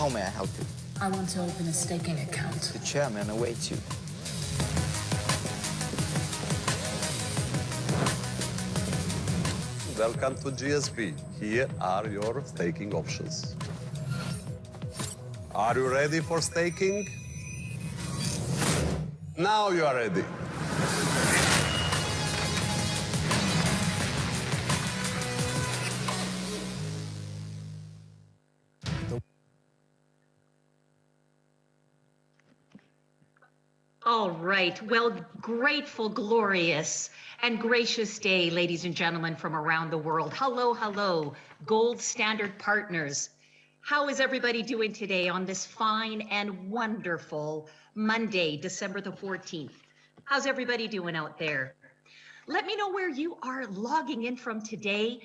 How may I help you? I want to open a staking account. The chairman awaits you. Welcome to GSP. Here are your staking options. Are you ready for staking? Now you are ready. All right. Well, grateful, glorious, and gracious day, ladies and gentlemen from around the world. Hello, hello, Gold Standard Partners. How is everybody doing today on this fine and wonderful Monday, December the 14th? How's everybody doing out there? Let me know where you are logging in from today.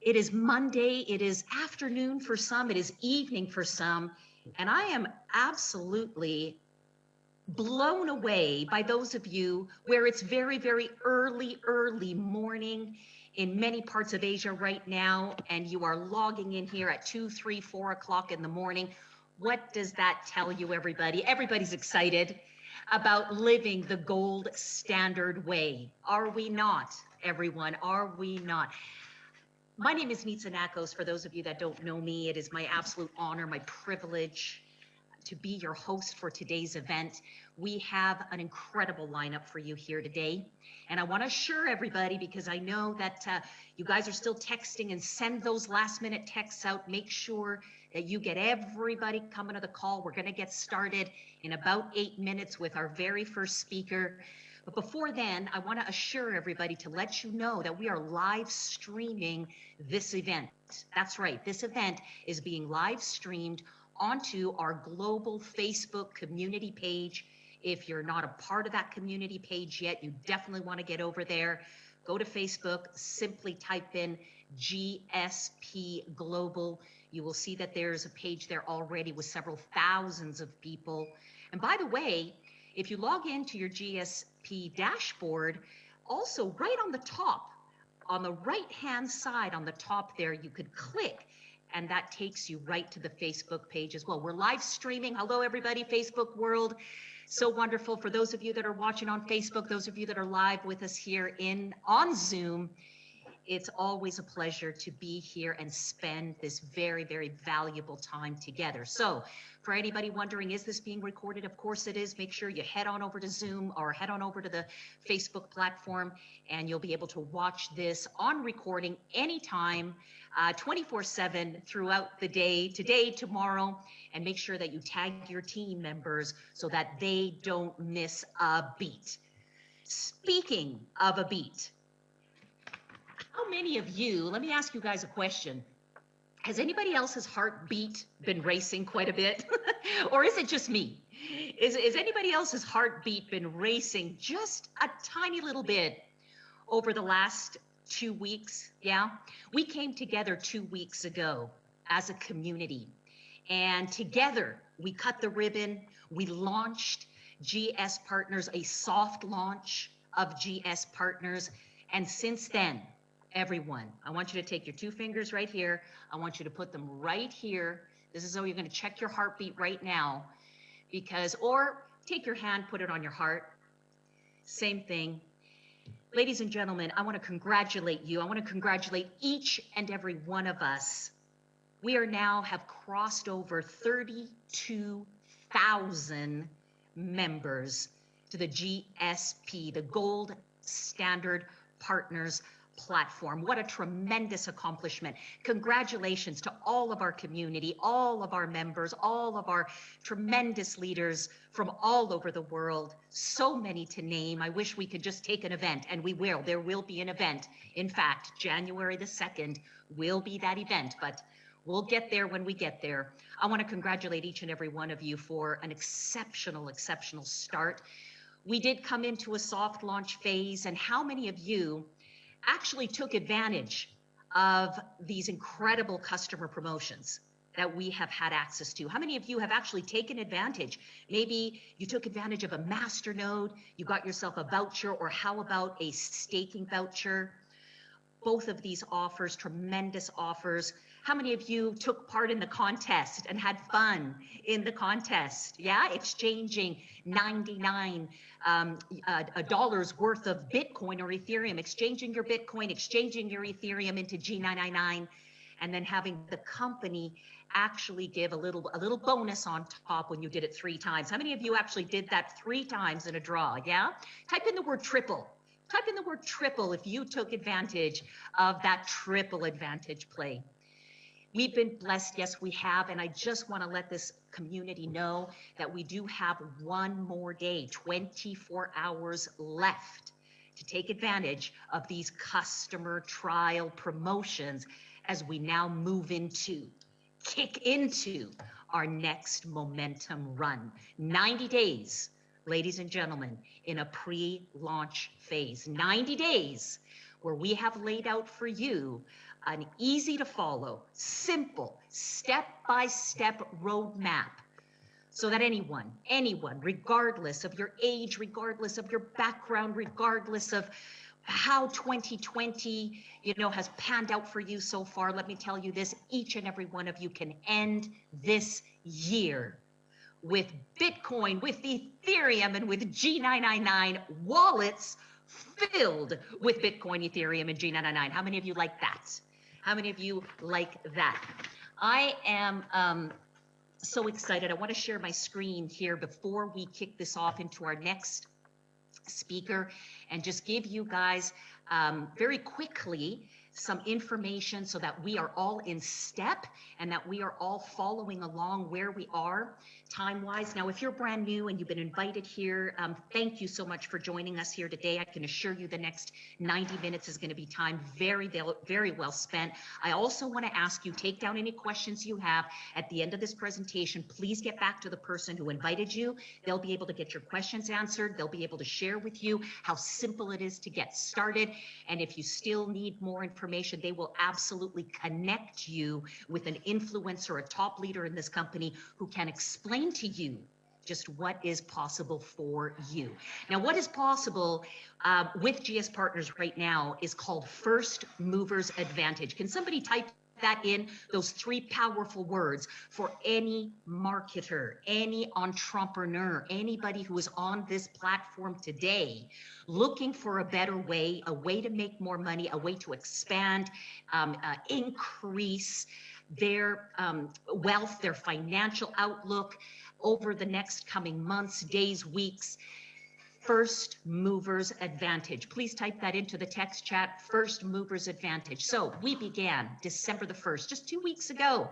It is Monday. It is afternoon for some. It is evening for some. And I am absolutely blown away by those of you where it's very, very early morning in many parts of Asia right now, and you are logging in here at 2, 3, 4 o'clock in the morning. What does that tell you, everybody? Everybody's excited about living the gold standard way. Are we not, everyone? Are we not? My name is Nitsa Nakos. For those of you that don't know me, it is my absolute honor, my privilege to be your host for today's event. We have an incredible lineup for you here today. And I want to assure everybody, because I know that you guys are still texting, and send those last minute texts out. Make sure that you get everybody coming to the call. We're going to get started in about 8 minutes with our very first speaker. But before then, I want to assure everybody to let you know that we are live streaming this event. That's right. This event is being live streamed onto our global Facebook community page. If you're not a part of that community page yet, you definitely want to get over there. Go to Facebook, simply type in GSP Global. You will see that there's a page there already with several thousands of people. And by the way, if you log into your GSP dashboard, also right on the top, on the right-hand side on the top there, you could click, and that takes you right to the Facebook page as well. We're live streaming. Hello, everybody, Facebook world. So wonderful. For those of you that are watching on Facebook, those of you that are live with us here on Zoom, it's always a pleasure to be here and spend this very, very valuable time together. So for anybody wondering, is this being recorded? Of course it is. Make sure you head on over to Zoom or head on over to the Facebook platform, and you'll be able to watch this on recording anytime, 24/7 throughout the day, today, tomorrow, and make sure that you tag your team members so that they don't miss a beat. Speaking of a beat, how many of you, let me ask you guys a question. Has anybody else's heartbeat been racing quite a bit? Or is it just me? Is anybody else's heartbeat been racing just a tiny little bit over the last 2 weeks? Yeah, we came together 2 weeks ago as a community, and together we cut the ribbon. We launched GS Partners, a soft launch of GS Partners. And since then, everyone, I want you to take your 2 fingers right here. I want you to put them right here. This is how you're going to check your heartbeat right now, because, or take your hand, put it on your heart. Same thing. Ladies and gentlemen, I want to congratulate you. I want to congratulate each and every one of us. We are now have crossed over 32,000 members to the GSP, the Gold Standard Partners platform. What a tremendous accomplishment. Congratulations to all of our community, all of our members, all of our tremendous leaders from all over the world. So many to name. I wish we could just take an event, and we will. There will be an event. In fact, January the 2nd will be that event, but we'll get there when we get there. I want to congratulate each and every one of you for an exceptional, exceptional start. We did come into a soft launch phase, and how many of you actually took advantage of these incredible customer promotions that we have had access to? How many of you have actually taken advantage? Maybe you took advantage of a master node, you got yourself a voucher, or how about a staking voucher? Both of these offers, tremendous offers. How many of you took part in the contest and had fun in the contest? Yeah, exchanging 99 dollars worth of Bitcoin or Ethereum, exchanging your Bitcoin, exchanging your Ethereum into G999, and then having the company actually give a little bonus on top when you did it 3 times. How many of you actually did that 3 times in a draw? Yeah, type in the word triple. Type in the word triple if you took advantage of that triple advantage play. We've been blessed, yes, we have, and I just want to let this community know that we do have one more day, 24 hours left to take advantage of these customer trial promotions as we now kick into our next momentum run. 90 days, ladies and gentlemen, in a pre-launch phase. 90 days where we have laid out for you an easy to follow, simple, step-by-step roadmap so that anyone, regardless of your age, regardless of your background, regardless of how 2020, has panned out for you so far, let me tell you this, each and every one of you can end this year with Bitcoin, with Ethereum, and with G999 wallets filled with Bitcoin, Ethereum, and G999. How many of you like that? How many of you like that? I am so excited. I want to share my screen here before we kick this off into our next speaker and just give you guys very quickly some information so that we are all in step and that we are all following along where we are time-wise. Now, if you're brand new and you've been invited here, thank you so much for joining us here today. I can assure you the next 90 minutes is going to be time very, very well spent. I also want to ask you, take down any questions you have at the end of this presentation. Please get back to the person who invited you. They'll be able to get your questions answered. They'll be able to share with you how simple it is to get started. And if you still need more information, they will absolutely connect you with an influencer, a top leader in this company who can explain to you just what is possible for you. Now, what is possible with GS Partners right now is called First Movers Advantage. Can somebody type that in, those 3 powerful words, for any marketer, any entrepreneur, anybody who is on this platform today looking for a better way, a way to make more money, a way to expand, increase their wealth, their financial outlook over the next coming months, days, weeks. First Movers Advantage. Please type that into the text chat, First Movers Advantage. So we began December the 1st, just 2 weeks ago.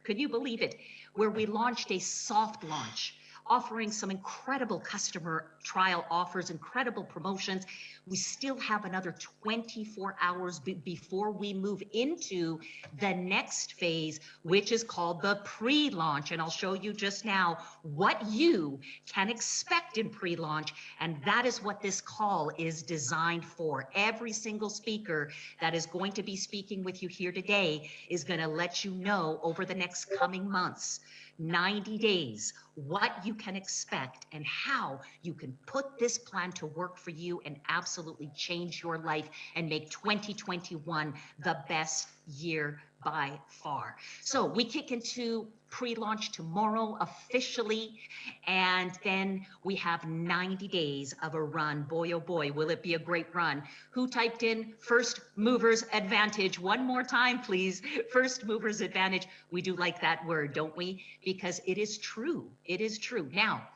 Could you believe it? Where we launched a soft launch, offering some incredible customer trial offers, incredible promotions. We still have another 24 hours before we move into the next phase, which is called the pre-launch. And I'll show you just now what you can expect in pre-launch. And that is what this call is designed for. Every single speaker that is going to be speaking with you here today is going to let you know over the next coming months, 90 days, what you can expect and how you can put this plan to work for you and absolutely change your life and make 2021 the best year by far. So we kick into pre-launch tomorrow officially, and then we have 90 days of a run. Boy, oh boy, will it be a great run. Who typed in First Movers Advantage? One more time, please. First Movers Advantage. We do like that word, don't we? Because it is true. It is true. Now,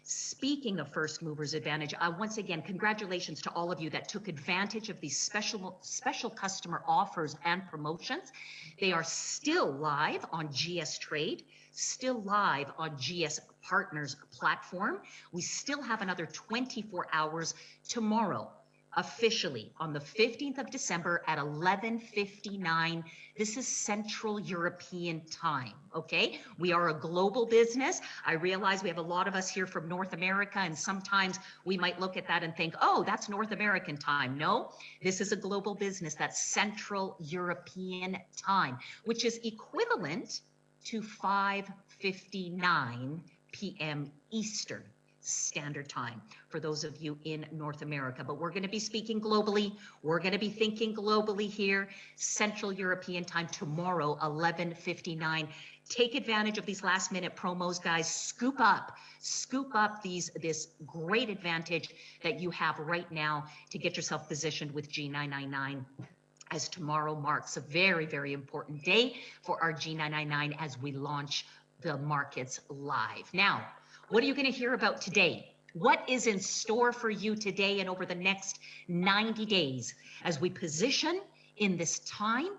speaking of First Movers Advantage, once again, congratulations to all of you that took advantage of these special customer offers and promotions. They are still live on GS Trade, still live on GS Partners platform. We still have another 24 hours tomorrow, officially on the 15th of December at 11:59. This is Central European time, okay? We are a global business. I realize we have a lot of us here from North America, and sometimes we might look at that and think, oh, that's North American time. No, this is a global business. That's Central European time, which is equivalent to 5:59 p.m. Eastern. Standard Time for those of you in North America. But we're going to be speaking globally. We're going to be thinking globally here. Central European Time tomorrow, 11:59. Take advantage of these last minute promos, guys. Scoop up this great advantage that you have right now to get yourself positioned with G999, as tomorrow marks a very, very important day for our G999 as we launch the markets live. Now, what are you going to hear about today? What is in store for you today and over the next 90 days as we position in this time,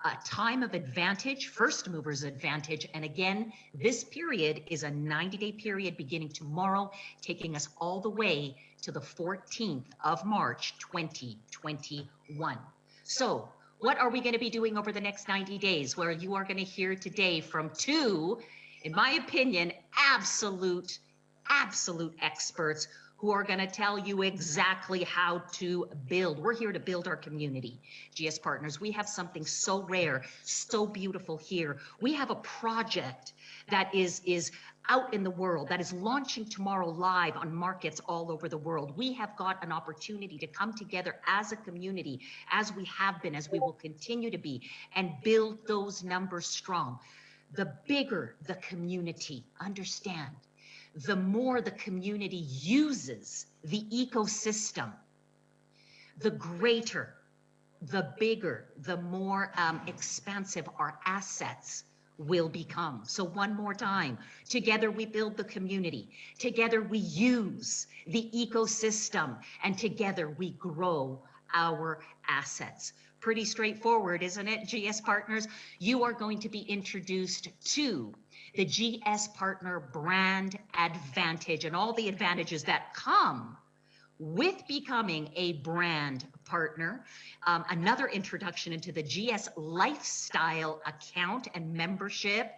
a time of advantage, first movers advantage. And again, this period is a 90-day period beginning tomorrow, taking us all the way to the 14th of March, 2021. So what are we going to be doing over the next 90 days? Where you are going to hear today from two, in my opinion, absolute experts who are going to tell you exactly how to build. We're here to build our community. GS Partners, we have something so rare, so beautiful here. We have a project that is out in the world, that is launching tomorrow live on markets all over the world. We have got an opportunity to come together as a community, as we have been, as we will continue to be, and build those numbers strong. The bigger the community, understand, the more the community uses the ecosystem, the greater, the bigger, the more expansive our assets will become. So one more time, together we build the community, together we use the ecosystem, and together we grow our assets. Pretty straightforward, isn't it, GS Partners? You are going to be introduced to the GS Partner brand advantage and all the advantages that come with becoming a brand partner. Another introduction into the GS Lifestyle account and membership.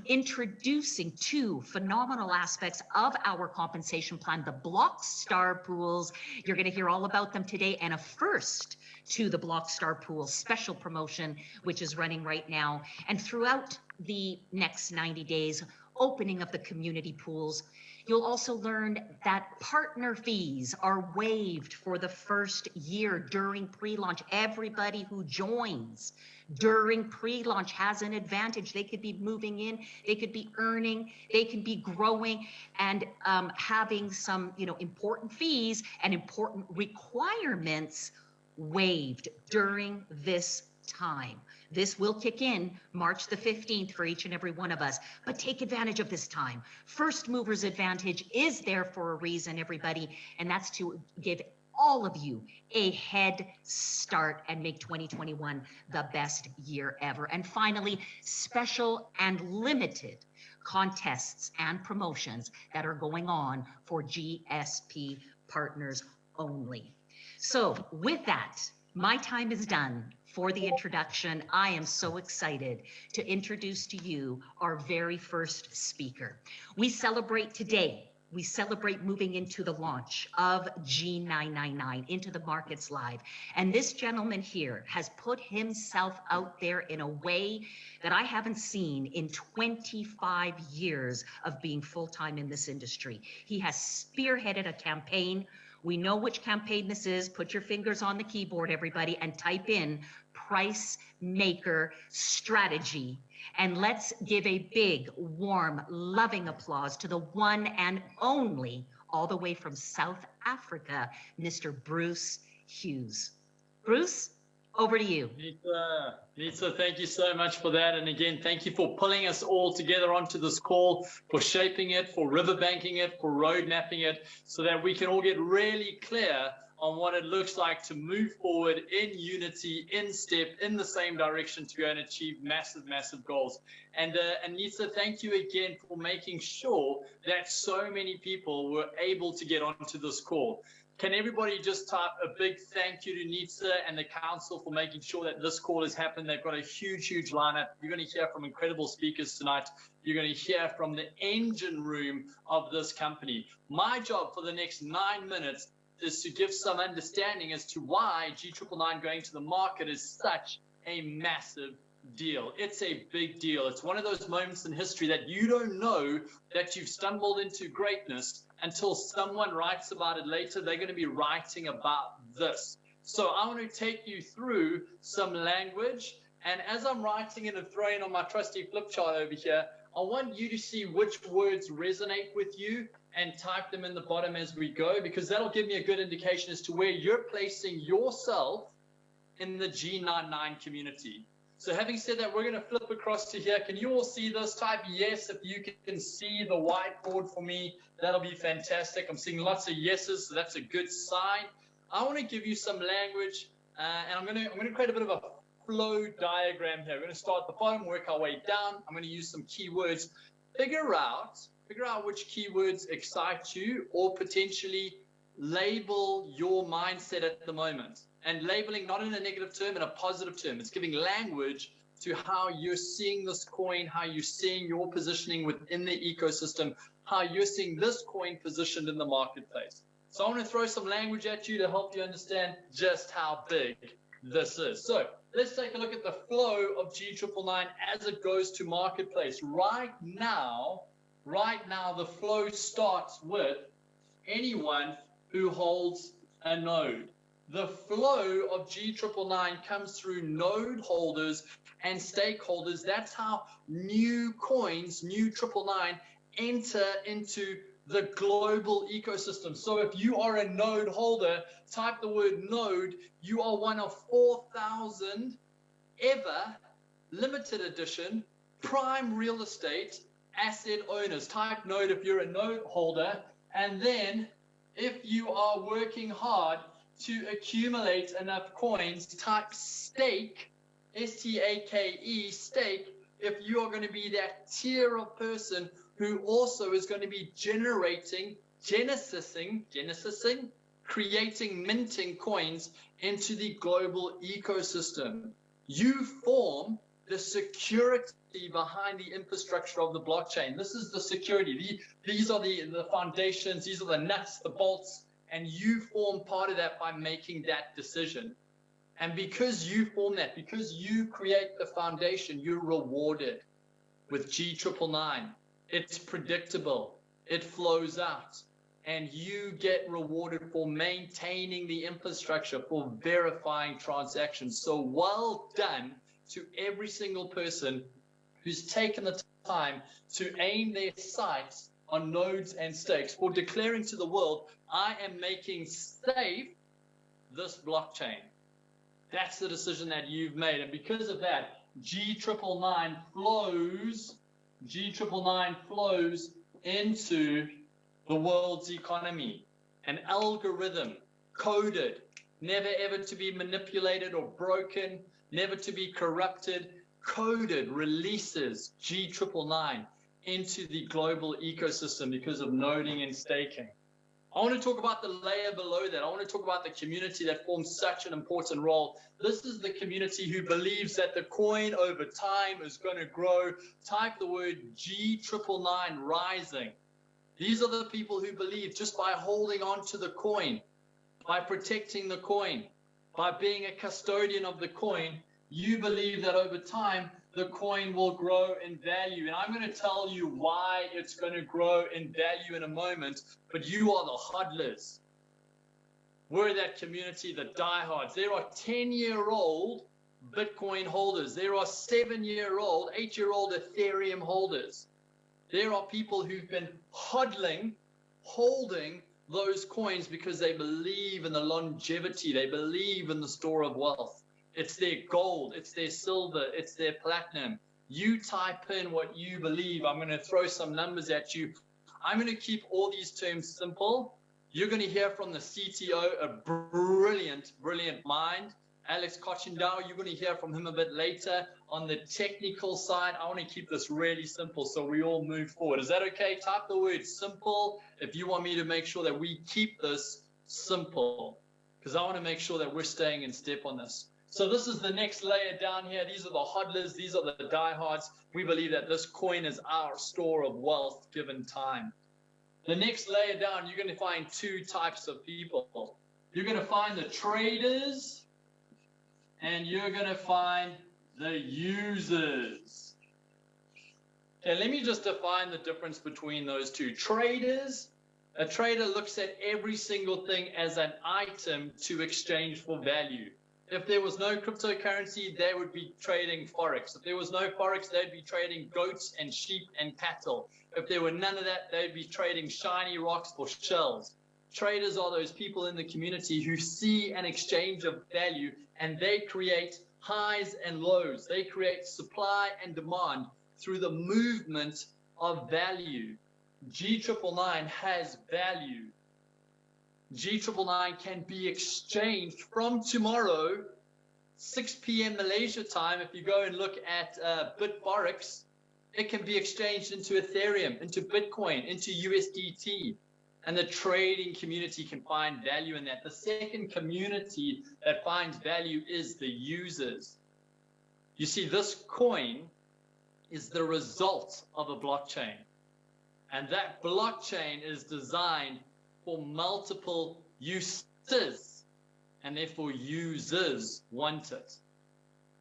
Introducing two phenomenal aspects of our compensation plan, the Blockstar pools. You're going to hear all about them today, and a first to the Blockstar pool special promotion, which is running right now. And throughout the next 90 days, opening of the community pools, you'll also learn that partner fees are waived for the first year during pre-launch. Everybody who joins during pre-launch has an advantage. They could be moving in, they could be earning, they can be growing, and having some, important fees and important requirements waived during this time. This will kick in March the 15th for each and every one of us, but take advantage of this time. First movers advantage is there for a reason, everybody, and that's to give all of you a head start and make 2021 the best year ever. And finally, special and limited contests and promotions that are going on for GSP Partners only. So with that, my time is done for the introduction. I am so excited to introduce to you our very first speaker. We celebrate today. We celebrate moving into the launch of G999, into the markets live. And this gentleman here has put himself out there in a way that I haven't seen in 25 years of being full-time in this industry. He has spearheaded a campaign. We know which campaign this is. Put your fingers on the keyboard, everybody, and type in Price Maker Strategy. And let's give a big, warm, loving applause to the one and only, all the way from South Africa, Mr. Bruce Hughes. Bruce, over to you. Nitsa, thank you so much for that. And again, thank you for pulling us all together onto this call, for shaping it, for riverbanking it, for road mapping it, so that we can all get really clear on what it looks like to move forward in unity, in step, in the same direction to go and achieve massive, massive goals. And Nitsa, thank you again for making sure that so many people were able to get onto this call. Can everybody just type a big thank you to Nitsa and the council for making sure that this call has happened? They've got a huge, huge lineup. You're going to hear from incredible speakers tonight. You're going to hear from the engine room of this company. My job for the next 9 minutes is to give some understanding as to why G999 going to the market is such a massive deal. It's a big deal. It's one of those moments in history that you don't know that you've stumbled into greatness until someone writes about it later. They're going to be writing about this. So I want to take you through some language. And as I'm writing it and throwing on my trusty flip chart over here, I want you to see which words resonate with you and type them in the bottom as we go, because that'll give me a good indication as to where you're placing yourself in the G99 community. So having said that, we're going to flip across to here. Can you all see this? Type yes if you can see the whiteboard for me. That'll be fantastic. I'm seeing lots of yeses, so that's a good sign. I want to give you some language, and I'm going to create a bit of a flow diagram here. We're going to start at the bottom, work our way down. I'm going to use some keywords. Figure out which keywords excite you, or potentially label your mindset at the moment. And labeling not in a negative term, in a positive term. It's giving language to how you're seeing this coin, how you're seeing your positioning within the ecosystem, how you're seeing this coin positioned in the marketplace. So I want to throw some language at you to help you understand just how big this is. So let's take a look at the flow of G999 as it goes to marketplace. Right now, the flow starts with anyone who holds a node. The flow of G999 comes through node holders and stakeholders. That's how new coins, new 999, enter into the global ecosystem. So if you are a node holder, type the word node. You are one of 4,000 ever limited edition prime real estate asset owners. Type node if you're a node holder. And then if you are working hard to accumulate enough coins, type stake, S-T-A-K-E, stake, if you are going to be that tier of person who also is going to be generating, creating, minting coins into the global ecosystem. You form the security behind the infrastructure of the blockchain. This is the security. These are the foundations. These are the nuts, the bolts, and you form part of that by making that decision. And because you form that, because you create the foundation, you're rewarded with G999. It's predictable. It flows out. And you get rewarded for maintaining the infrastructure, for verifying transactions. So well done to every single person who's taken the time to aim their sights on nodes and stakes, for declaring to the world, I am making safe this blockchain. That's the decision that you've made. And because of that, G999 flows into the world's economy. An algorithm, coded, never ever to be manipulated or broken, never to be corrupted, coded, releases G999 into the global ecosystem because of noding and staking. I want to talk about the layer below that. I want to talk about the community that forms such an important role. This is the community who believes that the coin over time is going to grow. Type the word G999 rising. These are the people who believe just by holding on to the coin, by protecting the coin, by being a custodian of the coin, you believe that over time, the coin will grow in value. And I'm going to tell you why it's going to grow in value in a moment, but you are the hodlers. We're that community, the diehards. There are 10-year-old Bitcoin holders. There are 7-year-old, 8-year-old Ethereum holders. There are people who've been holding those coins because they believe in the longevity. They believe in the store of wealth. It's their gold, it's their silver, it's their platinum. You type in what you believe. I'm going to throw some numbers at you. I'm going to keep all these terms simple. You're going to hear from the CTO, a brilliant mind, Alex Cochindow. You're going to hear from him a bit later. On the technical side, I want to keep this really simple so we all move forward. Is that okay? Type the word simple if you want me to make sure that we keep this simple, because I want to make sure that we're staying in step on this. So this is the next layer down here. These are the hodlers. These are the diehards. We believe that this coin is our store of wealth given time. The next layer down, you're going to find two types of people. You're going to find the traders, and you're going to find the users. Okay, let me just define the difference between those two. Traders, a trader looks at every single thing as an item to exchange for value. If there was no cryptocurrency, they would be trading Forex. If there was no Forex, they'd be trading goats and sheep and cattle. If there were none of that, they'd be trading shiny rocks for shells. Traders are those people in the community who see an exchange of value, and they create highs and lows. They create supply and demand through the movement of value. G999 has value. G999 can be exchanged from tomorrow, 6 p.m. Malaysia time. If you go and look at BitForex, it can be exchanged into Ethereum, into Bitcoin, into USDT. And the trading community can find value in that. The second community that finds value is the users. You see, this coin is the result of a blockchain. And that blockchain is designed for multiple uses, and therefore users want it.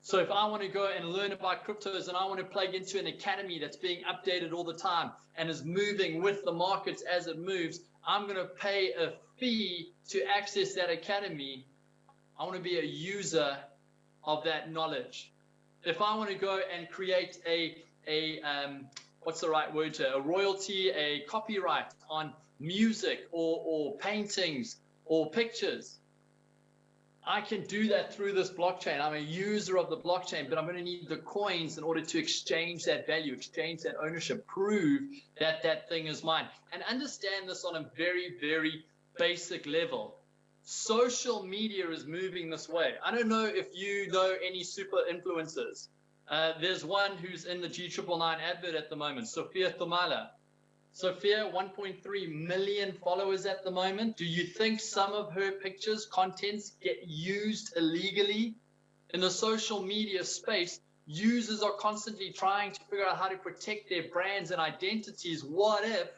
So if I want to go and learn about cryptos and I want to plug into an academy that's being updated all the time and is moving with the markets as it moves, I'm going to pay a fee to access that academy. I want to be a user of that knowledge. If I want to go and create what's the right word here? A royalty, a copyright on music or paintings or pictures, I can do that through this blockchain. I'm a user of the blockchain, but I'm going to need the coins in order to exchange that value, exchange that ownership, prove that that thing is mine. And understand this on a very, very basic level. Social media is moving this way. I don't know if you know any super influencers. There's one who's in the G999 advert at the moment, Sophia Thumala. Sophia, 1.3 million followers at the moment. Do you think some of her pictures, contents get used illegally? In the social media space, users are constantly trying to figure out how to protect their brands and identities. What if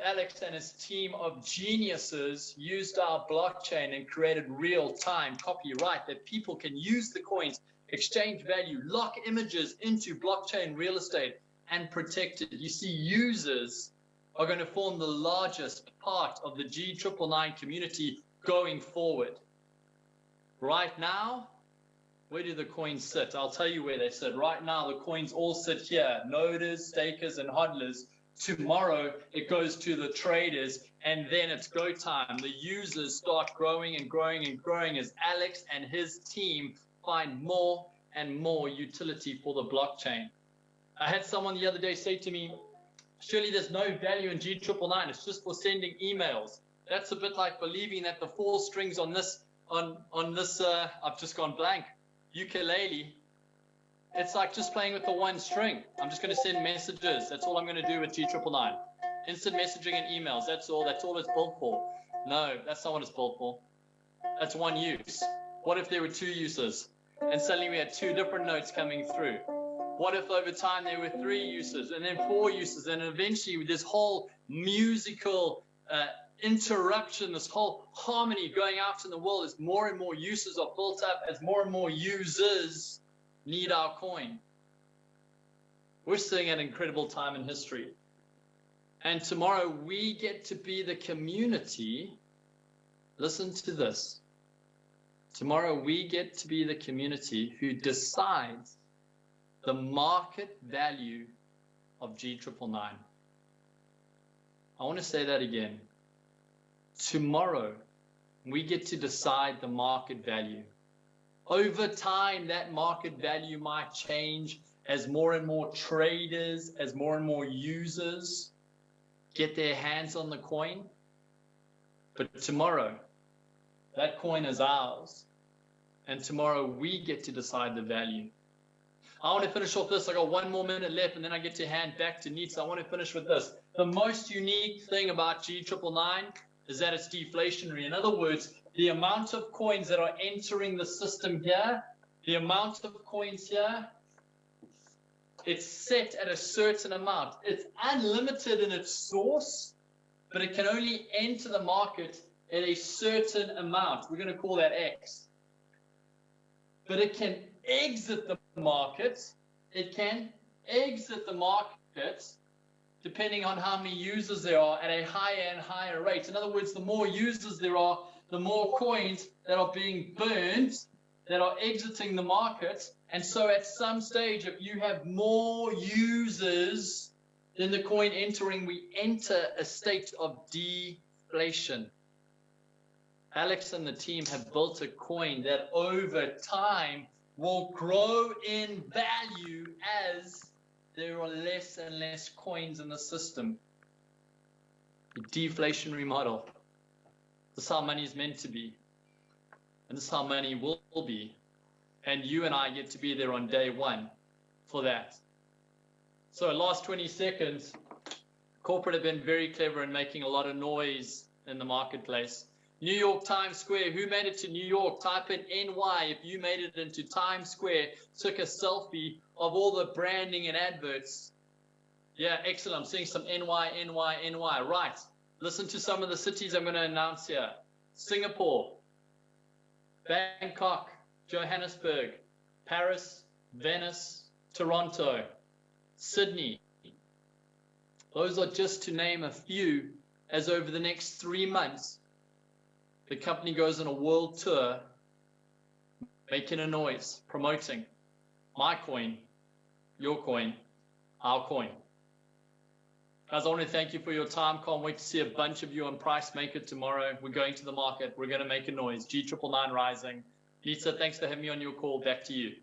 Alex and his team of geniuses used our blockchain and created real-time copyright that people can use the coins, exchange value, lock images into blockchain real estate, and protect it? You see, users are going to form the largest part of the G999 community going forward. Right now, where do the coins sit? I'll tell you where they sit. Right now, the coins all sit here, noders, stakers, and hodlers. Tomorrow, it goes to the traders, and then it's go time. The users start growing and growing and growing as Alex and his team find more and more utility for the blockchain. I had someone the other day say to me, surely there's no value in G999, it's just for sending emails. That's a bit like believing that the 4 strings on this, I've just gone blank, ukulele, it's like just playing with the 1 string. I'm just going to send messages. That's all I'm going to do with G999. Instant messaging and emails, that's all it's built for. No, that's not what it's built for. That's 1 use. What if there were 2 uses? And suddenly we had 2 different notes coming through? What if over time there were 3 uses and then 4 uses, and eventually with this whole musical interruption, this whole harmony going out in the world as more and more uses are built up, as more and more users need our coin? We're seeing an incredible time in history. And tomorrow we get to be the community. Listen to this. Tomorrow we get to be the community who decides the market value of G999. I want to say that again. Tomorrow, we get to decide the market value. Over time, that market value might change as more and more traders, as more and more users get their hands on the coin. But tomorrow, that coin is ours. And tomorrow, we get to decide the value. I want to finish off this. I got 1 more minute left, and then I get to hand back to Neat. So I want to finish with this. The most unique thing about G999 is that it's deflationary. In other words, the amount of coins that are entering the system here, the amount of coins here, it's set at a certain amount. It's unlimited in its source, but it can only enter the market at a certain amount. We're going to call that X. But it can exit the market. It can exit the market depending on how many users there are at a higher and higher rate. In other words, the more users there are, the more coins that are being burned, that are exiting the market. And so at some stage, if you have more users than the coin entering, we enter a state of deflation. Alex and the team have built a coin that over time will grow in value as there are less and less coins in the system. The deflationary model. This is how money is meant to be. And this is how money will be. And you and I get to be there on day one for that. So last 20 seconds, corporate have been very clever in making a lot of noise in the marketplace. New York Times Square, who made it to New York? Type in NY if you made it into Times Square, took a selfie of all the branding and adverts. Yeah, excellent. I'm seeing some NY. Right. Listen to some of the cities I'm going to announce here. Singapore, Bangkok, Johannesburg, Paris, Venice, Toronto, Sydney. Those are just to name a few, as over the next 3 months, the company goes on a world tour, making a noise, promoting my coin, your coin, our coin. Guys, I want to thank you for your time. Can't wait to see a bunch of you on Price Maker tomorrow. We're going to the market. We're going to make a noise. G999 rising. Lisa, thanks for having me on your call. Back to you.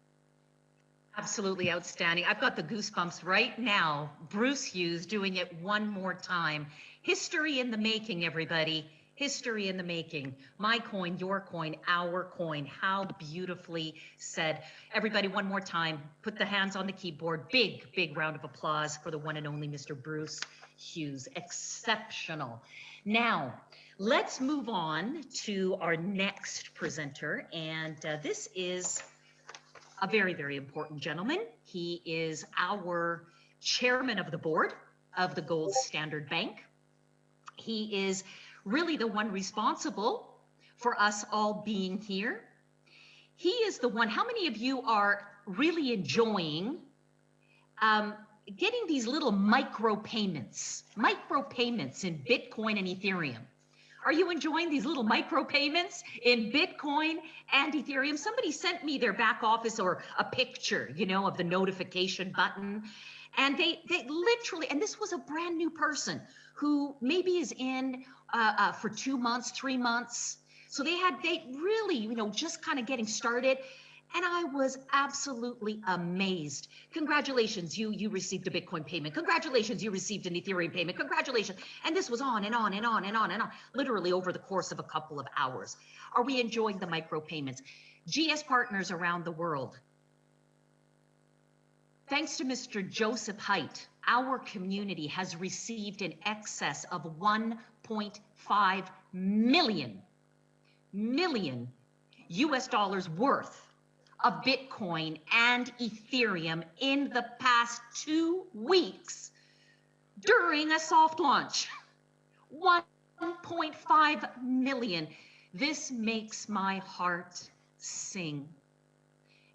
Absolutely outstanding. I've got the goosebumps right now. Bruce Hughes doing it one more time. History in the making, everybody. History in the making. My coin, your coin, our coin. How beautifully said. Everybody, one more time, put the hands on the keyboard. Big, big round of applause for the one and only Mr. Bruce Hughes. Exceptional. Now, let's move on to our next presenter. And this is a very, very important gentleman. He is our chairman of the board of the Gold Standard Bank. He is really the one responsible for us all being here. He is the one. How many of you are really enjoying getting these little micro payments in Bitcoin and Ethereum? Are you enjoying these little micro payments in Bitcoin and Ethereum? Somebody sent me their back office or a picture, you know, of the notification button. And they literally, and this was a brand new person who maybe is in for 2 months, 3 months. So they really, you know, just kind of getting started. And I was absolutely amazed. Congratulations, you received a Bitcoin payment. Congratulations, you received an Ethereum payment. Congratulations. And this was on and on and on and on and on, literally over the course of a couple of hours. Are we enjoying the micro payments? GS partners around the world. Thanks to Mr. Joseph Haidt, our community has received in excess of 1.5 million US dollars worth of Bitcoin and Ethereum in the past 2 weeks during a soft launch. 1.5 million. This makes my heart sing.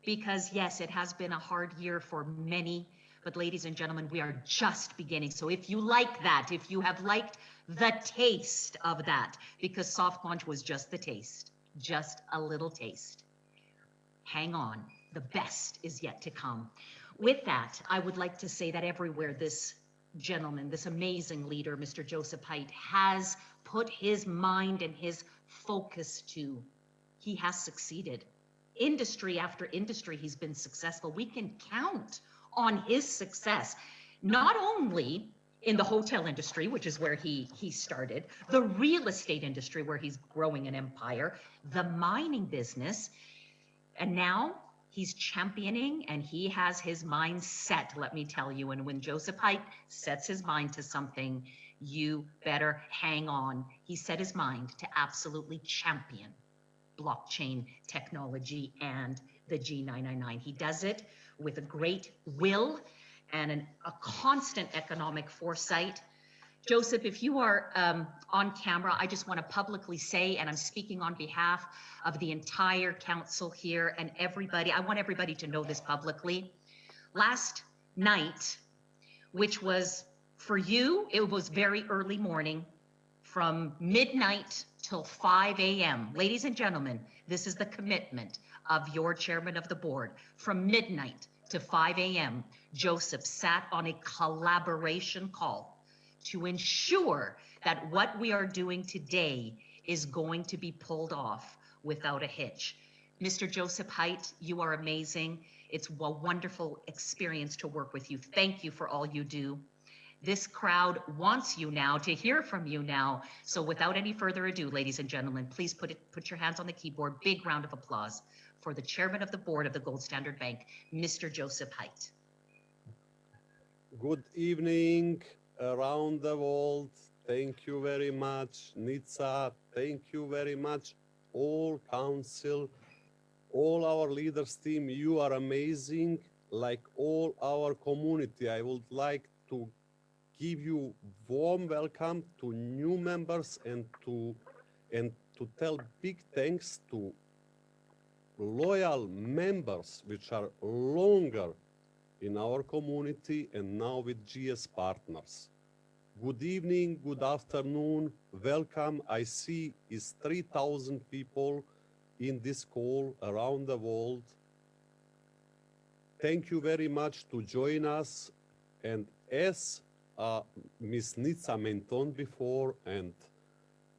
Because yes, it has been a hard year for many, but ladies and gentlemen, we are just beginning. So if you like that, if you have liked the taste of that, because soft launch was just the taste, just a little taste, hang on, the best is yet to come. With that, I would like to say that everywhere this gentleman, this amazing leader, Mr. Joseph Haidt, has put his mind and his focus to, he has succeeded. Industry after industry, he's been successful. We can count on his success, not only in the hotel industry, which is where he started, the real estate industry, where he's growing an empire, the mining business, and now he's championing and he has his mind set, let me tell you. And when Joseph Haidt sets his mind to something, you better hang on. He set his mind to absolutely champion blockchain technology and the G999. He does it with a great will and a constant economic foresight. Joseph, if you are on camera, I just want to publicly say, and I'm speaking on behalf of the entire council here and everybody, I want everybody to know this publicly. Last night, which was for you, it was very early morning, from midnight till 5 a.m. Ladies and gentlemen, this is the commitment of your chairman of the board. From midnight to 5 a.m., Joseph sat on a collaboration call to ensure that what we are doing today is going to be pulled off without a hitch. Mr. Joseph Hite, you are amazing. It's a wonderful experience to work with you. Thank you for all you do. This crowd wants you now, to hear from you now. So without any further ado, ladies and gentlemen, please put your hands on the keyboard. Big round of applause for the chairman of the board of the Gold Standard Bank, Mr. Joseph Hite. Good evening around the world. Thank you very much, Nitsa. Thank you very much, all council, all our leaders team. You are amazing, like all our community. I would like to give you warm welcome to new members and to tell big thanks to loyal members which are longer in our community and now with GS partners. Good evening, good afternoon, welcome. I see is 3,000 people in this call around the world. Thank you very much to join us. And as Ms. Nitsa mentioned before, and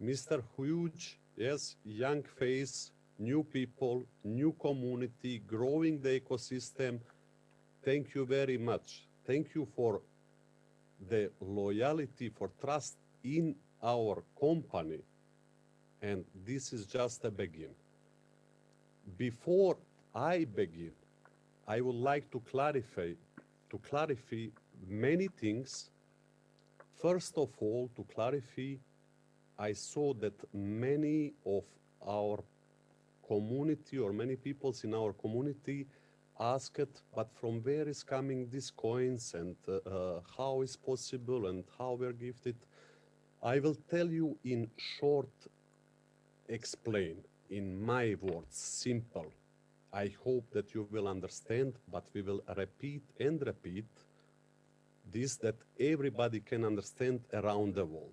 Mr. Huge, yes, young face, new people, new community, growing the ecosystem. Thank you very much. Thank you for the loyalty, for trust in our company. And this is just a begin. Before I begin, I would like to clarify many things. First of all, to clarify, I saw that many of our community or many peoples in our community asked, but from where is coming these coins and how is possible and how we're gifted? I will tell you in short, explain in my words, simple. I hope that you will understand, but we will repeat and repeat this that everybody can understand around the world.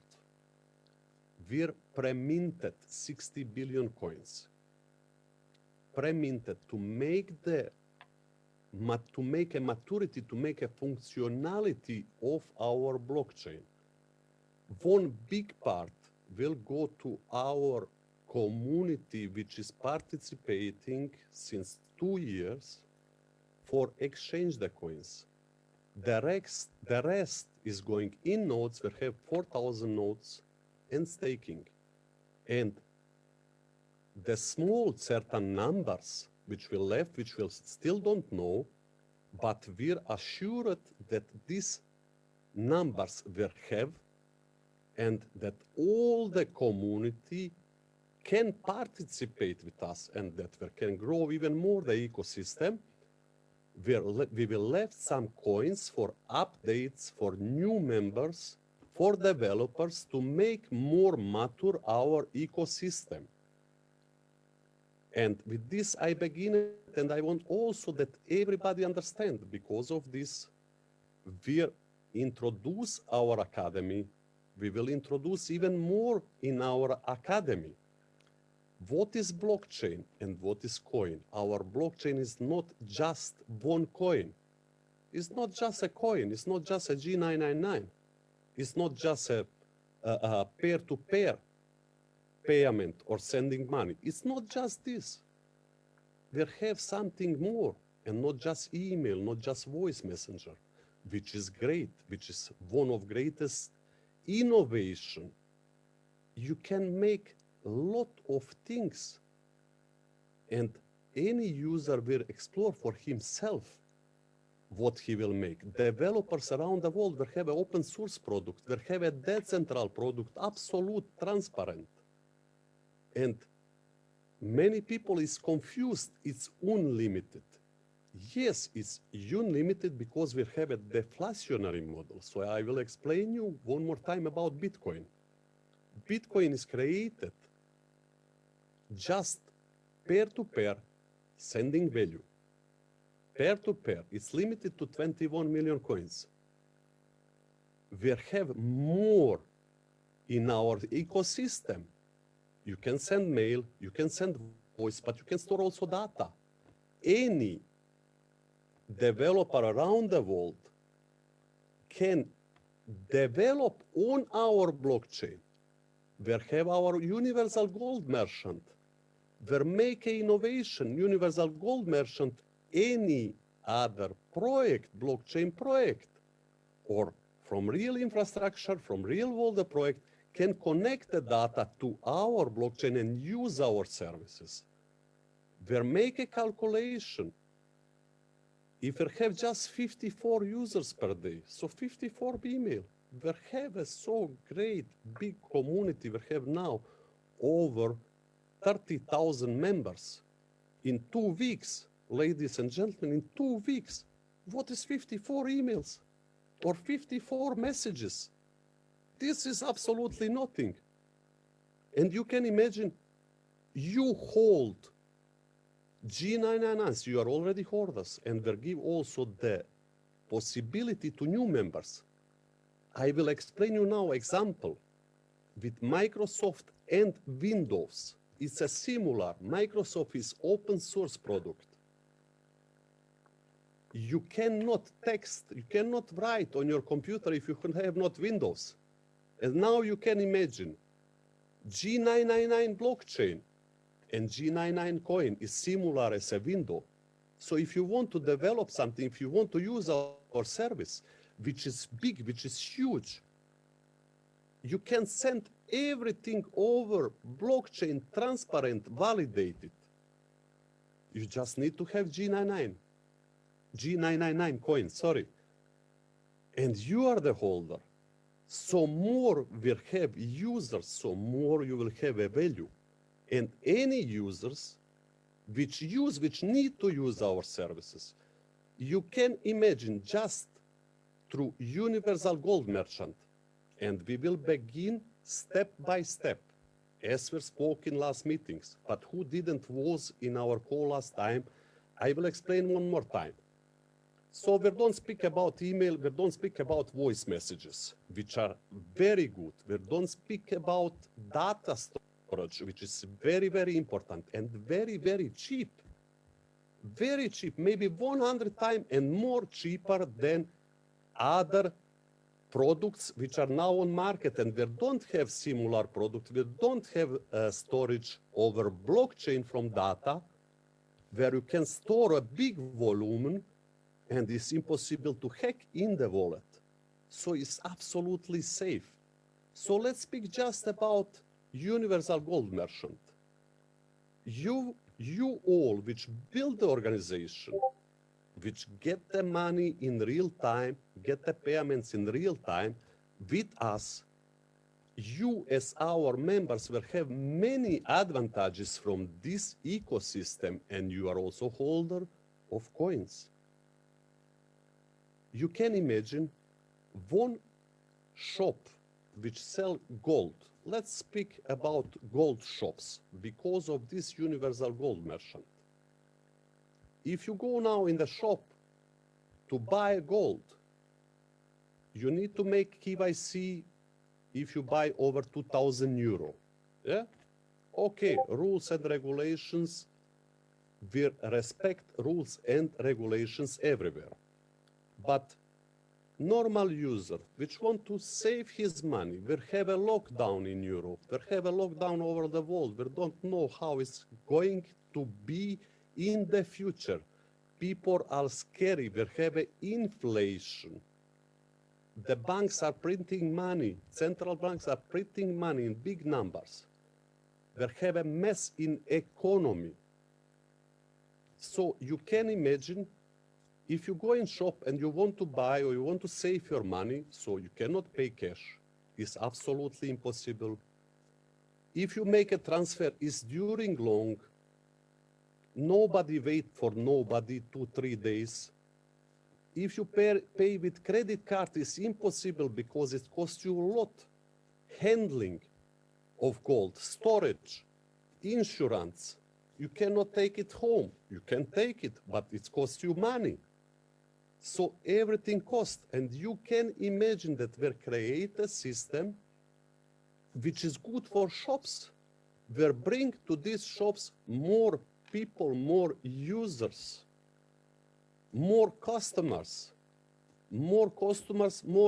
We're pre-minted 60 billion coins. Pre-minted to make a maturity, to make a functionality of our blockchain. One big part will go to our community, which is participating since 2 years for exchange the coins. The rest is going in nodes. We have 4,000 nodes and staking. And the small certain numbers which we left, which we still don't know, but we're assured that these numbers will have and that all the community can participate with us and that we can grow even more the ecosystem. We will left some coins for updates, for new members, for developers to make more mature our ecosystem. And with this, I begin, and I want also that everybody understand, because of this, we introduce our academy. We will introduce even more in our academy. What is blockchain and what is coin? Our blockchain is not just one coin. It's not just a coin. It's not just a G999. It's not just a peer-to-peer payment or sending money. It's not just this. We have something more, and not just email, not just voice messenger, which is great, which is one of greatest innovation. You can make a lot of things, and any user will explore for himself what he will make. Developers around the world will have an open source product, will have a decentralized product, absolute transparent. And many people is confused, it's unlimited. Yes, it's unlimited because we have a deflationary model. So I will explain you one more time about Bitcoin. Bitcoin is created just peer-to-peer sending value. Peer-to-peer, it's limited to 21 million coins. We have more in our ecosystem. You can send mail, you can send voice, but you can store also data. Any developer around the world can develop on our blockchain. We have our universal gold merchant. We make an innovation, universal gold merchant, any other project, blockchain project, or from real infrastructure, from real world project, can connect the data to our blockchain and use our services. We make a calculation. If we have just 54 users per day, so 54 email, we have a so great big community. We have now over 30,000 members. In 2 weeks, ladies and gentlemen, in 2 weeks, what is 54 emails or 54 messages? This is absolutely nothing. And you can imagine you hold G999s, you are already holders, and they give also the possibility to new members. I will explain you now example with Microsoft and Windows. It's a similar. Microsoft is open source product. You cannot text, you cannot write on your computer if you have not Windows. And now you can imagine G999 blockchain and G99 coin is similar as a window. So if you want to develop something, if you want to use our service, which is big, which is huge, you can send everything over blockchain, transparent, validated. You just need to have G999 coin, sorry. And you are the holder. So more we'll have users, so more you will have a value. And any users which need to use our services, you can imagine just through Universal Gold Merchant. And we will begin step by step, as we spoke in last meetings. But who didn't was in our call last time, I will explain one more time. So we don't speak about email, we don't speak about voice messages, which are very good. We don't speak about data storage, which is very, very important and very, very cheap. Very cheap, maybe 100 times and more cheaper than other products which are now on market, and we don't have similar products. We don't have storage over blockchain from data where you can store a big volume and it's impossible to hack in the wallet. So it's absolutely safe. So let's speak just about Universal Gold Merchant. You all which build the organization, which get the money in real time, get the payments in real time with us, you as our members will have many advantages from this ecosystem, and you are also holder of coins. You can imagine one shop which sell gold. Let's speak about gold shops because of this Universal Gold Merchant. If you go now in the shop to buy gold, you need to make KYC if you buy over 2,000 euro. Yeah? Okay, rules and regulations, we respect rules and regulations everywhere. But normal user which want to save his money, we have a lockdown in Europe, we have a lockdown over the world, we don't know how it's going to be in the future. People are scary, we have inflation. The banks are printing money, central banks are printing money in big numbers. We have a mess in economy. So you can imagine if you go in shop and you want to buy or you want to save your money, so you cannot pay cash, it's absolutely impossible. If you make a transfer, it's during long, Nobody wait for nobody 2-3 days. If you pay with credit card, it's impossible because it costs you a lot. Handling of gold, storage, insurance. You cannot take it home. You can take it, but it costs you money. So everything costs. And you can imagine that we create a system which is good for shops. We bring to these shops more people, more users, more customers, more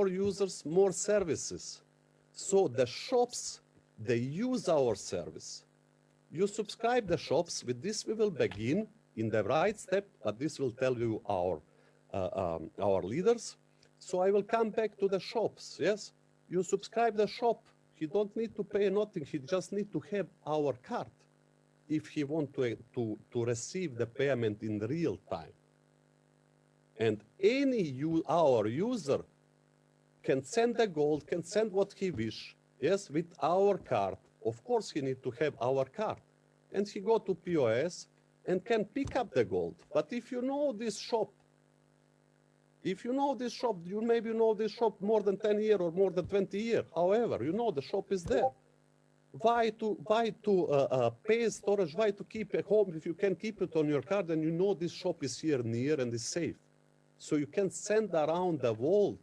users, more services. So the shops, they use our service. You subscribe the shops. With this, we will begin in the right step, but this will tell you our leaders. So I will come back to the shops. Yes, you subscribe the shop. He don't need to pay nothing. He just need to have our card if he want to receive the payment in real time. And our user can send the gold, can send what he wish, yes, with our card. Of course, he need to have our card. And he go to POS and can pick up the gold. But if you know this shop, you maybe know this shop more than 10 years or more than 20 years. However, you know the shop is there. Why to pay storage? Why to keep at home if you can keep it on your card and you know this shop is here near and is safe? So you can send around the world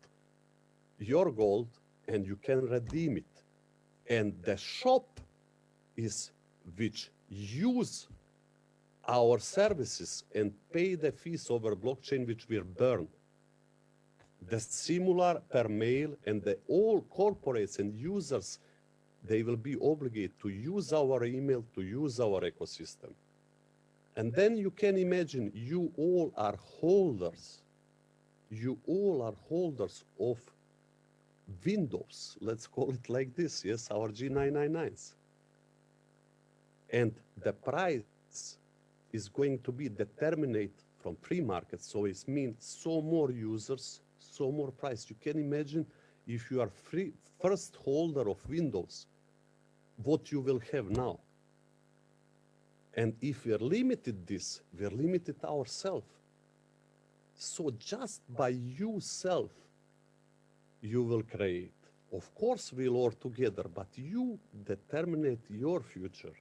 your gold and you can redeem it. And the shop is which use our services and pay the fees over blockchain which will burn. The similar per mail and all corporates and users, they will be obligated to use our email, to use our ecosystem. And then you can imagine you all are holders. You all are holders of Windows, let's call it like this, yes, our G999s. And the price is going to be determined from pre-market, so it means so more users, so more price. You can imagine if you are first holder of Windows, what you will have now. And if we are limited this, we are limited ourselves. So just by yourself, you will create. Of course, we'll all together, but you determine your future.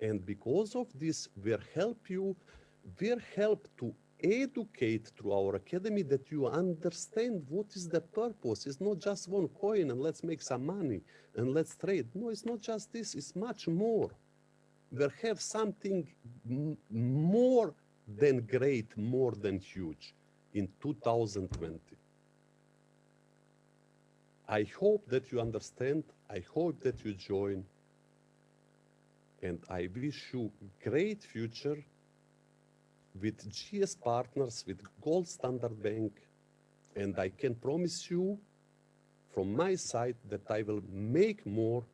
And because of this, we're help to educate through our academy that you understand what is the purpose. It's not just one coin and let's make some money and let's trade. No, it's not just this, it's much more. We have something more than great, more than huge in 2020. I hope that you understand. I hope that you join. And I wish you great future with GS Partners, with Gold Standard Bank. And I can promise you from my side that I will make more,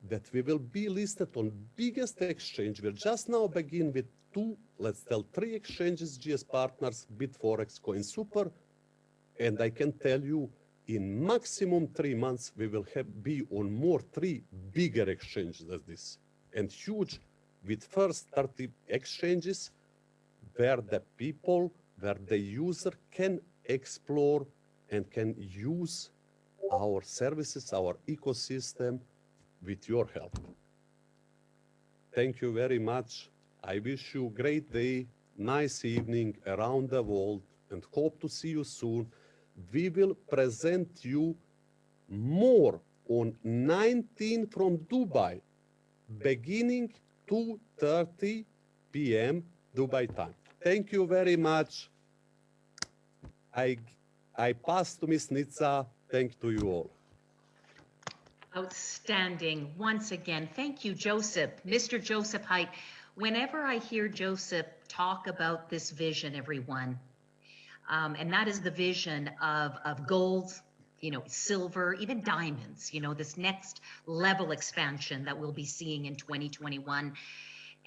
that we will be listed on biggest exchange. We'll just now begin with 3 exchanges, GS Partners, BitForex, CoinSuper. And I can tell you in maximum 3 months, we will be on more 3 bigger exchanges than this. And huge with first 30 exchanges where the people, where the user can explore and can use our services, our ecosystem with your help. Thank you very much. I wish you a great day, nice evening around the world, and hope to see you soon. We will present you more on 19 from Dubai, beginning 2:30 p.m. Dubai time. Thank you very much. I pass to Ms. Nitsa. Thank to you all. Outstanding. Once again, thank you, Joseph. Mr. Joseph Hite. Whenever I hear Joseph talk about this vision, everyone, and that is the vision of gold, silver, even diamonds, this next level expansion that we'll be seeing in 2021.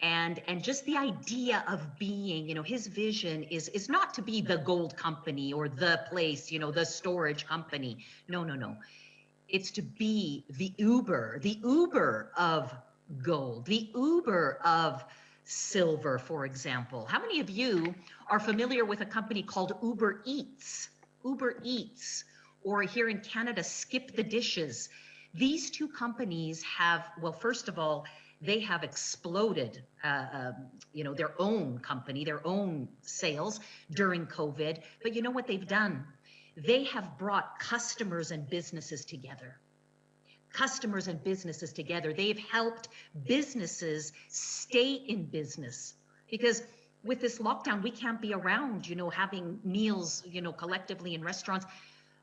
And just the idea of being, his vision is not to be the gold company or the place, the storage company. No. It's to be the Uber of gold, the Uber of Silver, for example. How many of you are familiar with a company called Uber Eats? Uber Eats, or here in Canada, Skip the Dishes. These two companies have, well, first of all, they have exploded, their own company, their own sales during COVID. But you know what they've done? They have brought customers and businesses together. Customers and businesses together. They've helped businesses stay in business, because with this lockdown, we can't be around, having meals, collectively in restaurants.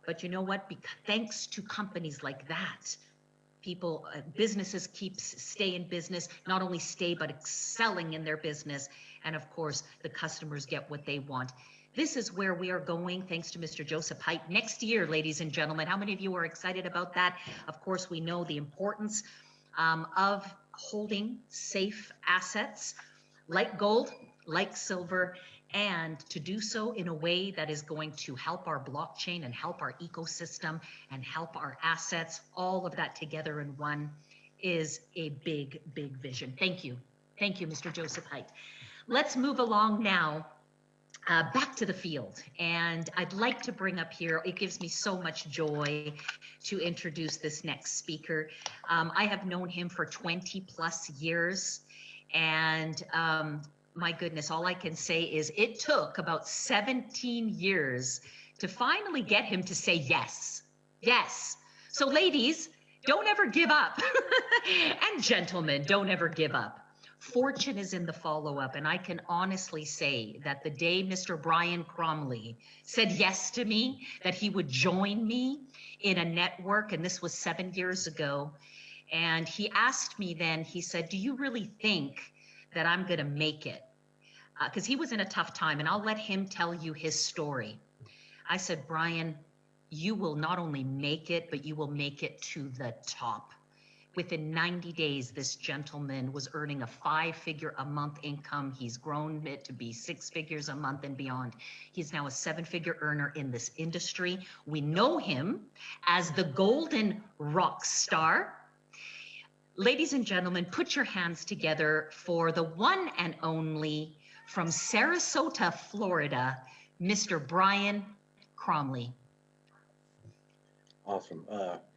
But you know what? Thanks to companies like that, businesses stay in business, not only stay, but excelling in their business. And of course, the customers get what they want. This is where we are going, thanks to Mr. Joseph Heidt. Next year, ladies and gentlemen, how many of you are excited about that? Of course, we know the importance of holding safe assets like gold, like silver, and to do so in a way that is going to help our blockchain and help our ecosystem and help our assets. All of that together in one is a big, big vision. Thank you. Thank you, Mr. Joseph Heidt. Let's move along now. Back to the field, and I'd like to bring up here, it gives me so much joy to introduce this next speaker. I have known him for 20 plus years, and my goodness, all I can say is it took about 17 years to finally get him to say yes. Yes. So ladies, don't ever give up. And gentlemen, don't ever give up. Fortune is in the follow-up, and I can honestly say that the day Mr. Brian Cromley said yes to me, that he would join me in a network, and this was 7 years ago, and he asked me then, he said, do you really think that I'm going to make it? Because he was in a tough time, and I'll let him tell you his story. I said, Brian, you will not only make it, but you will make it to the top. Within 90 days, this gentleman was earning a 5-figure-a-month income. He's grown it to be 6 figures a month and beyond. He's now a 7-figure earner in this industry. We know him as the Golden Rock Star. Ladies and gentlemen, put your hands together for the one and only, from Sarasota, Florida, Mr. Brian Cromley. Awesome.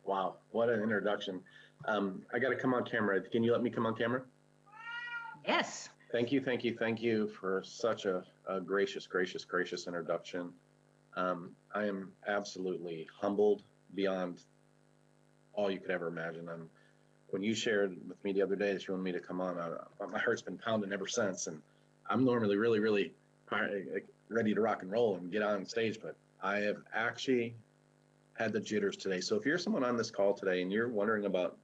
Wow, what an introduction. I got to come on camera. Can you let me come on camera? Yes. Thank you for such a gracious introduction. I am absolutely humbled beyond all you could ever imagine. When you shared with me the other day that you wanted me to come on, my heart's been pounding ever since, and I'm normally really ready to rock and roll and get on stage, but I have actually had the jitters today. So if you're someone on this call today and you're wondering about,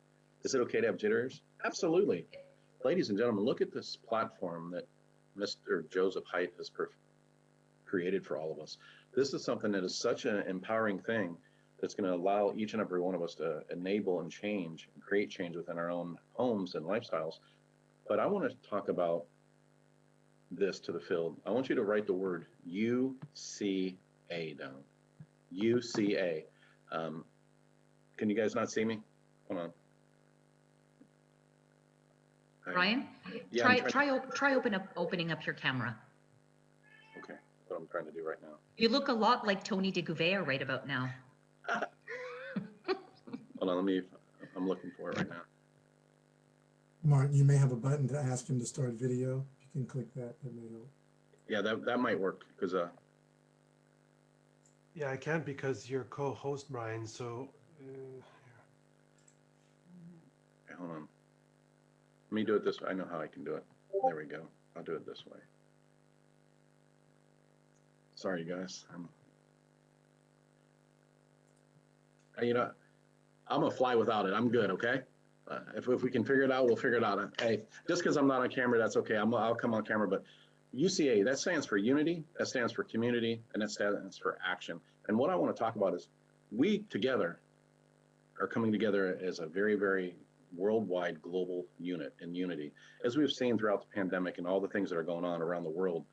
is it okay to have jitters? Absolutely. Ladies and gentlemen, look at this platform that Mr. Joseph Heidt has created for all of us. This is something that is such an empowering thing that's going to allow each and every one of us to enable and change and create change within our own homes and lifestyles. But I want to talk about this to the field. I want you to write the word UCA down. UCA. Can you guys not see me? Hold on. Brian, Yeah, try opening up your camera. Okay, that's what I'm trying to do right now. You look a lot like Tony de Gouveia right about now. Hold on, I'm looking for it right now. Martin, you may have a button to ask him to start video. You can click that. That may help. Yeah, that might work because Yeah, I can't because you're co-host, Brian. So hold on. Let me do it this way. I know how I can do it. There we go. I'll do it this way. Sorry, guys. I'm gonna fly without it. I'm good. Okay. If we can figure it out, we'll figure it out. Hey, just because I'm not on camera, that's okay. I'll come on camera. But UCA, that stands for unity, that stands for community, and that stands for action. And what I want to talk about is we together are coming together as a very, very worldwide global unit and unity. As we've seen throughout the pandemic and all the things that are going on around the world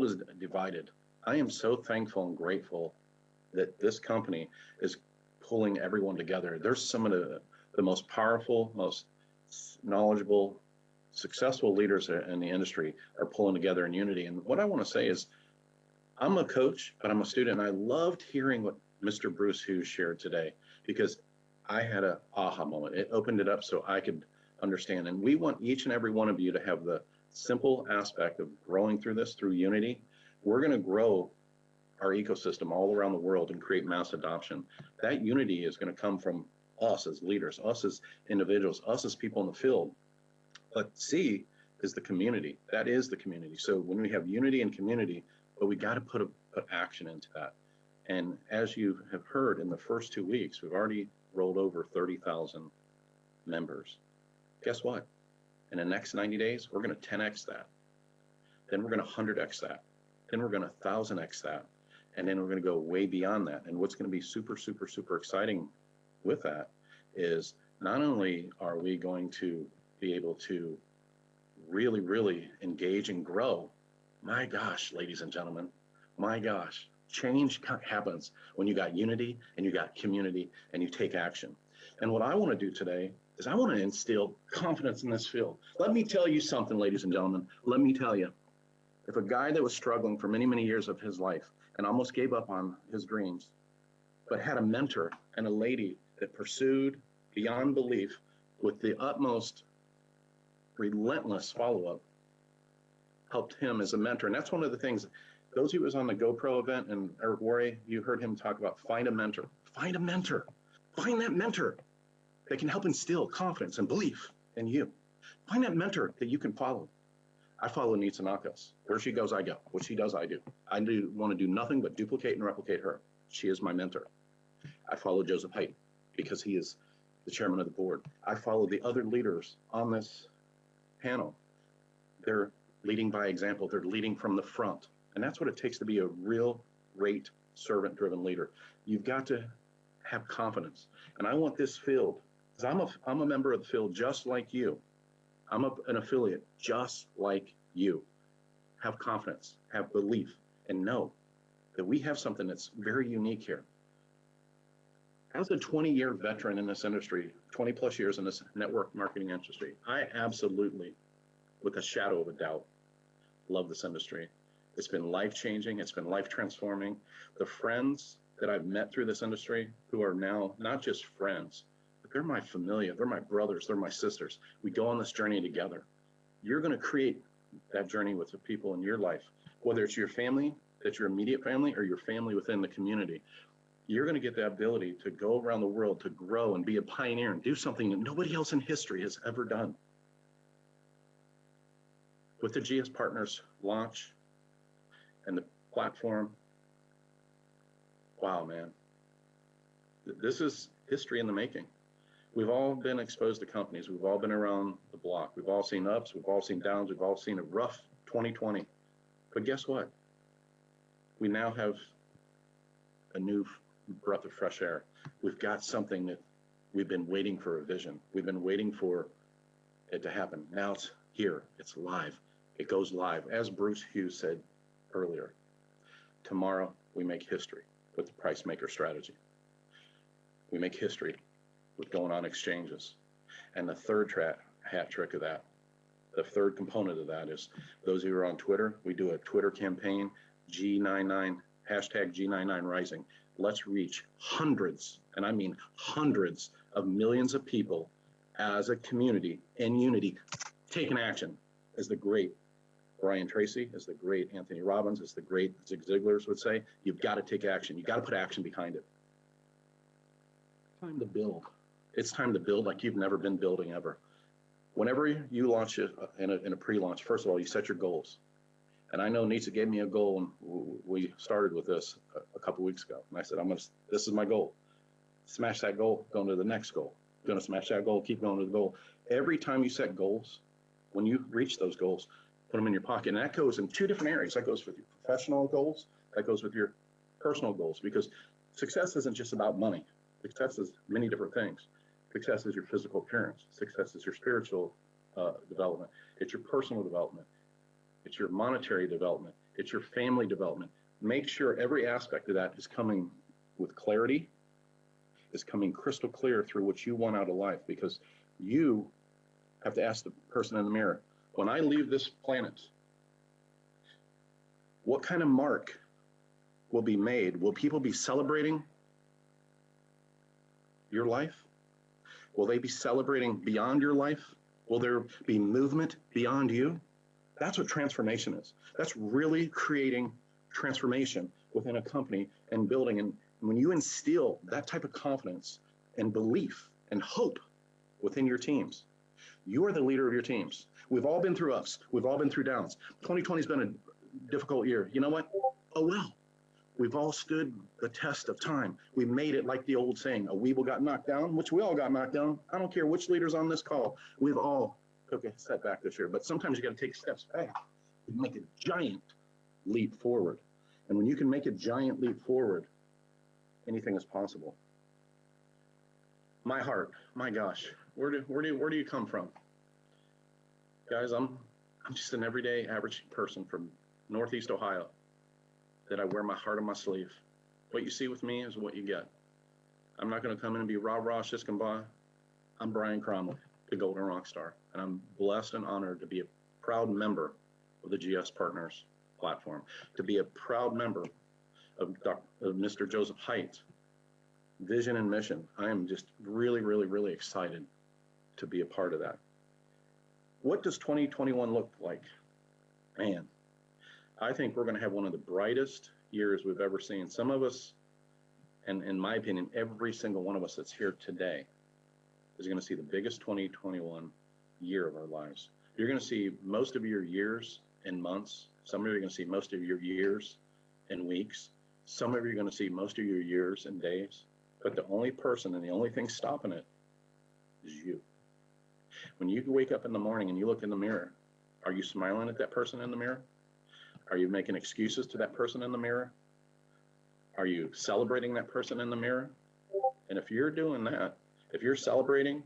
is divided. I am so thankful and grateful that this company is pulling everyone together. There's some of the most powerful, most knowledgeable successful leaders in the industry are pulling together in unity. And what I want to say is, I'm a coach, but I'm a student. And I loved hearing what Mr. Bruce Hughes shared today, because I had a aha moment. It opened it up so I could understand. And we want each and every one of you to have the simple aspect of growing through this through unity. We're going to grow our ecosystem all around the world and create mass adoption. That unity is going to come from us as leaders, us as individuals, us as people in the field. But C is the community. That is the community. So when we have unity and community, but we got to put action into that. And as you have heard, in the first 2 weeks, we've already rolled over 30,000 members. Guess what? In the next 90 days, we're going to 10x that. Then we're going to 100x that. Then we're going to 1,000x that. And then we're going to go way beyond that. And what's going to be super, super, super exciting with that is not only are we going to be able to really, really engage and grow, my gosh, ladies and gentlemen, my gosh, change happens when you got unity and you got community and you take action. And what I want to do today is I want to instill confidence in this field. Let me tell you something, ladies and gentlemen. Let me tell you, if a guy that was struggling for many, many years of his life and almost gave up on his dreams, but had a mentor and a lady that pursued beyond belief with the utmost relentless follow-up, helped him as a mentor. And that's one of the things, those who was on the GoPro event, and Eric Worre, you heard him talk about find a mentor. Find a mentor. Find that mentor that can help instill confidence and belief in you. Find that mentor that you can follow. I follow Nitsa Nakas. Where she goes, I go. What she does, I do. I want to do nothing but duplicate and replicate her. She is my mentor. I follow Joseph Haidt because he is the chairman of the board. I follow the other leaders on this panel. They're leading by example. They're leading from the front. And that's what it takes to be a real, great, servant-driven leader. You've got to have confidence. And I want this field, because I'm a member of the field just like you. I'm an affiliate just like you. Have confidence, have belief, and know that we have something that's very unique here. As a 20-year veteran in this industry, 20 plus years in this network marketing industry, I absolutely, with a shadow of a doubt, love this industry. It's been life-changing. It's been life-transforming. The friends that I've met through this industry who are now not just friends, but they're my familia, they're my brothers, they're my sisters. We go on this journey together. You're going to create that journey with the people in your life, whether it's your family, that's your immediate family, or your family within the community. You're going to get the ability to go around the world, to grow and be a pioneer and do something that nobody else in history has ever done. With the GS Partners launch and the platform, wow, man, this is history in the making. We've all been exposed to companies. We've all been around the block. We've all seen ups. We've all seen downs. We've all seen a rough 2020. But guess what? We now have a new breath of fresh air. We've got something that we've been waiting for, a vision. We've been waiting for it to happen. Now it's here. It's live. It goes live. As Bruce Hughes said earlier, tomorrow we make history with the price maker strategy. We make history with going on exchanges. And the third hat trick of that, the third component of that is those who are on Twitter, we do a Twitter campaign, G99, hashtag G99 Rising. Let's reach hundreds, and I mean hundreds of millions of people as a community in unity, taking action. As the great Brian Tracy, as the great Anthony Robbins, as the great Zig Ziglar would say, you've got to take action. You've got to put action behind it. Time to build. It's time to build like you've never been building ever. Whenever you launch it in a pre-launch, first of all, you set your goals. And I know Nitsa gave me a goal, and we started with this a couple weeks ago. And I said, this is my goal. Smash that goal, go into the next goal. Going to smash that goal, keep going to the goal. Every time you set goals, when you reach those goals, put them in your pocket. And that goes in two different areas. That goes with your professional goals. That goes with your personal goals, because success isn't just about money. Success is many different things. Success is your physical appearance. Success is your spiritual development. It's your personal development. It's your monetary development. It's your family development. Make sure every aspect of that is coming with clarity, is coming crystal clear through what you want out of life, because you have to ask the person in the mirror, when I leave this planet, what kind of mark will be made? Will people be celebrating your life? Will they be celebrating beyond your life? Will there be movement beyond you? That's what transformation is. That's really creating transformation within a company and building. And when you instill that type of confidence and belief and hope within your teams, you are the leader of your teams. We've all been through ups. We've all been through downs. 2020 has been a difficult year. You know what? Oh, well. We've all stood the test of time. We made it, like the old saying, a weeble got knocked down, which we all got knocked down. I don't care which leaders on this call. We've all took a setback this year. But sometimes you got to take steps back and make a giant leap forward. And when you can make a giant leap forward, anything is possible. My heart, my gosh, where do you come from? Guys, I'm just an everyday average person from Northeast Ohio that I wear my heart on my sleeve. What you see with me is what you get. I'm not going to come in and be rah-rah, shish and bah. I'm Brian Cromley, the Golden Rockstar, and I'm blessed and honored to be a proud member of the GS Partners platform, to be a proud member of Mr. Joseph Haidt, vision and mission. I am just really, really, really excited to be a part of that. What does 2021 look like? Man, I think we're going to have one of the brightest years we've ever seen. Some of us, and in my opinion, every single one of us that's here today is going to see the biggest 2021 year of our lives. You're going to see most of your years in months. Some of you are going to see most of your years in weeks. Some of you are going to see most of your years in days. But the only person and the only thing stopping it is you. When you wake up in the morning and you look in the mirror, are you smiling at that person in the mirror? Are you making excuses to that person in the mirror? Are you celebrating that person in the mirror? And if you're doing that, if you're celebrating,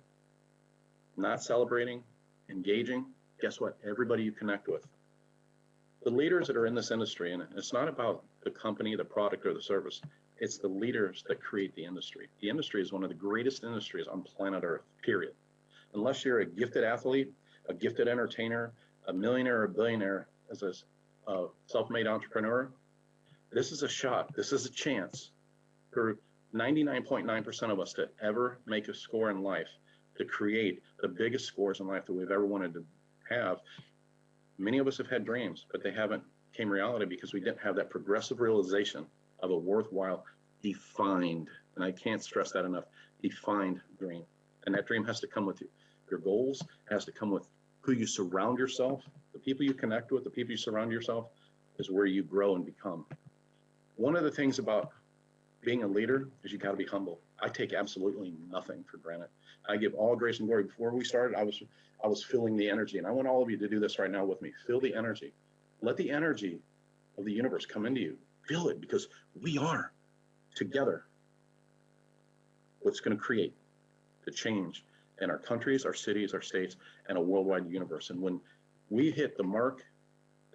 not celebrating, engaging, guess what? Everybody you connect with. The leaders that are in this industry, and it's not about the company, the product, or the service, it's the leaders that create the industry. The industry is one of the greatest industries on planet Earth, period. Unless you're a gifted athlete, a gifted entertainer, a millionaire or a billionaire as a self-made entrepreneur, this is a shot, this is a chance for 99.9% of us to ever make a score in life, to create the biggest scores in life that we've ever wanted to have. Many of us have had dreams, but they haven't came reality because we didn't have that progressive realization of a worthwhile, defined, and I can't stress that enough, defined dream. And that dream has to come with your goals, has to come with who you surround yourself, the people you connect with, the people you surround yourself is where you grow and become. One of the things about being a leader is you got to be humble. I take absolutely nothing for granted. I give all grace and glory. Before we started, I was feeling the energy, and I want all of you to do this right now with me. Feel the energy. Let the energy of the universe come into you. Feel it, because we are together what's going to create the change in our countries, our cities, our states, and a worldwide universe. And when we hit the mark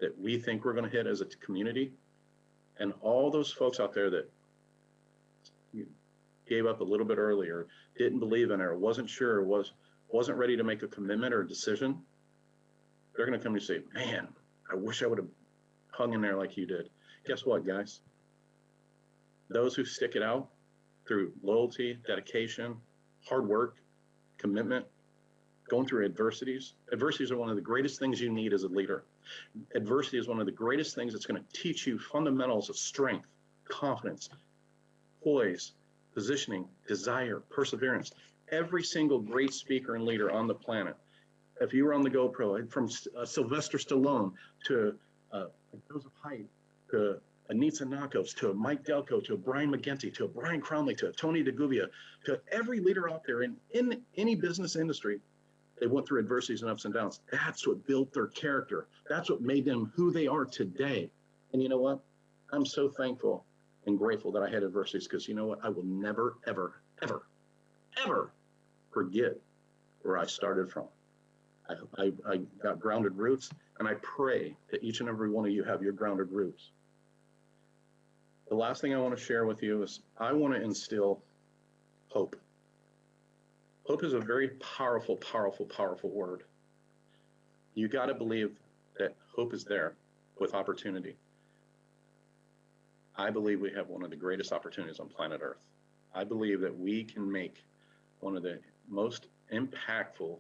that we think we're going to hit as a community, and all those folks out there that gave up a little bit earlier, didn't believe in it, or wasn't sure, wasn't ready to make a commitment or a decision, they're going to come and say, man, I wish I would have hung in there like you did. Guess what, guys? Those who stick it out through loyalty, dedication, hard work, commitment, going through adversities. Adversities are one of the greatest things you need as a leader. Adversity is one of the greatest things that's going to teach you fundamentals of strength, confidence, poise, positioning, desire, perseverance. Every single great speaker and leader on the planet, if you were on the GoPro, from Sylvester Stallone to Joseph Haidt, to Anita Nakos, to Mike Delco, to Brian McGinty, to Brian Cromley, to Tony DeGuvia, to every leader out there in any business industry, they went through adversities and ups and downs. That's what built their character. That's what made them who they are today. And you know what? I'm so thankful and grateful that I had adversities, because you know what? I will never, ever, ever, ever forget where I started from. I got grounded roots, and I pray that each and every one of you have your grounded roots. The last thing I want to share with you is I want to instill hope. Hope is a very powerful, powerful, powerful word. You got to believe that hope is there with opportunity. I believe we have one of the greatest opportunities on planet Earth. I believe that we can make one of the most impactful,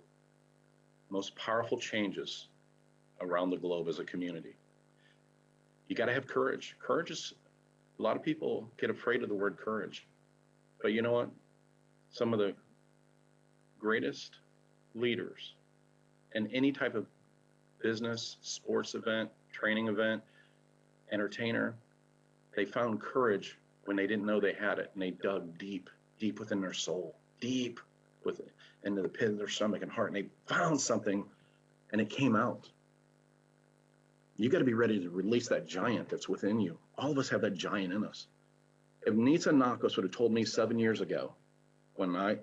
most powerful changes around the globe as a community. You got to have courage. Courage is, a lot of people get afraid of the word courage. But you know what? Some of the greatest leaders in any type of business, sports event, training event, entertainer, they found courage when they didn't know they had it, and they dug deep, deep within their soul, deep into the pit of their stomach and heart, and they found something, and it came out. You got to be ready to release that giant that's within you. All of us have that giant in us. If Nitza Nakos would have told me 7 years ago, when I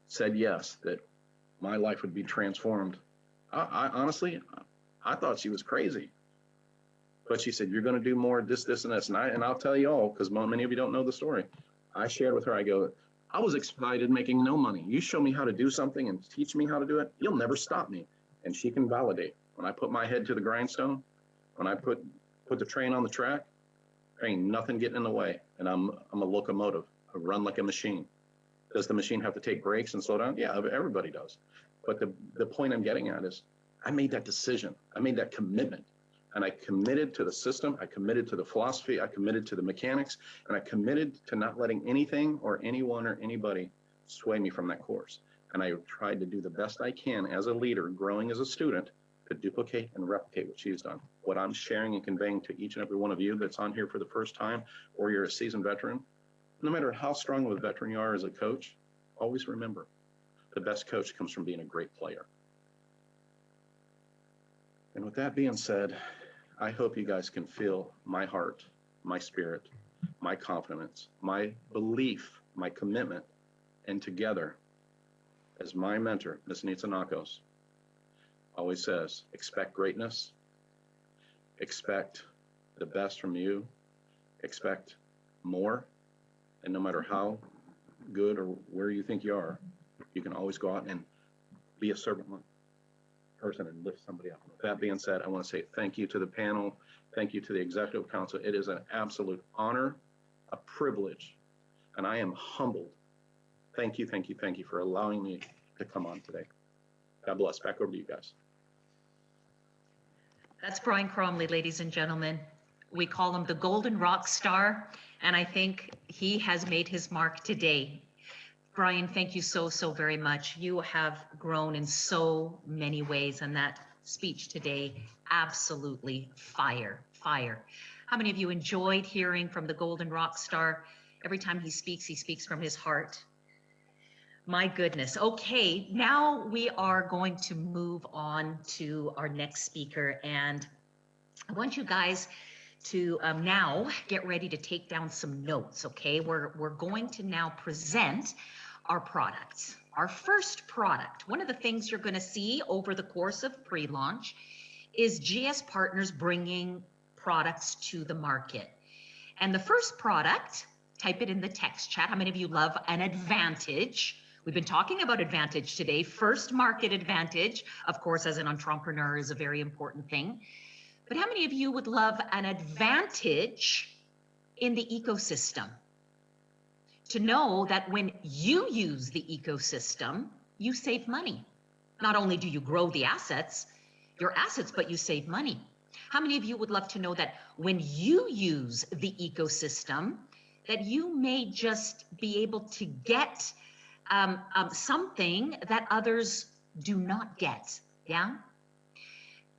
said yes, that my life would be transformed, I honestly, I thought she was crazy. But she said, you're going to do more this, and this. And I'll tell you all, because many of you don't know the story. I shared with her, I go, I was excited making no money. You show me how to do something and teach me how to do it, you'll never stop me. And she can validate. When I put my head to the grindstone, when I put the train on the track, there ain't nothing getting in the way. And I'm a locomotive. I run like a machine. Does the machine have to take breaks and slow down? Yeah, everybody does. But the point I'm getting at is I made that decision. I made that commitment. And I committed to the system. I committed to the philosophy. I committed to the mechanics. And I committed to not letting anything or anyone or anybody sway me from that course. And I tried to do the best I can as a leader, growing as a student, to duplicate and replicate what she's done. What I'm sharing and conveying to each and every one of you that's on here for the first time, or you're a seasoned veteran, no matter how strong of a veteran you are as a coach, always remember, the best coach comes from being a great player. And with that being said, I hope you guys can feel my heart, my spirit, my confidence, my belief, my commitment, and together, as my mentor, Ms. Nitza Nakos, always says, expect greatness, expect the best from you, expect more, and no matter how good or where you think you are, you can always go out and be a servant person and lift somebody up. With that being said, I want to say thank you to the panel, thank you to the Executive Council. It is an absolute honor, a privilege, and I am humbled. Thank you, thank you, thank you for allowing me to come on today. God bless. Back over to you guys. That's Brian Cromley, ladies and gentlemen. We call him the Golden Rock Star, and I think he has made his mark today. Brian, thank you so, so very much. You have grown in so many ways, and that speech today, absolutely fire, fire. How many of you enjoyed hearing from the Golden Rock Star? Every time he speaks from his heart. My goodness. Okay, now we are going to move on to our next speaker, and I want you guys to now get ready to take down some notes, okay? We're going to now present our products. Our first product, one of the things you're going to see over the course of pre-launch is GS Partners bringing products to the market. And the first product, type it in the text chat. How many of you love an Advantage? We've been talking about Advantage today. First market advantage, of course, as an entrepreneur is a very important thing. But how many of you would love an advantage in the ecosystem? To know that when you use the ecosystem, you save money. Not only do you grow the assets, your assets, but you save money. How many of you would love to know that when you use the ecosystem, that you may just be able to get something that others do not get, yeah?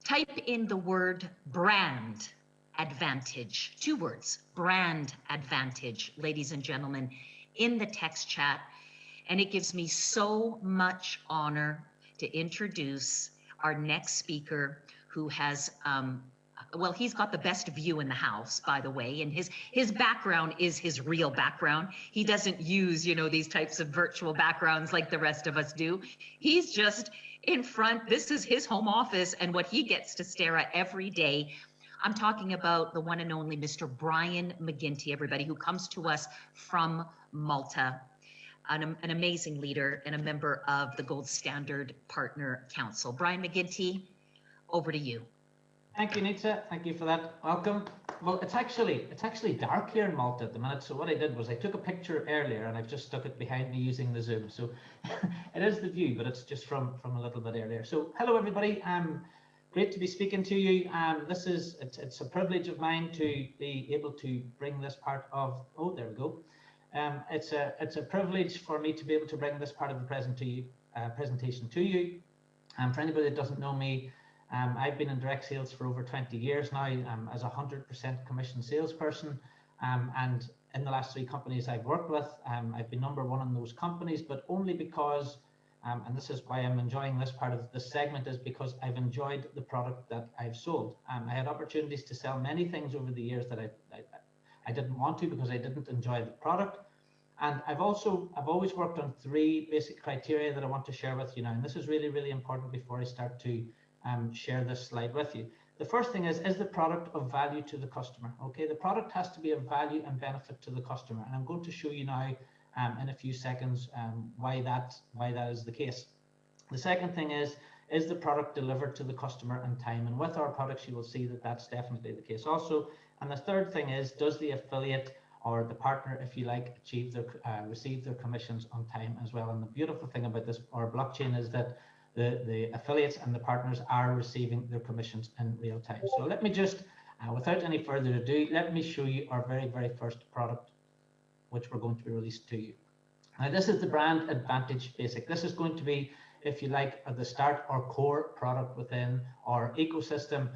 Type in the word brand advantage, 2 words, brand advantage, ladies and gentlemen, in the text chat. And it gives me so much honor to introduce our next speaker, who has, well, he's got the best view in the house, by the way, and his background is his real background. He doesn't use, you know, these types of virtual backgrounds like the rest of us do. He's just in front. This is his home office and what he gets to stare at every day. I'm talking about the one and only Mr. Brian McGinty, everybody, who comes to us from Malta, an amazing leader and a member of the Gold Standard Partner Council. Brian McGinty, Over to you. Thank you, Nitsa. Thank you for that. Welcome. Well, it's actually dark here in Malta at the minute. So what I did was I took a picture earlier and I've just stuck it behind me using the Zoom. So it is the view, but it's just from a little bit earlier. So hello, everybody. Great to be speaking to you. It's a privilege of mine to be able to bring this part of. Oh, there we go. It's a privilege for me to be able to bring this part of the presentation to you. For anybody that doesn't know me, I've been in direct sales for over 20 years now as a 100% commission salesperson. And in the last 3 companies I've worked with, I've been #1 in those companies, but only because, and this is why I'm enjoying this part of the segment, is because I've enjoyed the product that I've sold. I had opportunities to sell many things over the years that I didn't want to because I didn't enjoy the product. And I've always worked on 3 basic criteria that I want to share with you now. And this is really, really important before I start to share this slide with you. The first thing is the product of value to the customer? Okay, the product has to be of value and benefit to the customer. And I'm going to show you now in a few seconds why that is the case. The second thing is the product delivered to the customer in time? And with our products, you will see that that's definitely the case also. And the third thing is, does the affiliate or the partner, if you like, receive their commissions on time as well? And the beautiful thing about this, our blockchain, is that the affiliates and the partners are receiving their commissions in real time. So let me just, without any further ado, let me show you our very, very first product, which we're going to be released to you. Now, this is the Brand Advantage Basic. This is going to be, if you like, at the start, our core product within our ecosystem.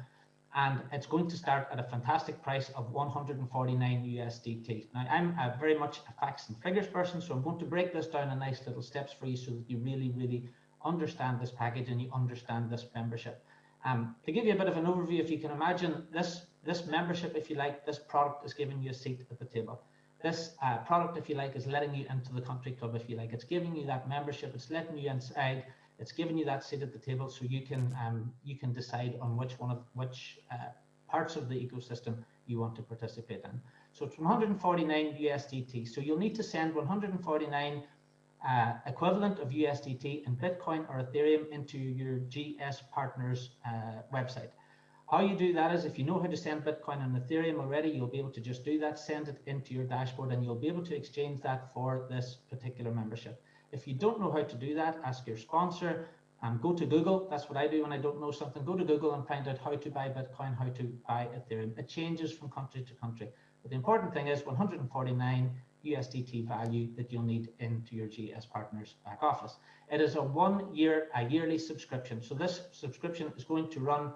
And it's going to start at a fantastic price of 149 USDT. Now, I'm very much a facts and figures person, so I'm going to break this down in nice little steps for you so that you really, really understand this package and you understand this membership. To give you a bit of an overview, if you can imagine this membership, if you like, this product is giving you a seat at the table. This product, if you like, is letting you into the country club, if you like. It's giving you that membership, it's letting you inside, it's giving you that seat at the table so you can decide on which parts of the ecosystem you want to participate in. So it's 149 USDT. So you'll need to send 149 equivalent of USDT in Bitcoin or Ethereum into your GS Partners website. How you do that is, if you know how to send Bitcoin and Ethereum already, you'll be able to just do that, send it into your dashboard, and you'll be able to exchange that for this particular membership. If you don't know how to do that, ask your sponsor. Go to Google. That's what I do when I don't know something. Go to Google and find out how to buy Bitcoin, how to buy Ethereum. It changes from country to country. But the important thing is 149 USDT value that you'll need into your GS Partners back office. It is a yearly subscription. So this subscription is going to run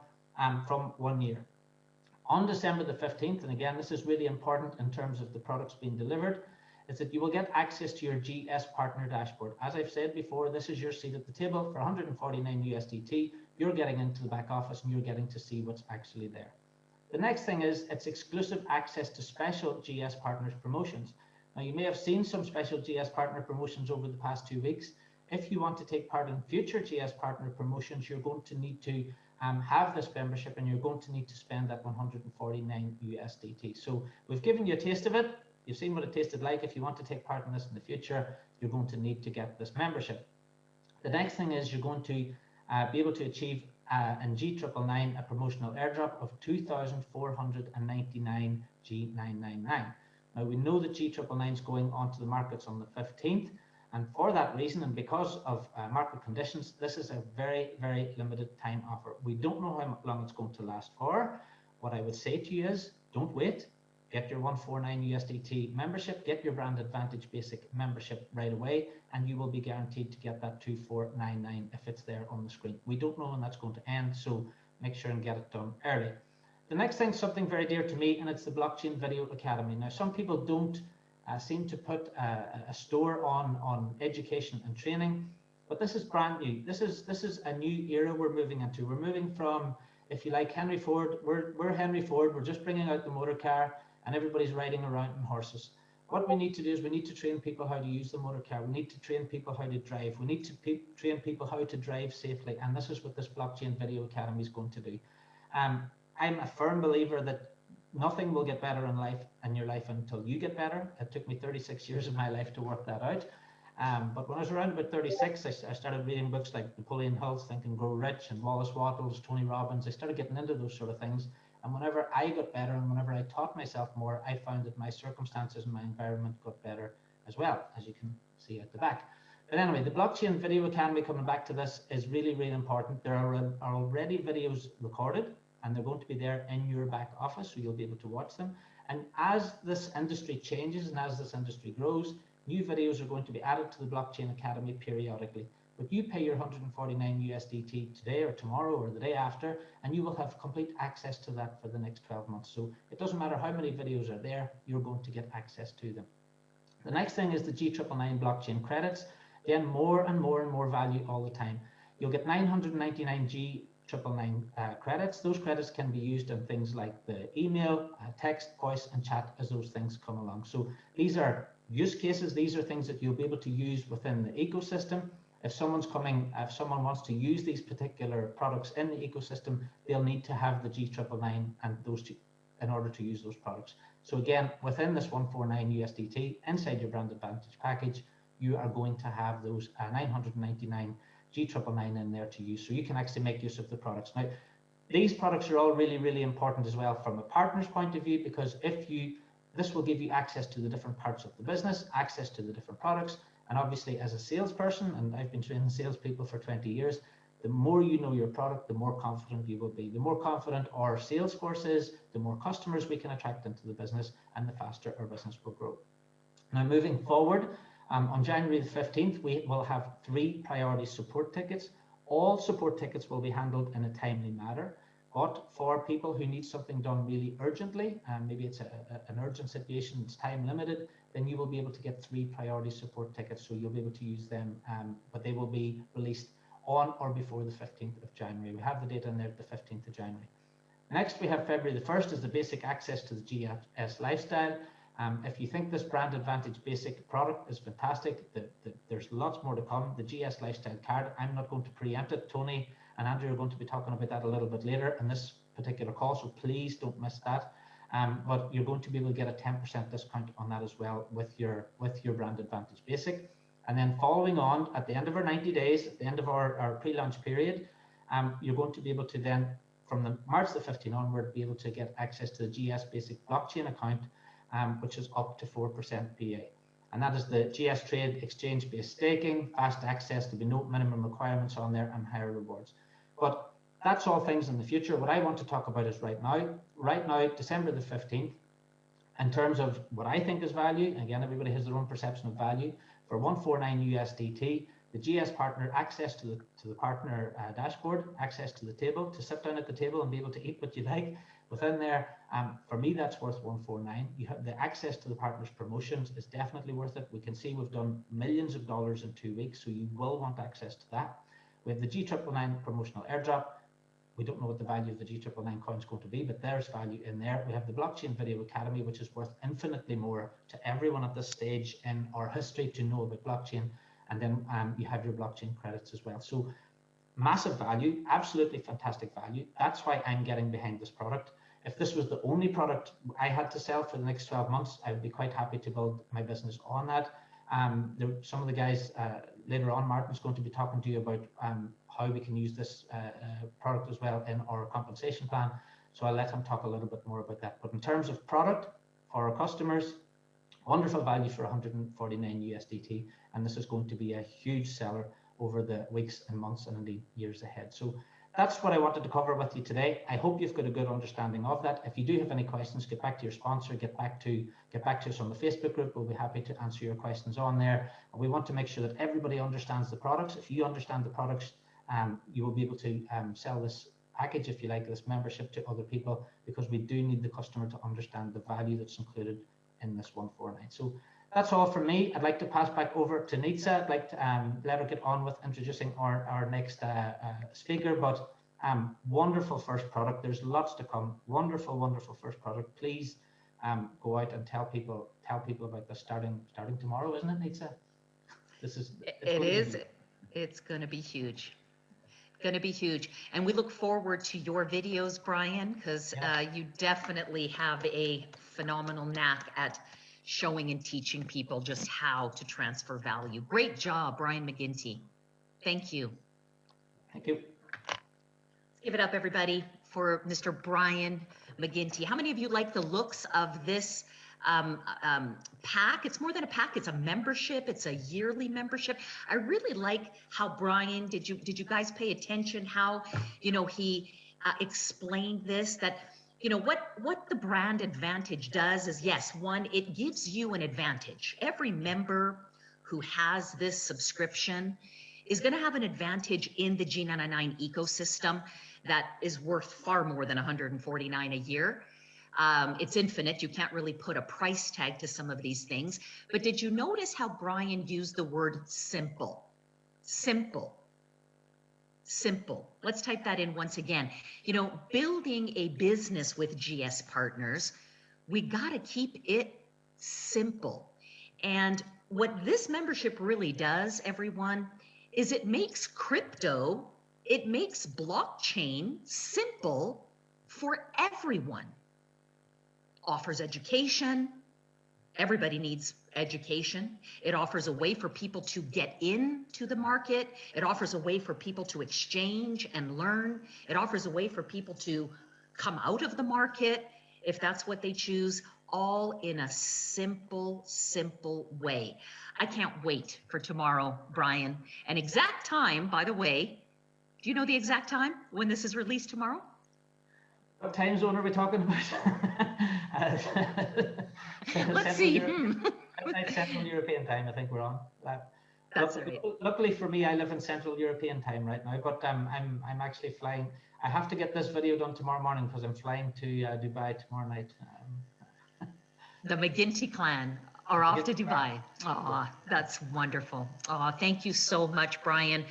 from 1 year. On December the 15th, and again, this is really important in terms of the products being delivered, is that you will get access to your GS Partner dashboard. As I've said before, this is your seat at the table for 149 USDT. You're getting into the back office and you're getting to see what's actually there. The next thing is it's exclusive access to special GS Partners promotions. Now, you may have seen some special GS Partner promotions over the past 2 weeks. If you want to take part in future GS Partner promotions, you're going to need to have this membership, and you're going to need to spend that 149 USDT. So we've given you a taste of it. You've seen what it tasted like. If you want to take part in this in the future, you're going to need to get this membership. The next thing is you're going to be able to achieve in G999 a promotional airdrop of 2,499 G999. Now, we know that G999 is going onto the markets on the 15th. And for that reason, and because of market conditions, this is a very, very limited time offer. We don't know how long it's going to last for. What I would say to you is, don't wait. Get your 149 USDT membership, get your Brand Advantage Basic membership right away, and you will be guaranteed to get that 2,499 if it's there on the screen. We don't know when that's going to end, so make sure and get it done early. The next thing is something very dear to me, and it's the Blockchain Video Academy. Now, some people don't seem to put a store on education and training, but this is brand new. This is a new era we're moving into. We're moving from, if you like, Henry Ford. We're Henry Ford. We're just bringing out the motor car, and everybody's riding around on horses. What we need to do is we need to train people how to use the motor car. We need to train people how to drive. We need to train people how to drive safely, and this is what this Blockchain Video Academy is going to do. I'm a firm believer that nothing will get better in your life until you get better. It took me 36 years of my life to work that out. But when I was around about 36, I started reading books like Napoleon Hill's Think and Grow Rich and Wallace Wattles, Tony Robbins. I started getting into those sort of things. And whenever I got better and whenever I taught myself more, I found that my circumstances and my environment got better as well, as you can see at the back. But anyway, the Blockchain Video Academy, coming back to this, is really, really important. There are already videos recorded, and they're going to be there in your back office, so you'll be able to watch them. And as this industry changes and as this industry grows, new videos are going to be added to the Blockchain Academy periodically. But you pay your 149 USDT today or tomorrow or the day after, and you will have complete access to that for the next 12 months. So it doesn't matter how many videos are there, you're going to get access to them. The next thing is the G999 blockchain credits. Again, more and more and more value all the time. You'll get 999 G999 credits. Those credits can be used in things like the email, text, voice, and chat as those things come along. So these are use cases. These are things that you'll be able to use within the ecosystem. If someone wants to use these particular products in the ecosystem, they'll need to have the G999 and those two in order to use those products. So again, within this 149 USDT, inside your Brand Advantage package, you are going to have those 999 G999 in there to use. So you can actually make use of the products. Now, these products are all really, really important as well from a partner's point of view, because this will give you access to the different parts of the business, access to the different products. And obviously, as a salesperson, and I've been training salespeople for 20 years, the more you know your product, the more confident you will be. The more confident our sales force is, the more customers we can attract into the business, and the faster our business will grow. Now, moving forward, on January the 15th, we will have 3 priority support tickets. All support tickets will be handled in a timely manner. But for people who need something done really urgently, and maybe it's an urgent situation, it's time limited, then you will be able to get 3 priority support tickets. So you'll be able to use them, but they will be released on or before the 15th of January. We have the date in there, the 15th of January. Next, we have February the 1st is the basic access to the GS Lifestyle. If you think this Brand Advantage basic product is fantastic, there's lots more to come. The GS Lifestyle card, I'm not going to preempt it. Tony and Andrew are going to be talking about that a little bit later in this particular call, so please don't miss that. But you're going to be able to get a 10% discount on that as well with your Brand Advantage basic. And then following on, at the end of our 90 days, at the end of our pre-launch period, you're going to be able to then, from the March the 15th onward, be able to get access to the GS Basic Blockchain account, which is up to 4% PA. And that is the GS Trade exchange-based staking, fast access, there'll be no minimum requirements on there, and higher rewards. But that's all things in the future. What I want to talk about is right now. Right now, December the 15th, in terms of what I think is value, again, everybody has their own perception of value. For 149 USDT, the GS partner access to the partner dashboard, access to the table, to sit down at the table and be able to eat what you like within there. For me, that's worth 149. You have the access to the partners promotions is definitely worth it. We can see we've done millions of dollars in 2 weeks, so you will want access to that. We have the G999 promotional airdrop. We don't know what the value of the G999 coin is going to be, but there's value in there. We have the Blockchain Video Academy, which is worth infinitely more to everyone at this stage in our history to know about blockchain. And then you have your blockchain credits as well. So massive value, absolutely fantastic value. That's why I'm getting behind this product. If this was the only product I had to sell for the next 12 months, I would be quite happy to build my business on that. Some of the guys later on, Martin's going to be talking to you about how we can use this product as well in our compensation plan. So I'll let him talk a little bit more about that. But in terms of product for our customers, wonderful value for 149 USDT. And this is going to be a huge seller over the weeks and months and indeed years ahead. So that's what I wanted to cover with you today. I hope you've got a good understanding of that. If you do have any questions, get back to your sponsor, get back to us on the Facebook group. We'll be happy to answer your questions on there. And we want to make sure that everybody understands the products. If you understand the products, you will be able to sell this package, if you like, this membership to other people, because we do need the customer to understand the value that's included in this 149. So that's all from me. I'd like to pass back over to Nitsa. I'd like to let her get on with introducing our next speaker, but wonderful first product. There's lots to come. Wonderful, wonderful first product. Please go out and tell people about this starting tomorrow, isn't it, Nitsa? It's going to be huge. Going to be huge. And we look forward to your videos, Brian, because you definitely have a phenomenal knack at showing and teaching people just how to transfer value. Great job, Brian McGinty. Thank you. Thank you. Let's give it up, everybody, for Mr. Brian McGinty. How many of you like the looks of this pack? It's more than a pack, it's a membership, it's a yearly membership. I really like how Brian, did you guys pay attention how, you know, he explained this, that, you know, what the brand advantage does is, yes, one, it gives you an advantage. Every member who has this subscription is going to have an advantage in the G999 ecosystem that is worth far more than $149 a year. It's infinite. You can't really put a price tag to some of these things. But did you notice how Brian used the word simple? Simple. Simple. Let's type that in once again. You know, building a business with GS Partners, we got to keep it simple. And what this membership really does, everyone, is it makes crypto, it makes blockchain simple for everyone. Offers education. Everybody needs education. It offers a way for people to get into the market. It offers a way for people to exchange and learn. It offers a way for people to come out of the market if that's what they choose, all in a simple, simple way. I can't wait for tomorrow, Brian. An exact time, by the way. Do you know the exact time when this is released tomorrow? What time zone are we talking about? Let's see. Central European time, I think we're on. That's right. Luckily for me, I live in Central European time right now, but I'm actually flying. I have to get this video done tomorrow morning because I'm flying to Dubai tomorrow night. The McGinty clan are off to Dubai. Oh, that's wonderful. Oh, thank you so much, Brian.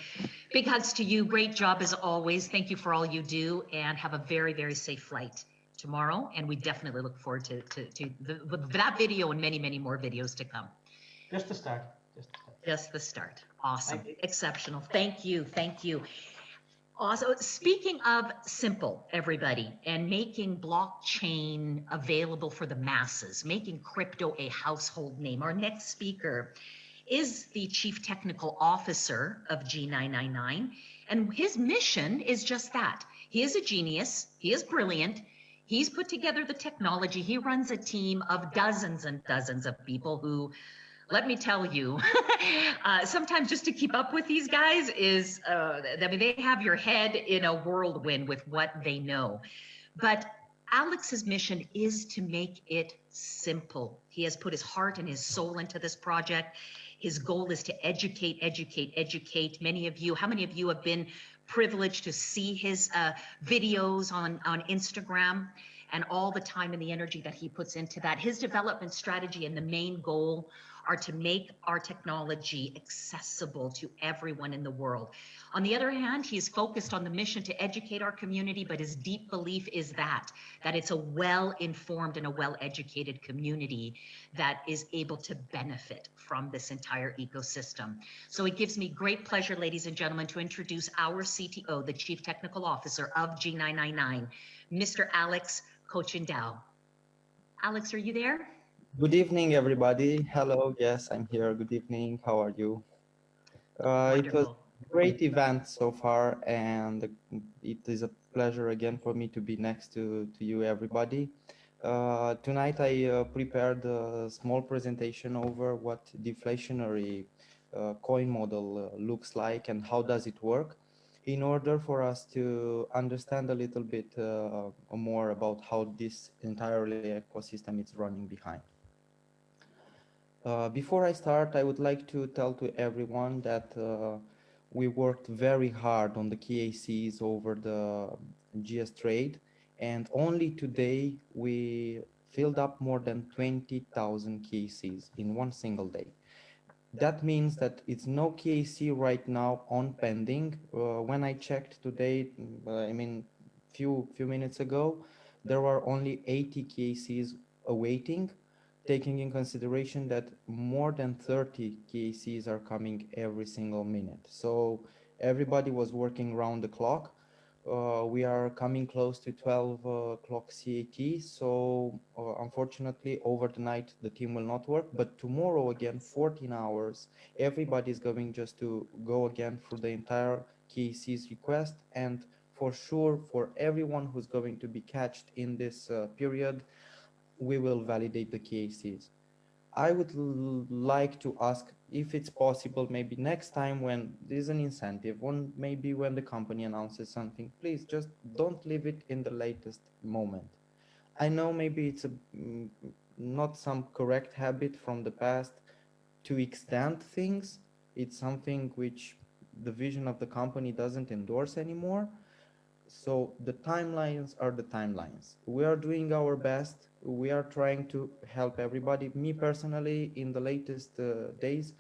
Big hugs to you. Great job as always. Thank you for all you do, and have a very, very safe flight tomorrow. And we definitely look forward to that video and many, many more videos to come. Just the start. Just the start. Awesome. Exceptional. Thank you. Thank you. Also, speaking of simple, everybody, and making blockchain available for the masses, making crypto a household name, our next speaker is the Chief Technical Officer of G999, and his mission is just that. He is a genius. He is brilliant. He's put together the technology. He runs a team of dozens and dozens of people who, let me tell you, sometimes just to keep up with these guys is, I mean, they have your head in a whirlwind with what they know. But Alex's mission is to make it simple. He has put his heart and his soul into this project. His goal is to educate, educate, educate. Many of you, how many of you have been privileged to see his videos on Instagram, and all the time and the energy that he puts into that? His development strategy and the main goal are to make our technology accessible to everyone in the world. On the other hand, he's focused on the mission to educate our community, but his deep belief is that it's a well-informed and a well-educated community that is able to benefit from this entire ecosystem. So it gives me great pleasure, ladies and gentlemen, to introduce our CTO, the Chief Technical Officer of G999, Mr. Alex Cochindow. Alex, are you there? Good evening, everybody. Hello. Yes, I'm here. Good evening. How are you? It was a great event so far, and it is a pleasure again for me to be next to you, everybody. Tonight, I prepared a small presentation over what deflationary coin model looks like and how does it work, in order for us to understand a little bit more about how this entire ecosystem is running behind. Before I start, I would like to tell to everyone that we worked very hard on the KACs over the GS trade, and only today we filled up more than 20,000 KACs in one single day. That means that it's no KAC right now on pending. When I checked today, I mean, few minutes ago, there were only 80 KACs awaiting, taking in consideration that more than 30 KACs are coming every single minute. So everybody was working round the clock We are coming close to 12 o'clock CAT, so unfortunately over the night the team will not work, but tomorrow again 14 hours everybody is going just to go again through the entire KEC's request, and for sure for everyone who's going to be catched in this period we will validate the KECs. I would like to ask if it's possible, maybe next time when there's an incentive, maybe when the company announces something, please just don't leave it in the latest moment. I know maybe it's not some correct habit from the past to extend things. It's something which the vision of the company doesn't endorse anymore. So the timelines are the timelines. We are doing our best. We are trying to help everybody. Me personally, in the latest days,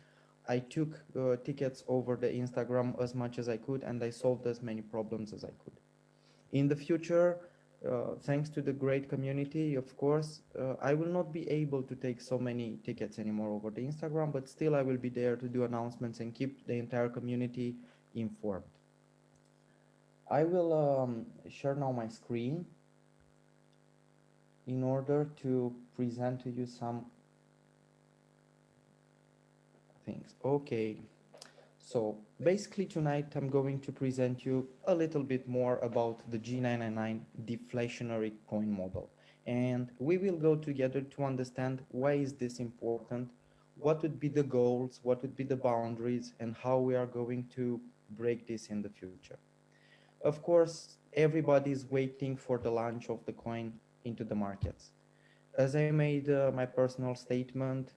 I took tickets over the Instagram as much as I could, and I solved as many problems as I could. In the future, thanks to the great community, of course, I will not be able to take so many tickets anymore over the Instagram, but still I will be there to do announcements and keep the entire community informed. I will share now my screen in order to present to you some things. Okay, so basically tonight I'm going to present you a little bit more about the G999 deflationary coin model, and we will go together to understand why is this important, what would be the goals, what would be the boundaries, and how we are going to break this in the future. Of course, everybody is waiting for the launch of the coin into the markets. As I made my personal statement,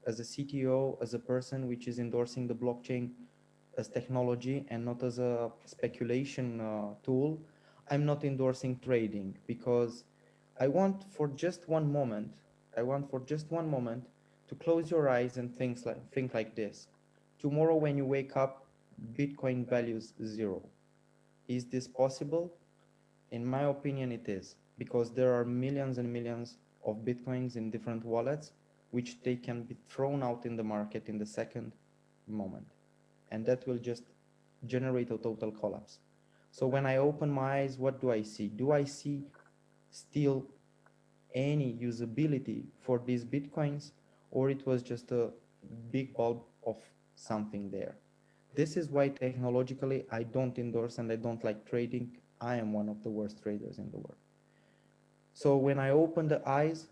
as a CTO, as a person which is endorsing the blockchain as technology and not as a speculation tool, I'm not endorsing trading, because I want for just one moment to close your eyes and think like this. Tomorrow when you wake up, Bitcoin values 0. Is this possible? In my opinion, it is, because there are millions and millions of Bitcoins in different wallets, which they can be thrown out in the market in the second moment. And that will just generate a total collapse. So when I open my eyes, what do I see? Do I see still any usability for these Bitcoins, or it was just a big bulb of something there? This is why technologically I don't endorse and I don't like trading. I am one of the worst traders in the world. So when I open the eyes,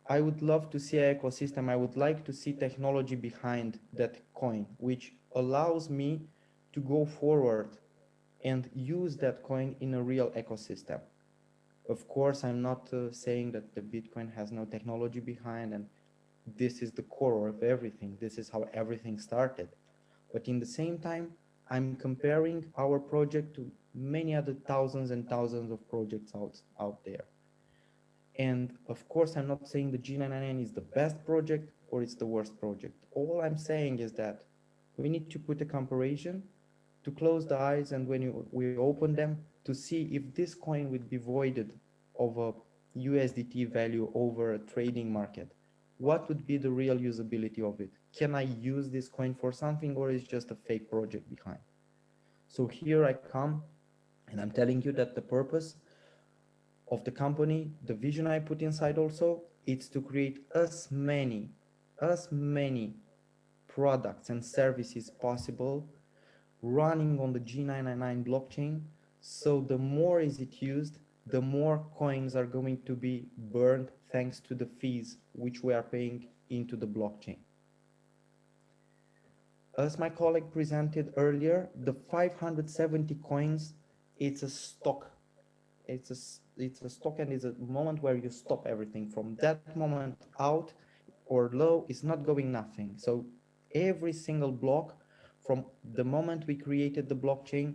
I would love to see an ecosystem. I would like to see technology behind that coin, which allows me to go forward and use that coin in a real ecosystem. Of course, I'm not saying that the Bitcoin has no technology behind and this is the core of everything. This is how everything started. But in the same time, I'm comparing our project to many other thousands and thousands of projects out there. And of course, I'm not saying the G999 is the best project or it's the worst project. All I'm saying is that we need to put a comparison, to close the eyes, and when we open them, to see if this coin would be voided of a USDT value over a trading market. What would be the real usability of it? Can I use this coin for something, or is it just a fake project behind? So here I come, and I'm telling you that the purpose of the company, the vision I put inside also, it's to create as many products and services possible running on the G999 blockchain. So the more is it used, the more coins are going to be burned thanks to the fees which we are paying into the blockchain. As my colleague presented earlier, the 570 coins, it's a stock. It's a stock, and it's a moment where you stop everything. From that moment out or low, it's not going nothing. So every single block, from the moment we created the blockchain,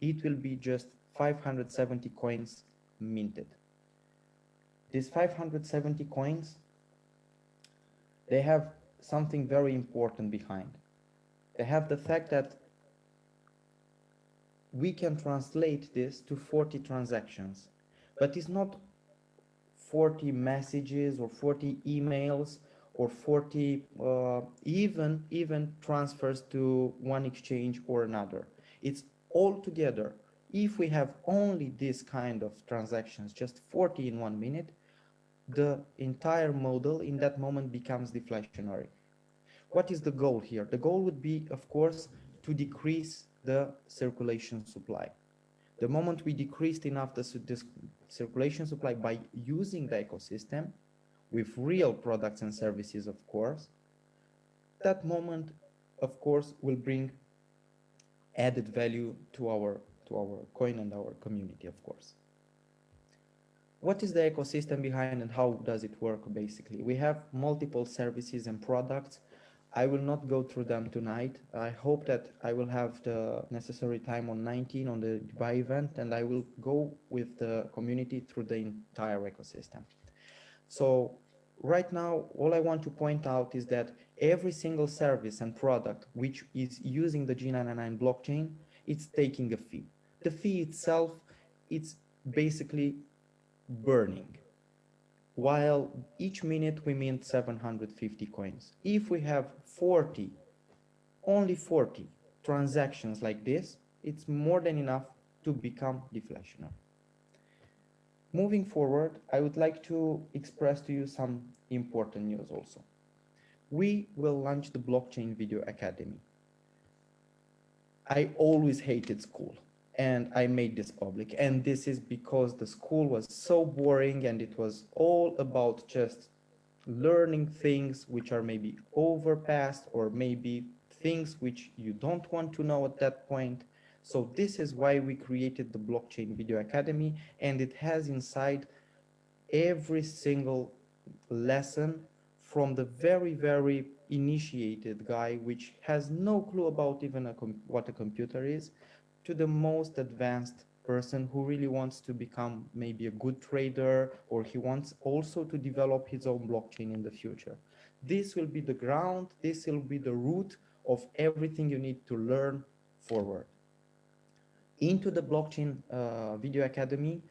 it will be just 570 coins minted. These 570 coins, they have something very important behind. They have the fact that we can translate this to 40 transactions, but it's not 40 messages or 40 emails or 40 even transfers to one exchange or another. It's all together. If we have only this kind of transactions, just 40 in 1 minute, the entire model in that moment becomes deflationary. What is the goal here? The goal would be, of course, to decrease the circulation supply. The moment we decreased enough the circulation supply by using the ecosystem with real products and services, of course, that moment, of course, will bring added value to our coin and our community, of course. What is the ecosystem behind and how does it work basically? We have multiple services and products. I will not go through them tonight. I hope that I will have the necessary time on 19 on the Dubai event, and I will go with the community through the entire ecosystem. So right now, all I want to point out is that every single service and product which is using the G99 blockchain, it's taking a fee. The fee itself, it's basically burning. While each minute we mint 750 coins. If we have 40, only 40 transactions like this, it's more than enough to become deflationary. Moving forward, I would like to express to you some important news also. We will launch the Blockchain Video Academy. I always hated school, and I made this public, and this is because the school was so boring and it was all about just learning things which are maybe overpassed or maybe things which you don't want to know at that point. So this is why we created the Blockchain Video Academy, and it has inside every single lesson from the very initiated guy which has no clue about even what a computer is, to the most advanced person who really wants to become maybe a good trader, or he wants also to develop his own blockchain in the future. This will be the ground, this will be the root of everything you need to learn forward. Into the Blockchain Video Academy,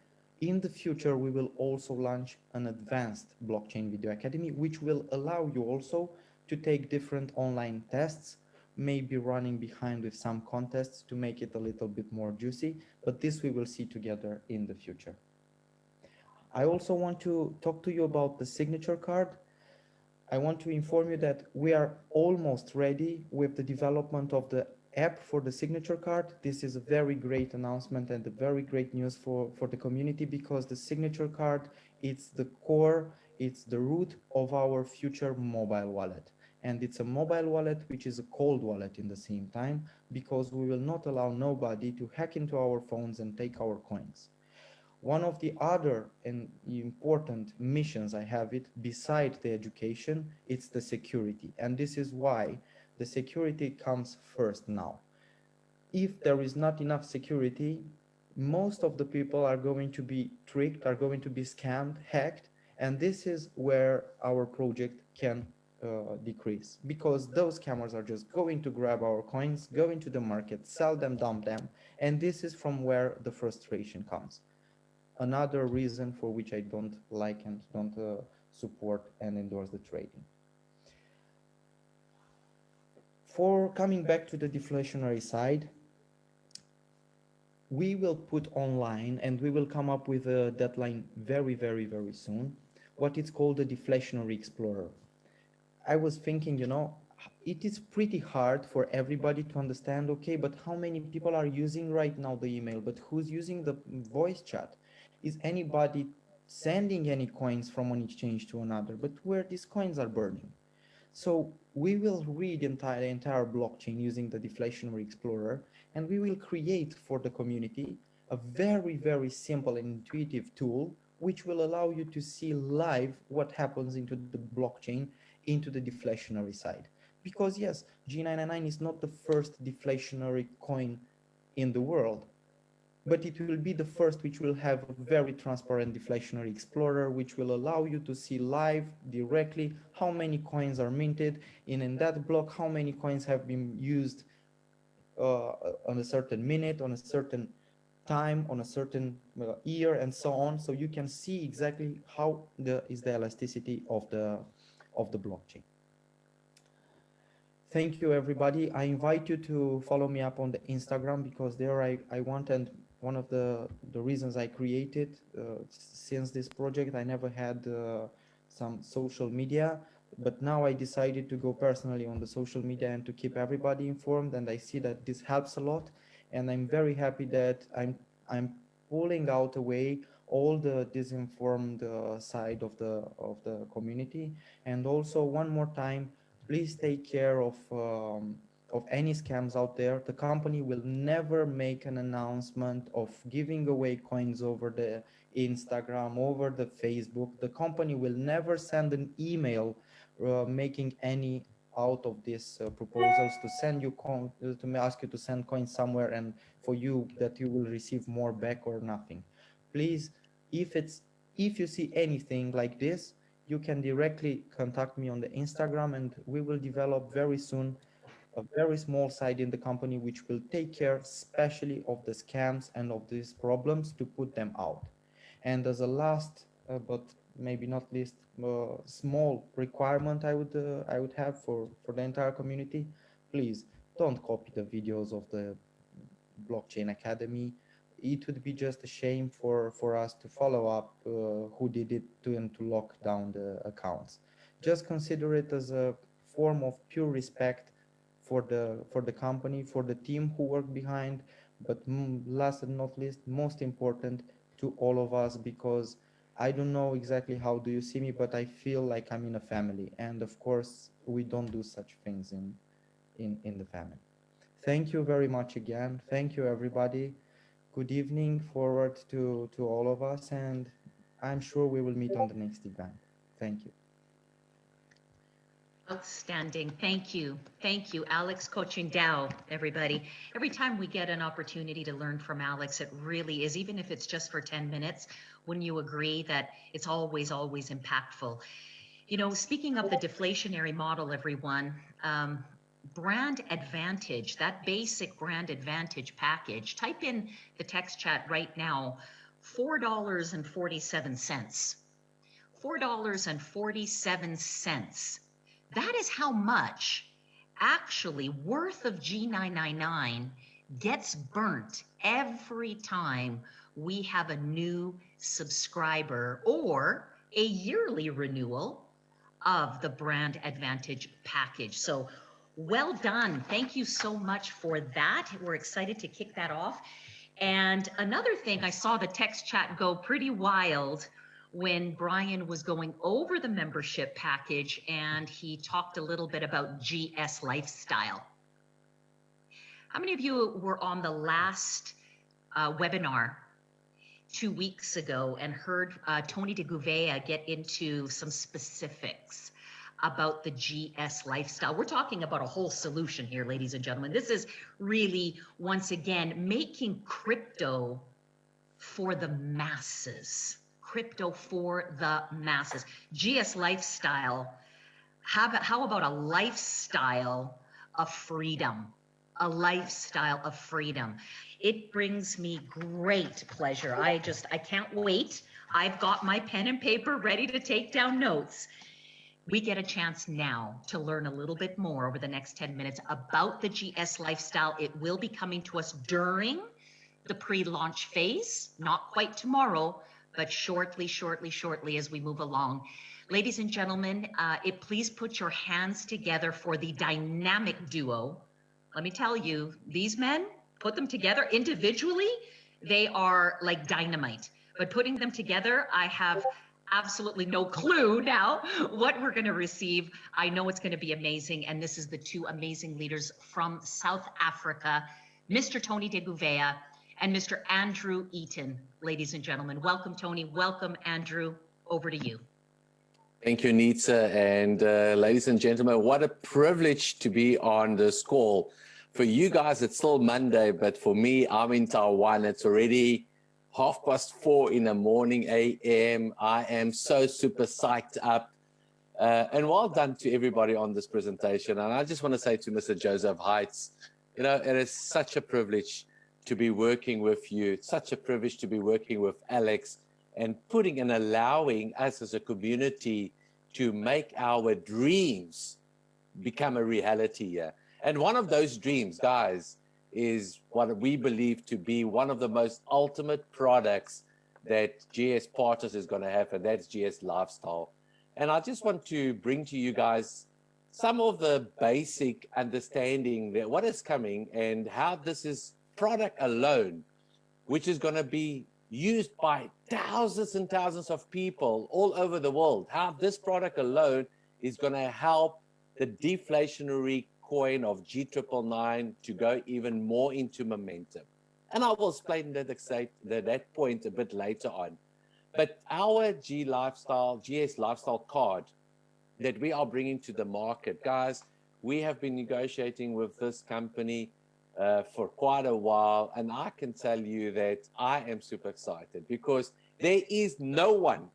in the future, we will also launch an advanced Blockchain Video Academy, which will allow you also to take different online tests, maybe running behind with some contests to make it a little bit more juicy, but this we will see together in the future. I also want to talk to you about the signature card. I want to inform you that we are almost ready with the development of the app for the signature card. This is a very great announcement and a very great news for the community, because the signature card, it's the core, it's the root of our future mobile wallet. And it's a mobile wallet which is a cold wallet in the same time, because we will not allow nobody to hack into our phones and take our coins. One of the other and important missions I have it, beside the education, it's the security. And this is why the security comes first now. If there is not enough security, most of the people are going to be tricked, are going to be scammed, hacked, and this is where our project can decrease, because those scammers are just going to grab our coins, go into the market, sell them, dump them, and this is from where the frustration comes. Another reason for which I don't like and don't support and endorse the trading. For coming back to the deflationary side, we will put online, and we will come up with a deadline very soon, what is called the Deflationary Explorer. I was thinking, you know, it is pretty hard for everybody to understand, okay, but how many people are using right now the email, but who's using the voice chat? Is anybody sending any coins from one exchange to another, but where these coins are burning? So we will read the entire blockchain using the Deflationary Explorer, and we will create for the community a very simple and intuitive tool which will allow you to see live what happens into the blockchain, into the deflationary side. Because yes, G99 is not the first deflationary coin in the world, but it will be the first which will have a very transparent Deflationary Explorer, which will allow you to see live directly how many coins are minted, and in that block how many coins have been used on a certain minute, on a certain time, on a certain year, and so on. So you can see exactly how is the elasticity of the blockchain. Thank you, everybody. I invite you to follow me up on the Instagram, because there I want, and the reasons I created since this project. I never had some social media, but now I decided to go personally on the social media and to keep everybody informed, and I see that this helps a lot, and I'm very happy that I'm pulling out away all the disinformed side of the community. And also, one more time, please take care of any scams out there. The company will never make an announcement of giving away coins over the Instagram, over the Facebook. The company will never send an email making any out of these proposals to send you to ask you to send coins somewhere, and for you that you will receive more back or nothing. Please, if you see anything like this, you can directly contact me on the Instagram, and we will develop very soon a very small side in the company which will take care especially of the scams and of these problems to put them out. And as a last but maybe not least small requirement I would have for the entire community, please don't copy the videos of the Blockchain Academy. It would be just a shame for us to follow up who did it and to lock down the accounts. Just consider it as a form of pure respect for the company, for the team who worked behind, but last and not least, most important, to all of us, because I don't know exactly how do you see me, but I feel like I'm in a family, and of course we don't do such things in the family. Thank you very much again. Thank you, everybody. Good evening forward to all of us, and I'm sure we will meet on the next event. Thank you. Outstanding. Thank you. Thank you, Alex Cochin-Dao, everybody. Every time we get an opportunity to learn from Alex, it really is, even if it's just for 10 minutes, wouldn't you agree that it's always, always impactful? You know, speaking of the deflationary model, everyone, Brand Advantage, that basic Brand Advantage package, type in the text chat right now, $4.47. $4.47. That is how much actually worth of G999 gets burnt every time we have a new subscriber or a yearly renewal of the Brand Advantage package. So well done. Thank you so much for that. We're excited to kick that off. And another thing, I saw the text chat go pretty wild when Brian was going over the membership package, and he talked a little bit about GS Lifestyle. How many of you were on the last webinar 2 weeks ago and heard Tony de Gouveia get into some specifics about the GS Lifestyle? We're talking about a whole solution here, ladies and gentlemen. This is really, once again, making crypto for the masses. Crypto for the masses. GS Lifestyle. How about a lifestyle of freedom? A lifestyle of freedom. It brings me great pleasure. I can't wait. I've got my pen and paper ready to take down notes. We get a chance now to learn a little bit more over the next 10 minutes about the GS Lifestyle. It will be coming to us during the pre-launch phase, not quite tomorrow, but shortly as we move along. Ladies and gentlemen, please put your hands together for the dynamic duo. Let me tell you, these men, put them together individually, they are like dynamite. But putting them together, I have absolutely no clue now what we're going to receive. I know it's going to be amazing, and this is the two amazing leaders from South Africa, Mr. Tony de Gouveia and Mr. Andrew Eaton. Ladies and gentlemen, welcome, Tony. Welcome, Andrew. Over to you. Thank you, Nita. And ladies and gentlemen, what a privilege to be on this call. For you guys, it's still Monday, but for me, I'm in Taiwan. It's already 4:30 in the morning a.m. I am so super psyched up. And well done to everybody on this presentation. And I just want to say to Mr. Joseph Heitz, you know, it is such a privilege to be working with you. It's such a privilege to be working with Alex and putting and allowing us as a community to make our dreams become a reality here. And one of those dreams, guys, is what we believe to be one of the most ultimate products that GS Partners is going to have, and that's GS Lifestyle. And I just want to bring to you guys some of the basic understanding that what is coming and how this is product alone, which is going to be used by thousands and thousands of people all over the world, how this product alone is going to help the deflationary coin of G999 to go even more into momentum. And I will explain that point a bit later on. But our GS Lifestyle card that we are bringing to the market, guys, we have been negotiating with this company for quite a while. And I can tell you that I am super excited because there is no one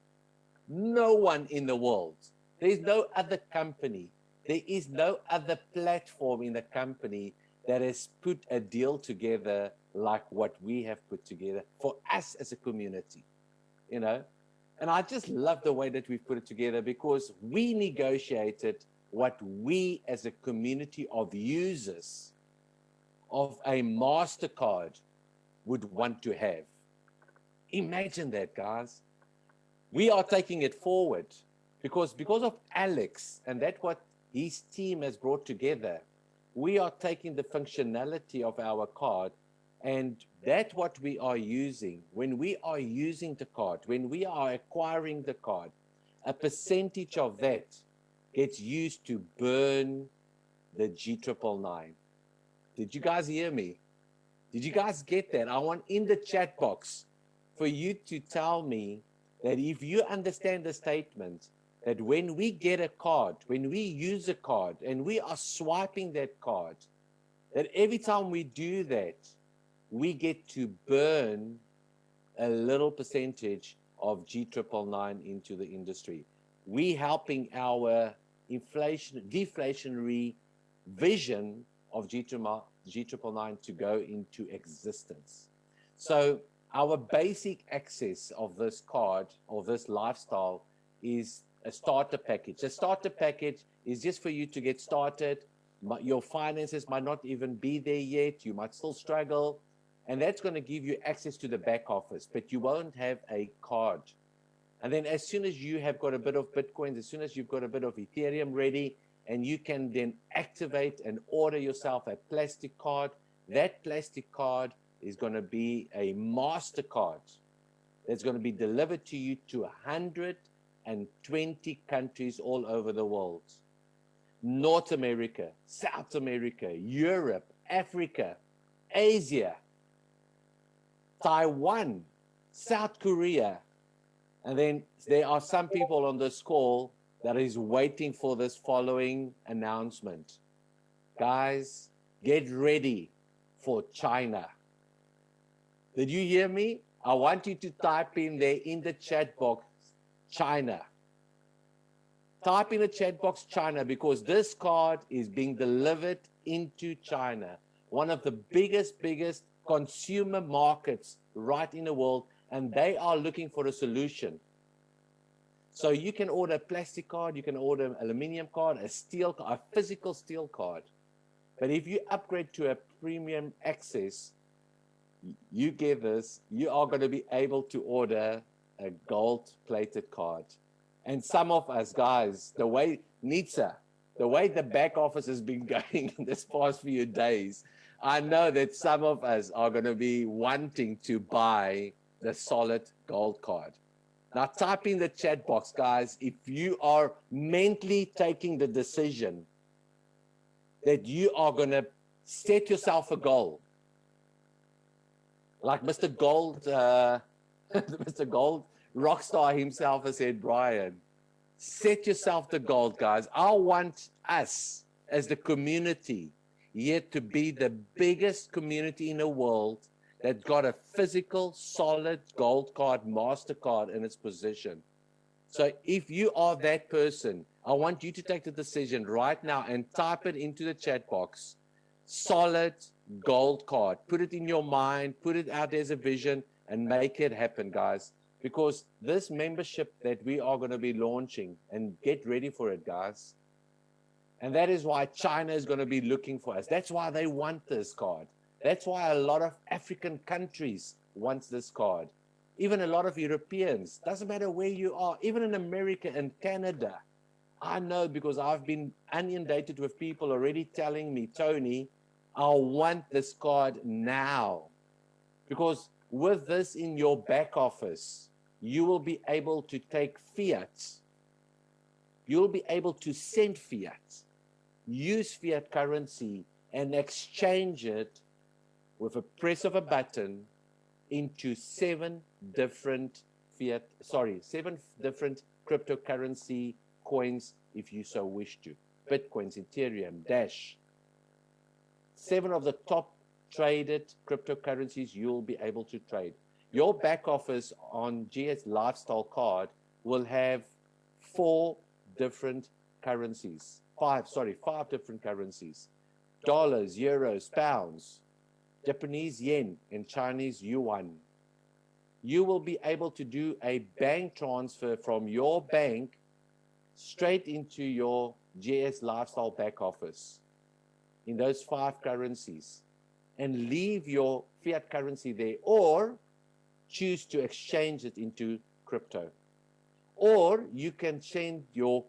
in the world. There is no other company. There is no other platform in the company that has put a deal together like what we have put together for us as a community, you know. And I just love the way that we've put it together because we negotiated what we as a community of users of a MasterCard would want to have. Imagine that, guys. We are taking it forward because of Alex and that's what his team has brought together. We are taking the functionality of our card, and that's what we are using. When we are using the card, when we are acquiring the card, a percentage of that gets used to burn the G999. Did you guys hear me? Did you guys get that? I want in the chat box for you to tell me that if you understand the statement, that when we get a card, when we use a card and we are swiping that card, that every time we do that, we get to burn a little percentage of G999 into the industry. We helping our deflationary vision of G999 to go into existence. So our basic access of this card or this lifestyle is a starter package. A starter package is just for you to get started. Your finances might not even be there yet. You might still struggle. And that's going to give you access to the back office, but you won't have a card. And then as soon as you have got a bit of Bitcoin, as soon as you've got a bit of Ethereum ready, and you can then activate and order yourself a plastic card, that plastic card is going to be a MasterCard that's going to be delivered to you to 120 countries all over the world. North America, South America, Europe, Africa, Asia, Taiwan, South Korea. And then there are some people on this call that is waiting for this following announcement. Guys, get ready for China. Did you hear me? I want you to type in there in the chat box, China. Type in the chat box, China, because this card is being delivered into China, one of the biggest consumer markets right in the world, and they are looking for a solution. So you can order a plastic card, you can order an aluminum card, a steel card, a physical steel card. But if you upgrade to a premium access, you get this, you are going to be able to order a gold-plated card. And some of us, guys, the way the back office has been going this past few days, I know that some of us are going to be wanting to buy the solid gold card. Now type in the chat box, guys, if you are mentally taking the decision that you are going to set yourself a goal. Like Mr. Gold, Mr. Gold Rockstar himself has said, Brian, set yourself the goal, guys. I want us as the community yet to be the biggest community in the world that got a physical, solid gold card, MasterCard in its possession. So if you are that person, I want you to take the decision right now and type it into the chat box. Solid gold card. Put it in your mind, put it out as a vision, and make it happen, guys. Because this membership that we are going to be launching, and get ready for it, guys. And that is why China is going to be looking for us. That's why they want this card. That's why a lot of African countries want this card. Even a lot of Europeans, doesn't matter where you are, even in America and Canada. I know because I've been inundated with people already telling me, Tony, I want this card now. Because with this in your back office, you will be able to take fiat. You'll be able to send fiat, use fiat currency, and exchange it with a press of a button into seven different cryptocurrency coins if you so wish to. Bitcoins, Ethereum, Dash. 7 of the top traded cryptocurrencies you'll be able to trade. Your back office on GS Lifestyle Card will have 5 different currencies. 5 different currencies. Dollars, euros, pounds, Japanese yen, and Chinese yuan. You will be able to do a bank transfer from your bank straight into your GS Lifestyle back office in those 5 currencies and leave your fiat currency there, or choose to exchange it into crypto. Or you can change your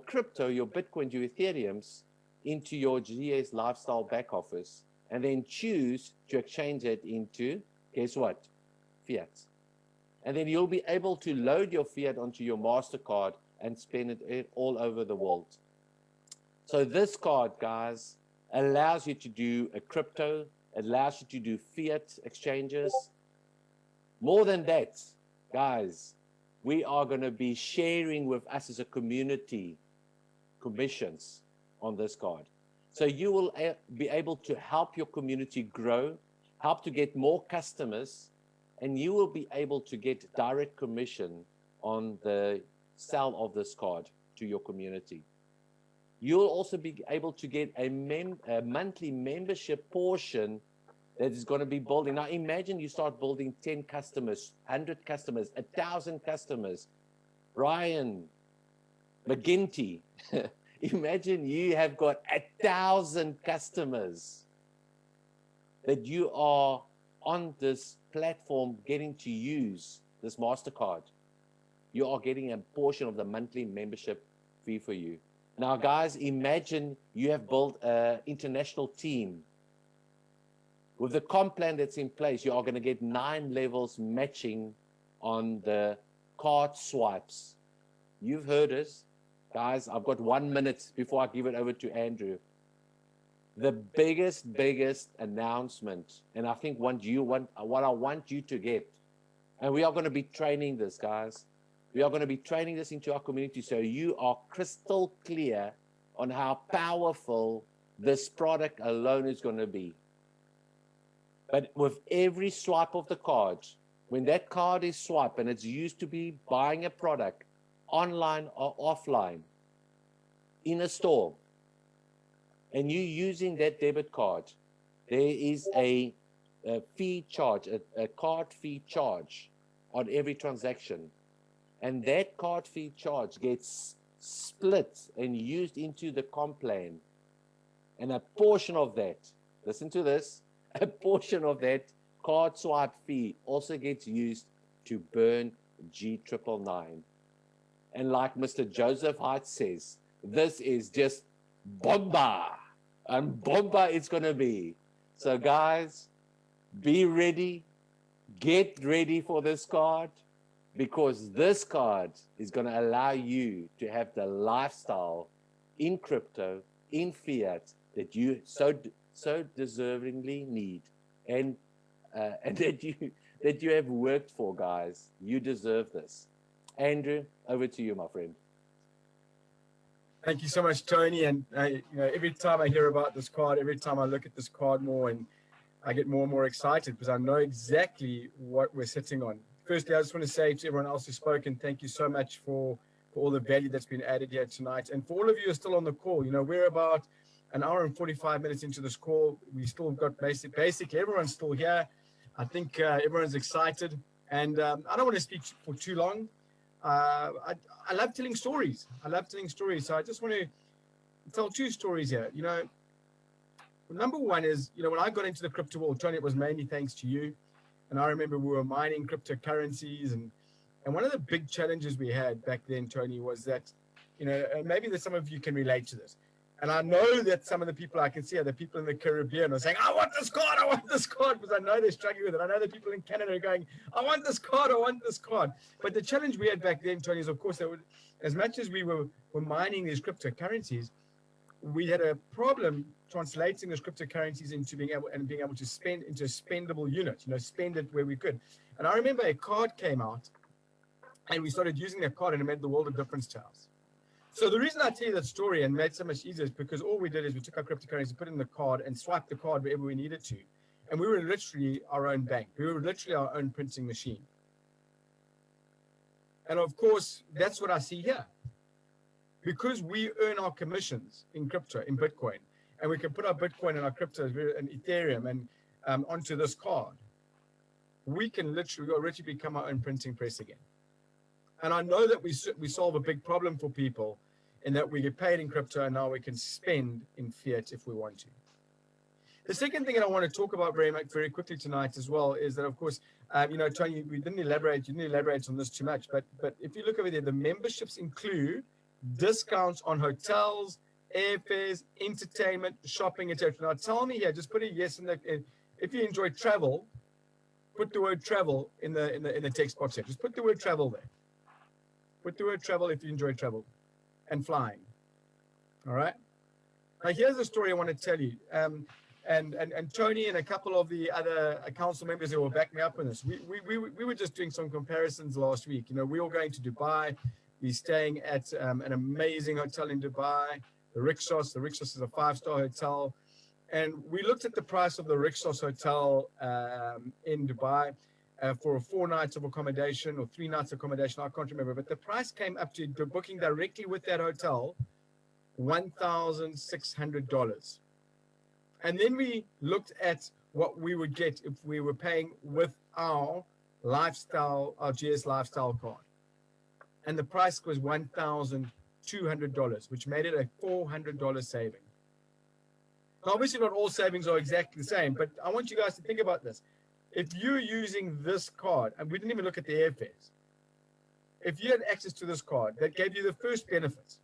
crypto, your Bitcoin, your Ethereums into your GS Lifestyle back office and then choose to exchange it into, guess what? Fiat. And then you'll be able to load your fiat onto your MasterCard and spend it all over the world. So this card, guys, allows you to do a crypto, allows you to do fiat exchanges. More than that, guys, we are going to be sharing with us as a community commissions on this card. So you will be able to help your community grow, help to get more customers, and you will be able to get direct commission on the sale of this card to your community. You'll also be able to get a monthly membership portion that is going to be building. Now imagine you start building 10 customers, 100 customers, 1,000 customers. Ryan McGinty, imagine you have got 1,000 customers that you are on this platform getting to use this MasterCard. You are getting a portion of the monthly membership fee for you. Now, guys, imagine you have built an international team. With the comp plan that's in place, you are going to get 9 levels matching on the card swipes. You've heard us. Guys, I've got 1 minute before I give it over to Andrew. The biggest announcement, and I think what I want you to get, and we are going to be training this, guys. We are going to be training this into our community so you are crystal clear on how powerful this product alone is going to be. But with every swipe of the card, when that card is swiped and it's used to be buying a product online or offline in a store, and you using that debit card, there is a fee charge, a card fee charge on every transaction. And that card fee charge gets split and used into the comp plan. And a portion of that, listen to this, a portion of that card swipe fee also gets used to burn G999. And like Mr. Joseph Hart says, this is just bomba. And bomba it's going to be. So guys, be ready. Get ready for this card, because this card is going to allow you to have the lifestyle in crypto, in fiat, that you so deservingly need, and that you have worked for, guys. You deserve this. Andrew, over to you, my friend. Thank you so much, Tony. And every time I hear about this card, every time I look at this card more, and I get more and more excited because I know exactly what we're sitting on. Firstly, I just want to say to everyone else who's spoken, thank you so much for all the value that's been added here tonight. And for all of you who are still on the call, we're about an hour and 45 minutes into this call. We still got basically everyone's still here. I think everyone's excited. And I don't want to speak for too long. I love telling stories. So I just want to tell 2 stories here. Number one is, when I got into the crypto world, Tony, it was mainly thanks to you. And I remember we were mining cryptocurrencies. And one of the big challenges we had back then, Tony, was that, and maybe that some of you can relate to this. And I know that some of the people I can see are the people in the Caribbean are saying, I want this card, because I know they're struggling with it. I know the people in Canada are going, I want this card. But the challenge we had back then, Tony, is of course, as much as we were mining these cryptocurrencies, we had a problem translating those cryptocurrencies into being able to spend into a spendable unit, spend it where we could. And I remember a card came out and we started using that card and it made the world of difference to us. So the reason I tell you that story and made it so much easier is because all we did is we took our cryptocurrency, put it in the card and swiped the card wherever we needed to. And we were literally our own bank. We were literally our own printing machine. And of course, that's what I see here. Because we earn our commissions in crypto, in Bitcoin, and we can put our Bitcoin and our crypto and Ethereum and onto this card, we can literally become our own printing press again. And I know that we solve a big problem for people in that we get paid in crypto and now we can spend in fiat if we want to. The second thing that I want to talk about very quickly tonight as well is that, of course, Tony, you didn't elaborate on this too much, but if you look over there, the memberships include discounts on hotels, airfares, entertainment, shopping, etc. Now tell me here, just put a yes in if you enjoy travel, put the word travel in the text box here. Just put the word travel there. Put the word travel if you enjoy travel and flying. All right. Now here's the story I want to tell you. And Tony and a couple of the other council members who will back me up on this. We were just doing some comparisons last week. We were going to Dubai. We're staying at an amazing hotel in Dubai, the Rixos. The Rixos is a 5-star hotel. And we looked at the price of the Rixos hotel in Dubai for 4 nights of accommodation or 3 nights of accommodation. I can't remember. But the price came up to booking directly with that hotel, $1,600. And then we looked at what we would get if we were paying with our GS lifestyle card. And the price was $1,200, which made it a $400 saving. Now, obviously, not all savings are exactly the same, but I want you guys to think about this. If you're using this card, and we didn't even look at the airfares, if you had access to this card, that gave you the first benefit.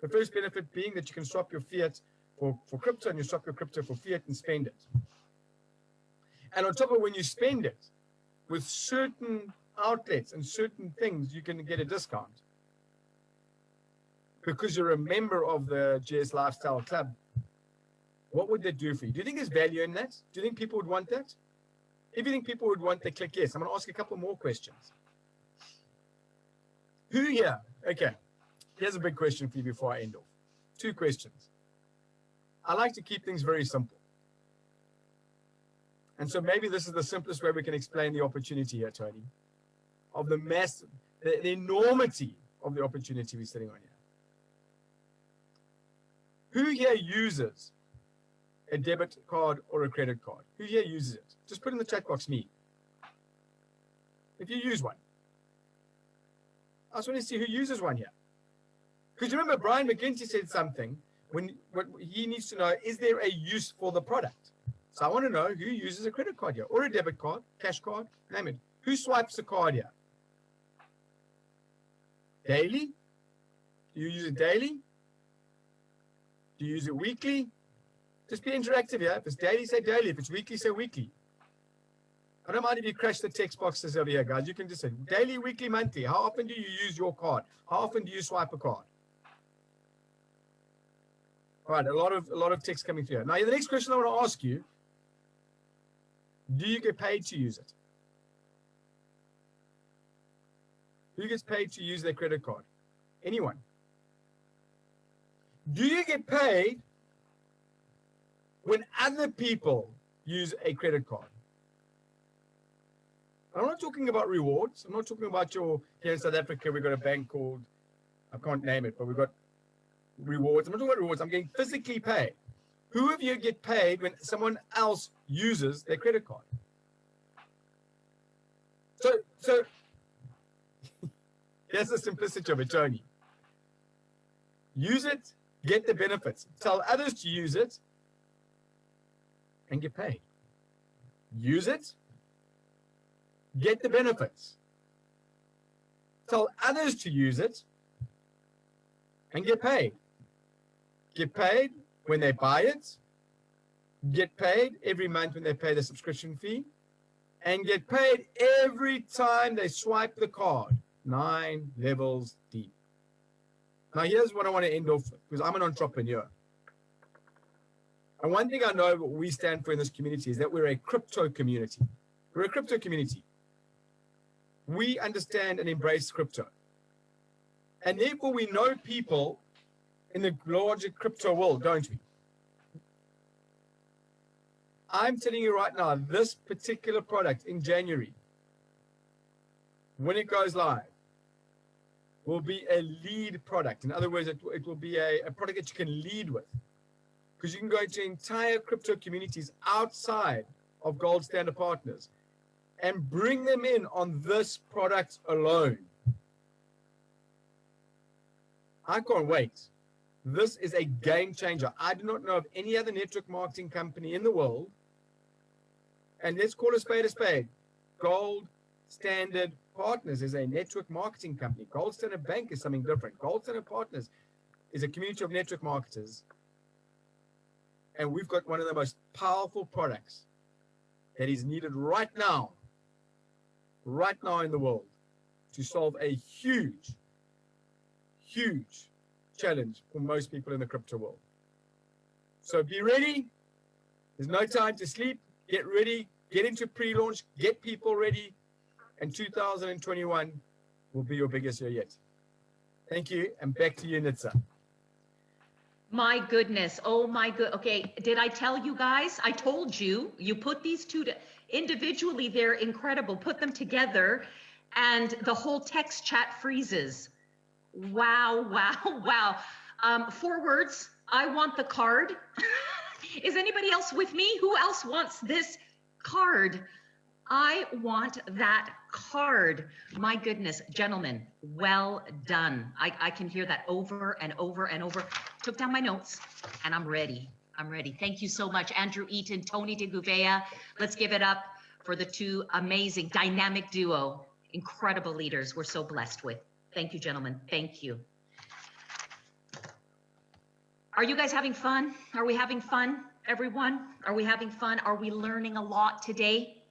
The first benefit being that you can swap your fiat for crypto, and you swap your crypto for fiat and spend it. And on top of when you spend it, with certain outlets and certain things, you can get a discount because you're a member of the GS Lifestyle Club. What would that do for you? Do you think there's value in that? Do you think people would want that? If you think people would want that, click yes. I'm going to ask a couple more questions. Who here? Okay. Here's a big question for you before I end off. 2 questions. I like to keep things very simple. And so maybe this is the simplest way we can explain the opportunity here, Tony, of the massive, the enormity of the opportunity we're sitting on here. Who here uses a debit card or a credit card? Who here uses it? Just put in the chat box, me. If you use one. I just want to see who uses one here. Because remember, Brian McGinty said something, what he needs to know, is there a use for the product? So I want to know who uses a credit card here, or a debit card, cash card, name it. Who swipes a card here? Daily? Do you use it daily? Do you use it weekly? Just be interactive here. If it's daily, say daily. If it's weekly, say weekly. I don't mind if you crash the text boxes over here, guys. You can just say daily, weekly, monthly. How often do you use your card? How often do you swipe a card? All right, a lot of text coming through. Now, the next question I want to ask you, do you get paid to use it? Who gets paid to use their credit card? Anyone? Do you get paid when other people use a credit card? I'm not talking about rewards. I'm not talking about here in South Africa, we've got a bank called, I can't name it, but we've got rewards. I'm not talking about rewards. I'm getting physically paid. Who of you get paid when someone else uses their credit card? So here's the simplicity of it, Tony. Use it, get the benefits. Tell others to use it, and get paid. Use it, get the benefits. Tell others to use it and get paid. Get paid when they buy it, get paid every month when they pay the subscription fee, and get paid every time they swipe the card, 9 levels deep. Now, here's what I want to end off with, because I'm an entrepreneur. And one thing I know what we stand for in this community is that we're a crypto community. We're a crypto community. We understand and embrace crypto. And therefore, we know people in the larger crypto world, don't we? I'm telling you right now, this particular product in January, when it goes live, will be a lead product. In other words, it will be a product that you can lead with. Because you can go into entire crypto communities outside of Gold Standard Partners and bring them in on this product alone. I can't wait. This is a game changer. I do not know of any other network marketing company in the world, and let's call a spade. Gold Standard Partners is a network marketing company. Gold Standard Bank is something different. Gold Standard Partners is a community of network marketers. And we've got one of the most powerful products that is needed right now in the world to solve a huge challenge for most people in the crypto world. So be ready. There's no time to sleep. Get ready. Get into pre-launch. Get people ready. And 2021 will be your biggest year yet. Thank you. And back to you, Nitsa. My goodness. Oh my good. Okay. Did I tell you guys? I told you, you put these two individually, they're incredible. Put them together and the whole text chat freezes. Wow, wow, wow. 4 words. I want the card. Is anybody else with me? Who else wants this card? I want that card. My goodness, gentlemen, well done. I can hear that over and over and over. Took down my notes and I'm ready. I'm ready. Thank you so much, Andrew Eaton, Tony de Gouveia. Let's give it up for the two amazing dynamic duo, incredible leaders we're so blessed with. Thank you, gentlemen. Thank you. Are you guys having fun? Are we having fun, everyone? Are we having fun? Are we learning a lot today?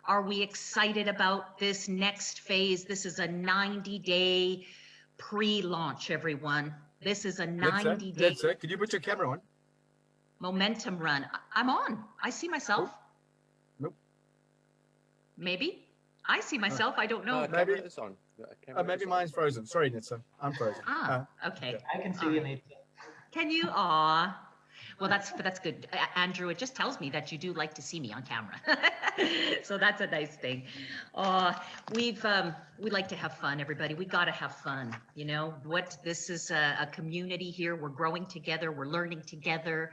Are we excited about this next phase? This is a 90-day pre-launch, everyone. This is a 90-day. Nitsa, could you put your camera on? Momentum run. I'm on. I see myself. Nope. Maybe. I see myself. I don't know. Maybe it's on. Maybe mine's frozen. Sorry, Nitsa. I'm frozen. Okay. I can see you, Nitsa. Can you? Aw. Well, that's good. Andrew, it just tells me that you do like to see me on camera. So that's a nice thing. We like to have fun, everybody. We got to have fun. You know what? This is a community here. We're growing together. We're learning together.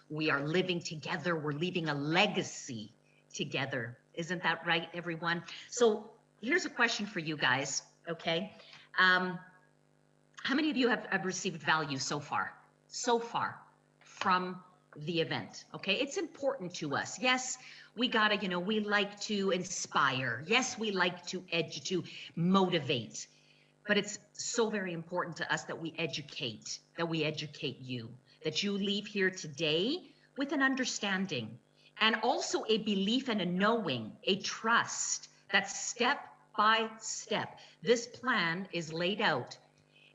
We are living together. We're leaving a legacy together. Isn't that right, everyone? So here's a question for you guys, okay? How many of you have received value so far? From the event, okay? It's important to us. Yes, we gotta, we like to inspire. Yes, we like to motivate. But it's so very important to us that we educate you, that you leave here today with an understanding and also a belief and a knowing, a trust that step by step, this plan is laid out.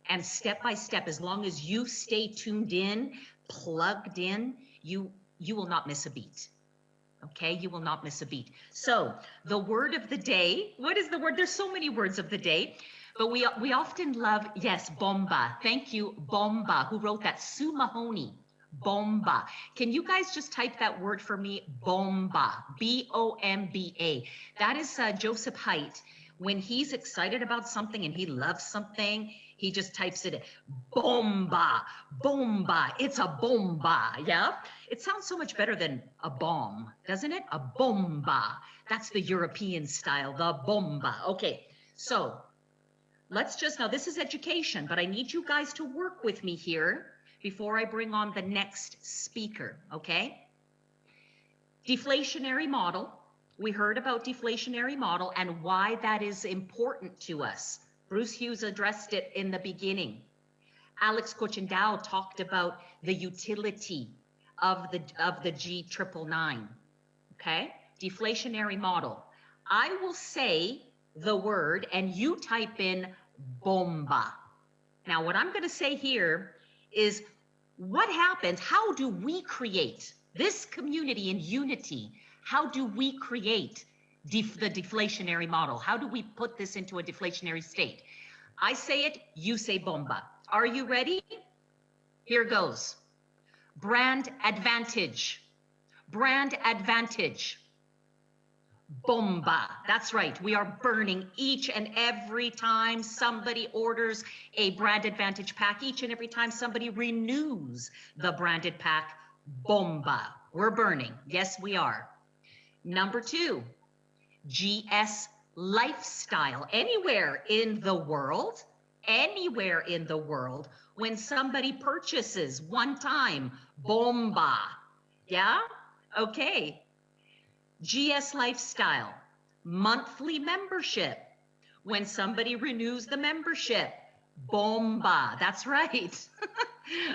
And step by step, as long as you stay tuned in, plugged in, you will not miss a beat. Okay, you will not miss a beat. So the word of the day, what is the word? There's so many words of the day, but we often love, yes, bomba. Thank you, bomba. Who wrote that? Sue Mahoney. Bomba. Can you guys just type that word for me? Bomba. B-O-M-B-A. That is Joseph Haidt. When he's excited about something and he loves something, he just types it in. Bomba, bomba, it's a bomba, yeah? It sounds so much better than a bomb, doesn't it? A bomba. That's the European style, the bomba. Okay, so let's just, now this is education, but I need you guys to work with me here before I bring on the next speaker, okay? Deflationary model. We heard about deflationary model and why that is important to us. Bruce Hughes addressed it in the beginning. Alex Cochendao talked about the utility of the G999. Okay, deflationary model. I will say the word and you type in bomba. Now, what I'm going to say here is what happens, how do we create this community in unity? How do we create the deflationary model? How do we put this into a deflationary state? I say it, you say bomba. Are you ready? Here goes. Brand advantage. Brand advantage. Bomba. That's right. We are burning each and every time somebody orders a brand advantage pack, each and every time somebody renews the branded pack, bomba. We're burning. Yes, we are. Number 2, GS lifestyle. Anywhere in the world, when somebody purchases one time, bomba. Yeah? Okay. GS lifestyle, monthly membership. When somebody renews the membership, bomba. That's right.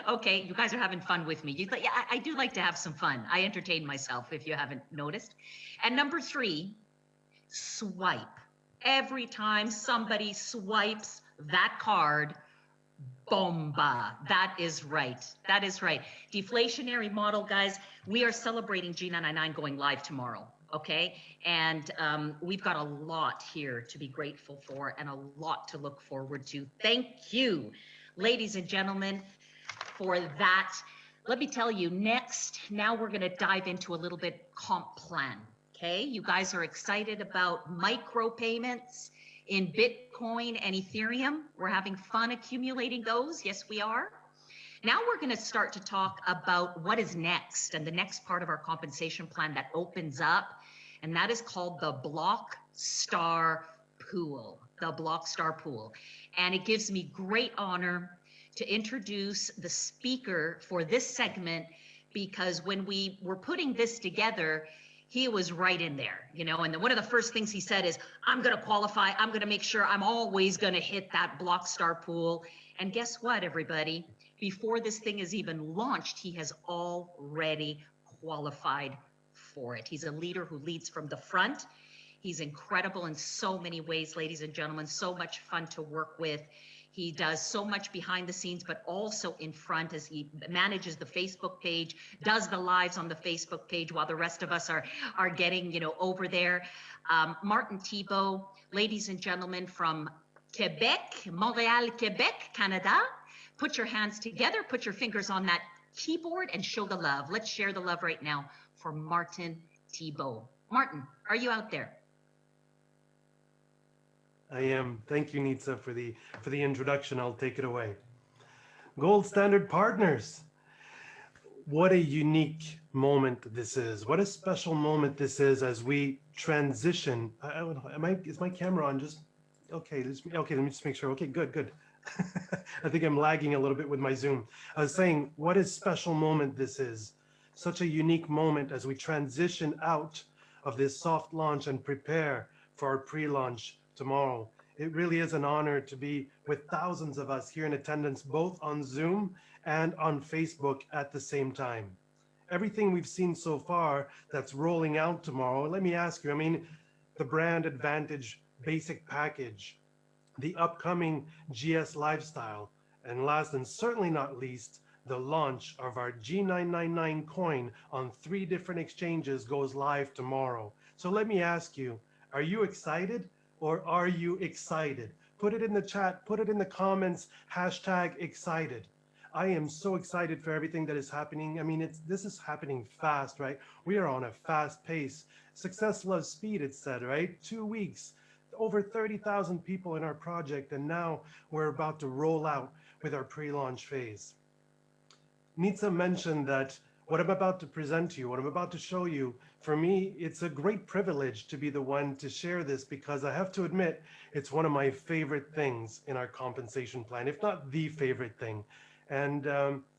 Okay, you guys are having fun with me. Yeah, I do like to have some fun. I entertain myself, if you haven't noticed. And number 3, swipe. Every time somebody swipes that card, bomba. That is right. That is right. Deflationary model, guys. We are celebrating G999 going live tomorrow. Okay, and we've got a lot here to be grateful for and a lot to look forward to. Thank you, ladies and gentlemen, for that. Let me tell you, next, now we're going to dive into a little bit comp plan. Okay, you guys are excited about micro payments in Bitcoin and Ethereum. We're having fun accumulating those. Yes, we are. Now we're going to start to talk about what is next and the next part of our compensation plan that opens up, and that is called the Blockstar Pool, the Blockstar Pool. And it gives me great honor to introduce the speaker for this segment, because when we were putting this together, he was right in there, you know, and one of the first things he said is, I'm going to qualify. I'm going to make sure I'm always going to hit that Blockstar Pool. And guess what, everybody? Before this thing is even launched, he has already qualified for it. He's a leader who leads from the front. He's incredible in so many ways, ladies and gentlemen, so much fun to work with. He does so much behind the scenes, but also in front as he manages the Facebook page, does the lives on the Facebook page while the rest of us are getting, you know, over there. Martin Thibault, ladies and gentlemen, from Quebec, Montreal, Quebec, Canada. Put your hands together, put your fingers on that keyboard and show the love. Let's share the love right now for Martin Thibault. Martin, are you out there? I am. Thank you, Nitsa, for the introduction. I'll take it away. Gold Standard Partners. What a unique moment this is. What a special moment this is as we transition. Is my camera on? Just okay. Let me just make sure. Okay, good. I think I'm lagging a little bit with my Zoom. I was saying, what a special moment this is. Such a unique moment as we transition out of this soft launch and prepare for our pre-launch tomorrow. It really is an honor to be with thousands of us here in attendance, both on Zoom and on Facebook at the same time. Everything we've seen so far that's rolling out tomorrow, let me ask you, I mean, the Brand Advantage basic package, the upcoming GS lifestyle, and last and certainly not least, the launch of our G999 coin on 3 different exchanges goes live tomorrow. So let me ask you, are you excited or are you excited? Put it in the chat, put it in the comments, #excited. I am so excited for everything that is happening. I mean, this is happening fast, right? We are on a fast pace. Success loves speed, it said, right? 2 weeks. Over 30,000 people in our project, and now we're about to roll out with our pre-launch phase. Nitsa mentioned that what I'm about to present to you, what I'm about to show you, for me, it's a great privilege to be the one to share this, because I have to admit, it's one of my favorite things in our compensation plan, if not the favorite thing. And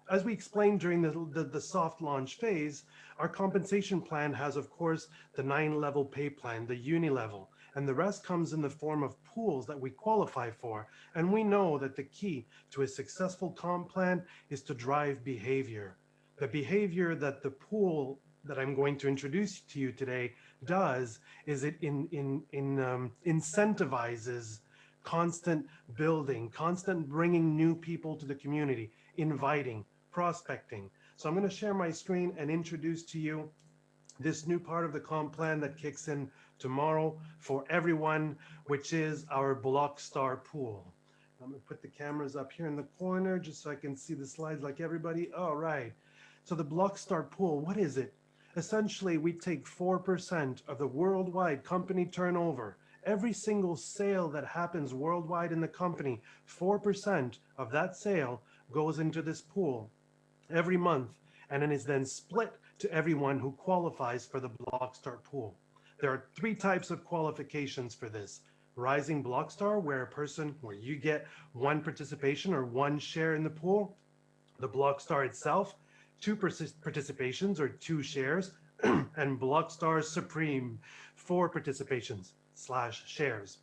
as we explained during the soft launch phase, our compensation plan has, of course, the 9-level pay plan, the uni level, and the rest comes in the form of pools that we qualify for. And we know that the key to a successful comp plan is to drive behavior. The behavior that the pool that I'm going to introduce to you today does is it incentivizes constant building, constant bringing new people to the community, inviting, prospecting. So I'm going to share my screen and introduce to you this new part of the comp plan that kicks in tomorrow for everyone, which is our Blockstar pool. I'm going to put the cameras up here in the corner just so I can see the slides like everybody. All right. So the Blockstar pool, what is it? Essentially, we take 4% of the worldwide company turnover. Every single sale that happens worldwide in the company, 4% of that sale goes into this pool every month, and it is then split to everyone who qualifies for the Blockstar pool. There are 3 types of qualifications for this. Rising Blockstar, where you get 1 participation or 1 share in the pool. The Blockstar itself, 2 participations or 2 shares, and Blockstar Supreme, 4 participations / shares.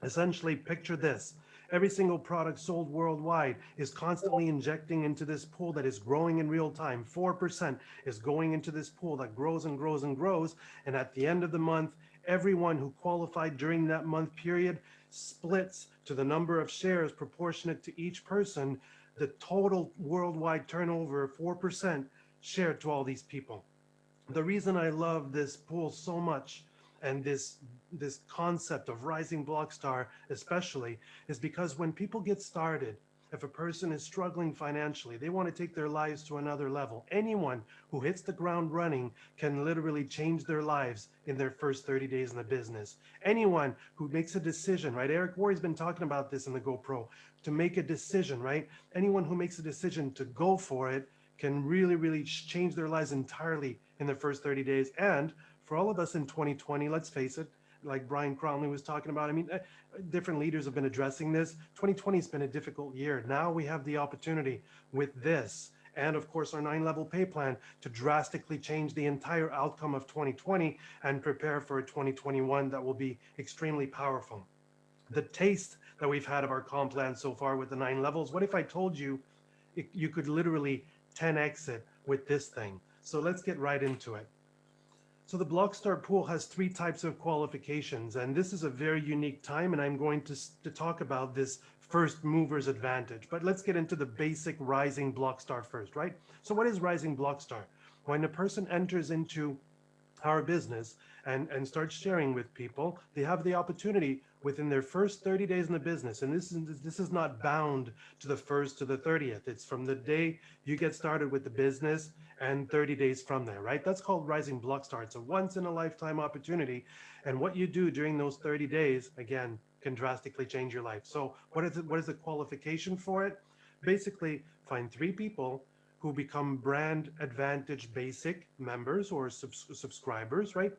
Essentially, picture this. Every single product sold worldwide is constantly injecting into this pool that is growing in real time. 4% is going into this pool that grows and grows and grows. And at the end of the month, everyone who qualified during that month period splits to the number of shares proportionate to each person, the total worldwide turnover of 4% shared to all these people. The reason I love this pool so much and this concept of Rising Blockstar especially is because when people get started, if a person is struggling financially, they want to take their lives to another level. Anyone who hits the ground running can literally change their lives in their first 30 days in the business. Anyone who makes a decision, right? Eric Worre's been talking about this in the GoPro, to make a decision, right? Anyone who makes a decision to go for it can really, really change their lives entirely in the first 30 days. And for all of us in 2020, let's face it, like Brian Cromley was talking about, I mean, different leaders have been addressing this. 2020 has been a difficult year. Now we have the opportunity with this and of course our 9-level pay plan to drastically change the entire outcome of 2020 and prepare for a 2021 that will be extremely powerful. The taste that we've had of our comp plan so far with the 9 levels, what if I told you you could literally 10x it with this thing? So let's get right into it. So the Blockstar pool has 3 types of qualifications, and this is a very unique time, and I'm going to talk about this first mover's advantage. But let's get into the basic Rising Blockstar first, right? So what is Rising Blockstar? When a person enters into our business and starts sharing with people, they have the opportunity within their first 30 days in the business, and this is not bound to the 1st to the 30th. It's from the day you get started with the business and 30 days from there, right? That's called Rising Blockstar. It's a once in a lifetime opportunity, and what you do during those 30 days, again, can drastically change your life. So what is the qualification for it? Basically, find 3 people who become Brand Advantage Basic members or subscribers, right?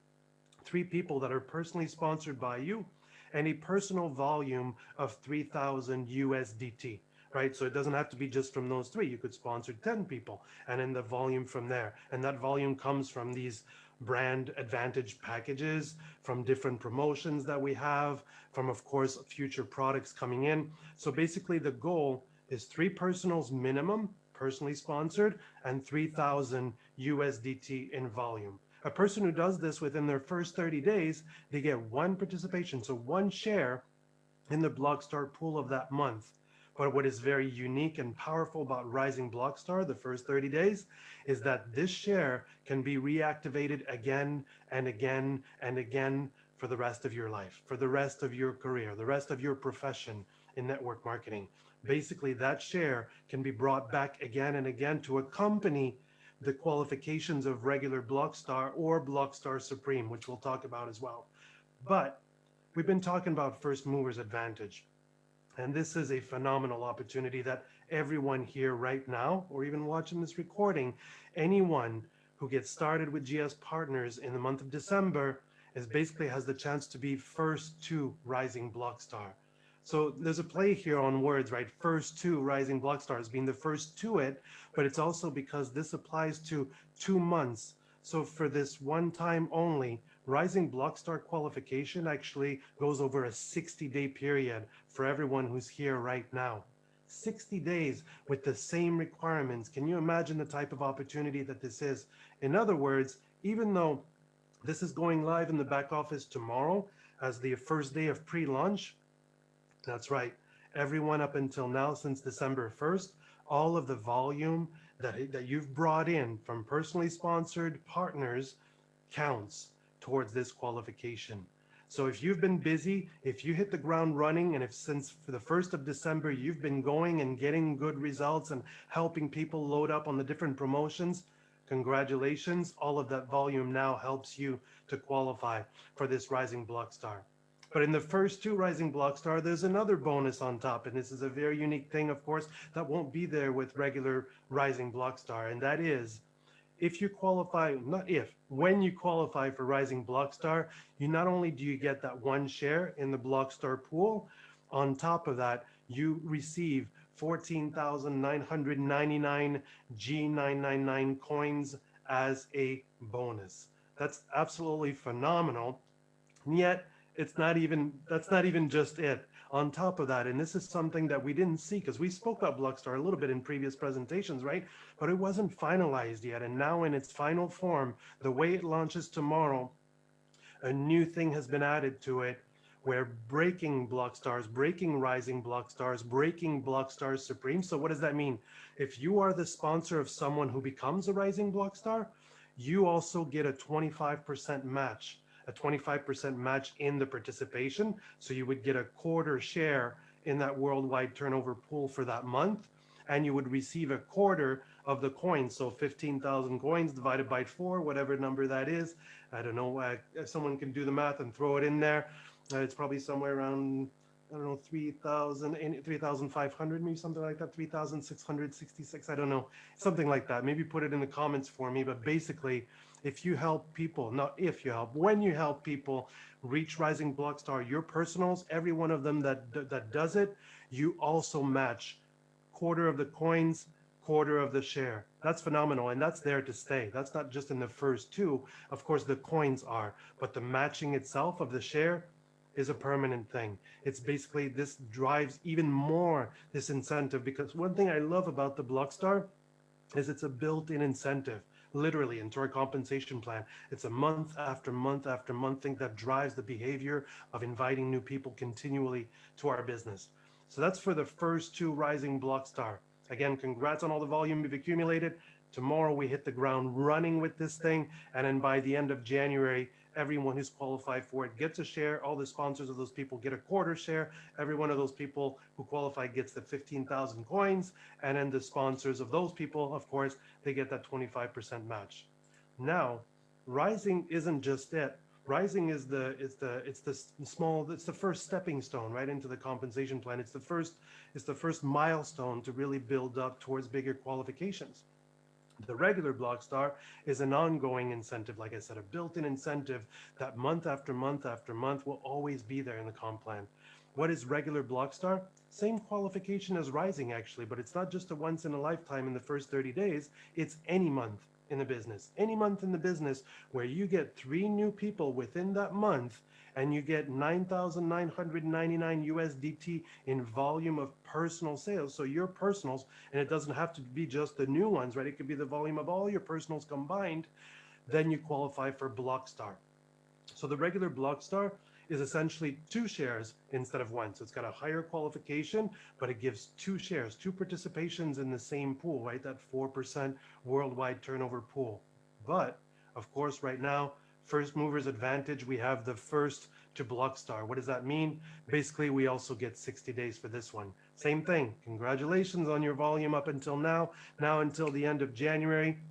3 people that are personally sponsored by you, and a personal volume of 3,000 USDT, right? So it doesn't have to be just from those 3. You could sponsor 10 people and then the volume from there. And that volume comes from these brand advantage packages, from different promotions that we have, from, of course, future products coming in. So basically the goal is 3 personals minimum, personally sponsored, and 3,000 USDT in volume. A person who does this within their first 30 days, they get 1 participation, so 1 share in the Blockstar pool of that month. But what is very unique and powerful about Rising Blockstar, the first 30 days, is that this share can be reactivated again and again and again for the rest of your life, for the rest of your career, the rest of your profession in network marketing. Basically, that share can be brought back again and again to accompany the qualifications of regular Blockstar or Blockstar Supreme, which we'll talk about as well. But we've been talking about first mover's advantage. And this is a phenomenal opportunity that everyone here right now, or even watching this recording, anyone who gets started with GS Partners in the month of December basically has the chance to be first to Rising Blockstar. So there's a play here on words, right? First to Rising Blockstars being the first to it, but it's also because this applies to 2 months. So for this one time only, Rising Blockstar qualification actually goes over a 60-day period for everyone who's here right now. 60 days with the same requirements. Can you imagine the type of opportunity that this is? In other words, even though this is going live in the back office tomorrow as the first day of pre-launch, that's right, everyone up until now since December 1st, all of the volume that you've brought in from personally sponsored partners counts towards this qualification. So if you've been busy, if you hit the ground running, and if since for the 1st of December, you've been going and getting good results and helping people load up on the different promotions, congratulations. All of that volume now helps you to qualify for this Rising Blockstar. But in the first 2 Rising Blockstar, there's another bonus on top. And this is a very unique thing, of course, that won't be there with regular Rising Blockstar. And that is, if you qualify, when you qualify for Rising Blockstar, you not only do you get that 1 share in the Blockstar pool, on top of that, you receive 14,999 G999 coins as a bonus. That's absolutely phenomenal. And yet, that's not even just it. On top of that, and this is something that we didn't see because we spoke about Blockstar a little bit in previous presentations, right? But it wasn't finalized yet. And now in its final form, the way it launches tomorrow, a new thing has been added to it where breaking Blockstars, breaking Rising Blockstars, breaking Blockstars Supreme. So what does that mean? If you are the sponsor of someone who becomes a Rising Blockstar, you also get a 25% match. A 25% match in the participation. So you would get a quarter share in that worldwide turnover pool for that month, and you would receive a quarter of the coins. So 15,000 coins divided by 4, whatever number that is. I don't know, if someone can do the math and throw it in there. It's probably somewhere around, I don't know, 3,500, maybe something like that, 3,666, I don't know, something like that. Maybe put it in the comments for me, but basically, if you help people, not if you help, when you help people reach Rising Blockstar, your personals, every one of them that does it, you also match quarter of the coins, quarter of the share. That's phenomenal, and that's there to stay. That's not just in the first 2. Of course, the coins are, but the matching itself of the share is a permanent thing. It's basically, this drives even more this incentive, because one thing I love about the Blockstar is it's a built-in incentive. Literally into our compensation plan. It's a month after month after month thing that drives the behavior of inviting new people continually to our business. So that's for the first 2 Rising Blockstar. Again, congrats on all the volume you've accumulated. Tomorrow we hit the ground running with this thing, and then by the end of January, everyone who's qualified for it gets a share. All the sponsors of those people get a quarter share. Every one of those people who qualify gets the 15,000 coins, and then the sponsors of those people, of course, they get that 25% match. Now, Rising isn't just it. Rising is the first stepping stone right into the compensation plan. It's the first milestone to really build up towards bigger qualifications. The regular Blockstar is an ongoing incentive, like I said, a built-in incentive that month after month after month will always be there in the comp plan. What is regular Blockstar? Same qualification as Rising, actually, but it's not just a once in a lifetime in the first 30 days. It's any month in the business. Any month in the business where you get 3 new people within that month, and you get 9,999 USDT in volume of personal sales. So your personals, and it doesn't have to be just the new ones, right? It could be the volume of all your personals combined. Then you qualify for Blockstar. So the regular Blockstar is essentially 2 shares instead of 1. So it's got a higher qualification, but it gives 2 shares, 2 participations in the same pool, right? That 4% worldwide turnover pool. But of course, right now, first movers advantage, we have the first to Blockstar. What does that mean? Basically, we also get 60 days for this one. Same thing. Congratulations on your volume up until now. Now until the end of January.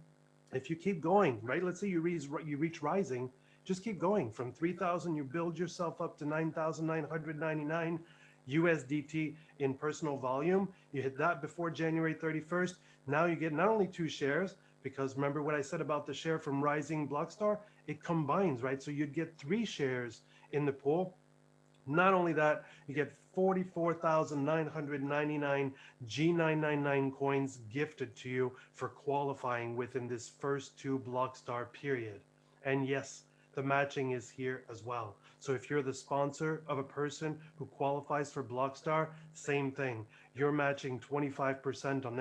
If you keep going, right? Let's say you reach Rising, just keep going. From 3,000, you build yourself up to 9,999 USDT in personal volume. You hit that before January 31st. Now you get not only 2 shares, because remember what I said about the share from Rising Blockstar? It combines, right? So you'd get 3 shares in the pool. Not only that, you get 44,999 G999 coins gifted to you for qualifying within this first 2 Blockstar period. And yes, the matching is here as well. So if you're the sponsor of a person who qualifies for Blockstar, same thing. You're matching 25% on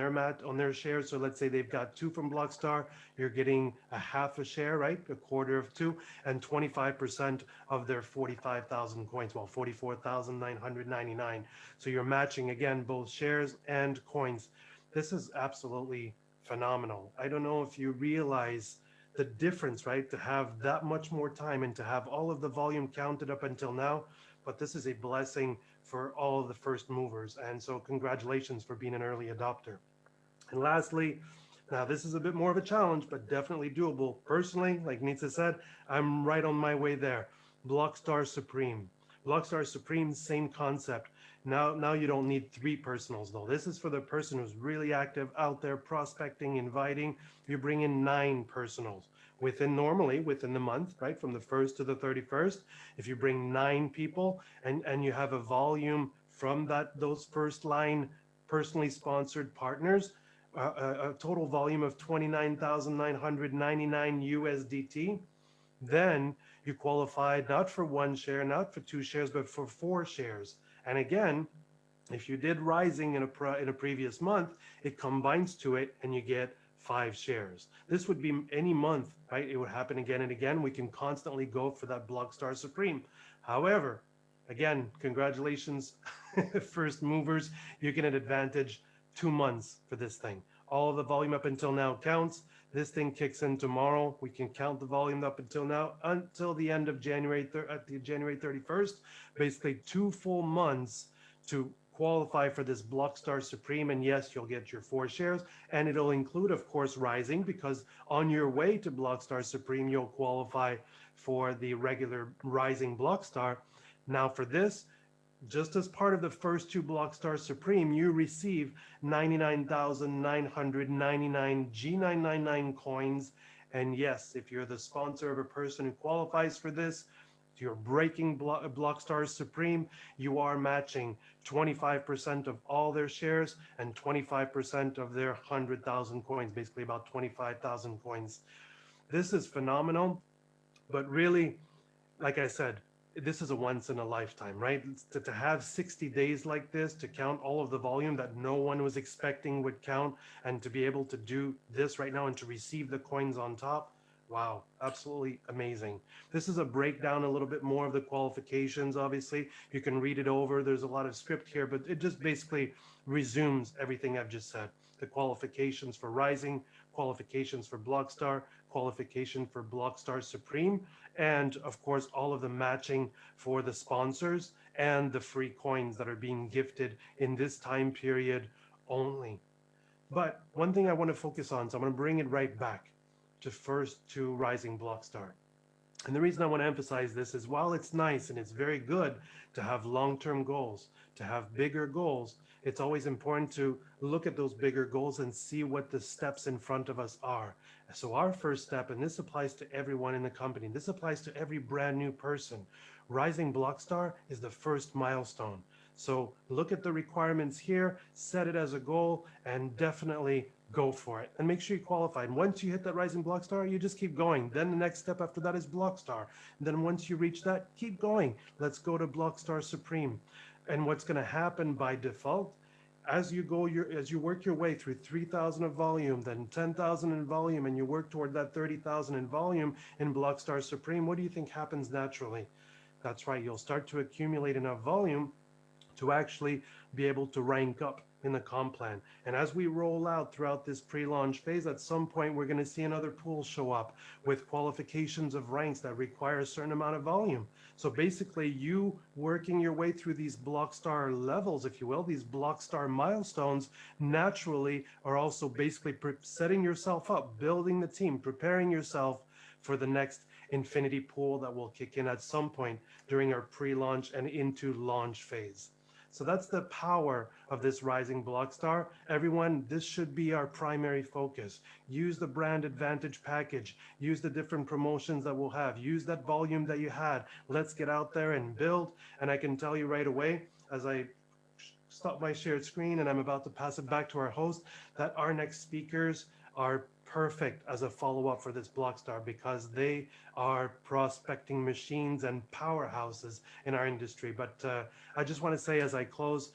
their shares. So let's say they've got 2 from Blockstar, you're getting a half a share, right? A quarter of 2, and 25% of their 45,000 coins, well, 44,999. So you're matching again both shares and coins. This is absolutely phenomenal. I don't know if you realize the difference, right? To have that much more time and to have all of the volume counted up until now, but this is a blessing for all of the first movers. And so congratulations for being an early adopter. And lastly, now this is a bit more of a challenge, but definitely doable. Personally, like Nitsa said, I'm right on my way there. Blockstar Supreme. Blockstar Supreme, same concept. Now you don't need 3 personals though. This is for the person who's really active out there prospecting, inviting. You bring in 9 personals normally within the month, right? From the 1st to the 31st. If you bring 9 people and you have a volume from those first line personally sponsored partners, a total volume of 29,999 USDT, then you qualified not for 1 share, not for 2 shares, but for 4 shares. And again, if you did Rising in a previous month, it combines to it and you get 5 shares. This would be any month, right? It would happen again and again. We can constantly go for that Blockstar Supreme. However, again, congratulations, first movers. You get an advantage 2 months for this thing. All of the volume up until now counts. This thing kicks in tomorrow. We can count the volume up until now, until the end of January 31st. Basically 2 full months to qualify for this Blockstar Supreme. And yes, you'll get your 4 shares. And it'll include, of course, Rising, because on your way to Blockstar Supreme, you'll qualify for the regular Rising Blockstar. Now for this, just as part of the first 2 Blockstar Supreme, you receive 99,999 G999 coins. And yes, if you're the sponsor of a person who qualifies for this, you're breaking Blockstar Supreme, you are matching 25% of all their shares and 25% of their 100,000 coins, basically about 25,000 coins. This is phenomenal, but really, like I said, this is a once in a lifetime, right? To have 60 days like this, to count all of the volume that no one was expecting would count, and to be able to do this right now and to receive the coins on top, wow, absolutely amazing. This is a breakdown a little bit more of the qualifications, obviously. You can read it over. There's a lot of script here, but it just basically resumes everything I've just said. The qualifications for Rising, qualifications for Blockstar, qualification for Blockstar Supreme, and of course all of the matching for the sponsors and the free coins that are being gifted in this time period only. But one thing I want to focus on, so I'm going to bring it right back to Rising Blockstar. And the reason I want to emphasize this is, while it's nice and it's very good to have long-term goals, to have bigger goals, it's always important to look at those bigger goals and see what the steps in front of us are. So our first step, and this applies to everyone in the company, this applies to every brand new person. Rising Blockstar is the first milestone. So look at the requirements here, set it as a goal, and definitely go for it. And make sure you qualify. And once you hit that Rising Blockstar, you just keep going. Then the next step after that is Blockstar. And then once you reach that, keep going. Let's go to Blockstar Supreme. And what's going to happen by default, as you work your way through 3,000 of volume, then 10,000 in volume, and you work toward that 30,000 in volume in Blockstar Supreme, what do you think happens naturally? That's right, you'll start to accumulate enough volume to actually be able to rank up in the comp plan. And as we roll out throughout this pre-launch phase, at some point we're going to see another pool show up with qualifications of ranks that require a certain amount of volume. So basically, you working your way through these Blockstar levels, if you will, these Blockstar milestones, naturally are also basically setting yourself up, building the team, preparing yourself for the next infinity pool that will kick in at some point during our pre-launch and into launch phase. So that's the power of this Rising Blockstar. Everyone, this should be our primary focus. Use the brand advantage package. Use the different promotions that we'll have. Use that volume that you had. Let's get out there and build. And I can tell you right away, as I stop my shared screen and I'm about to pass it back to our host, that our next speakers are perfect as a follow-up for this Blockstar, because they are prospecting machines and powerhouses in our industry. But I just want to say, as I close,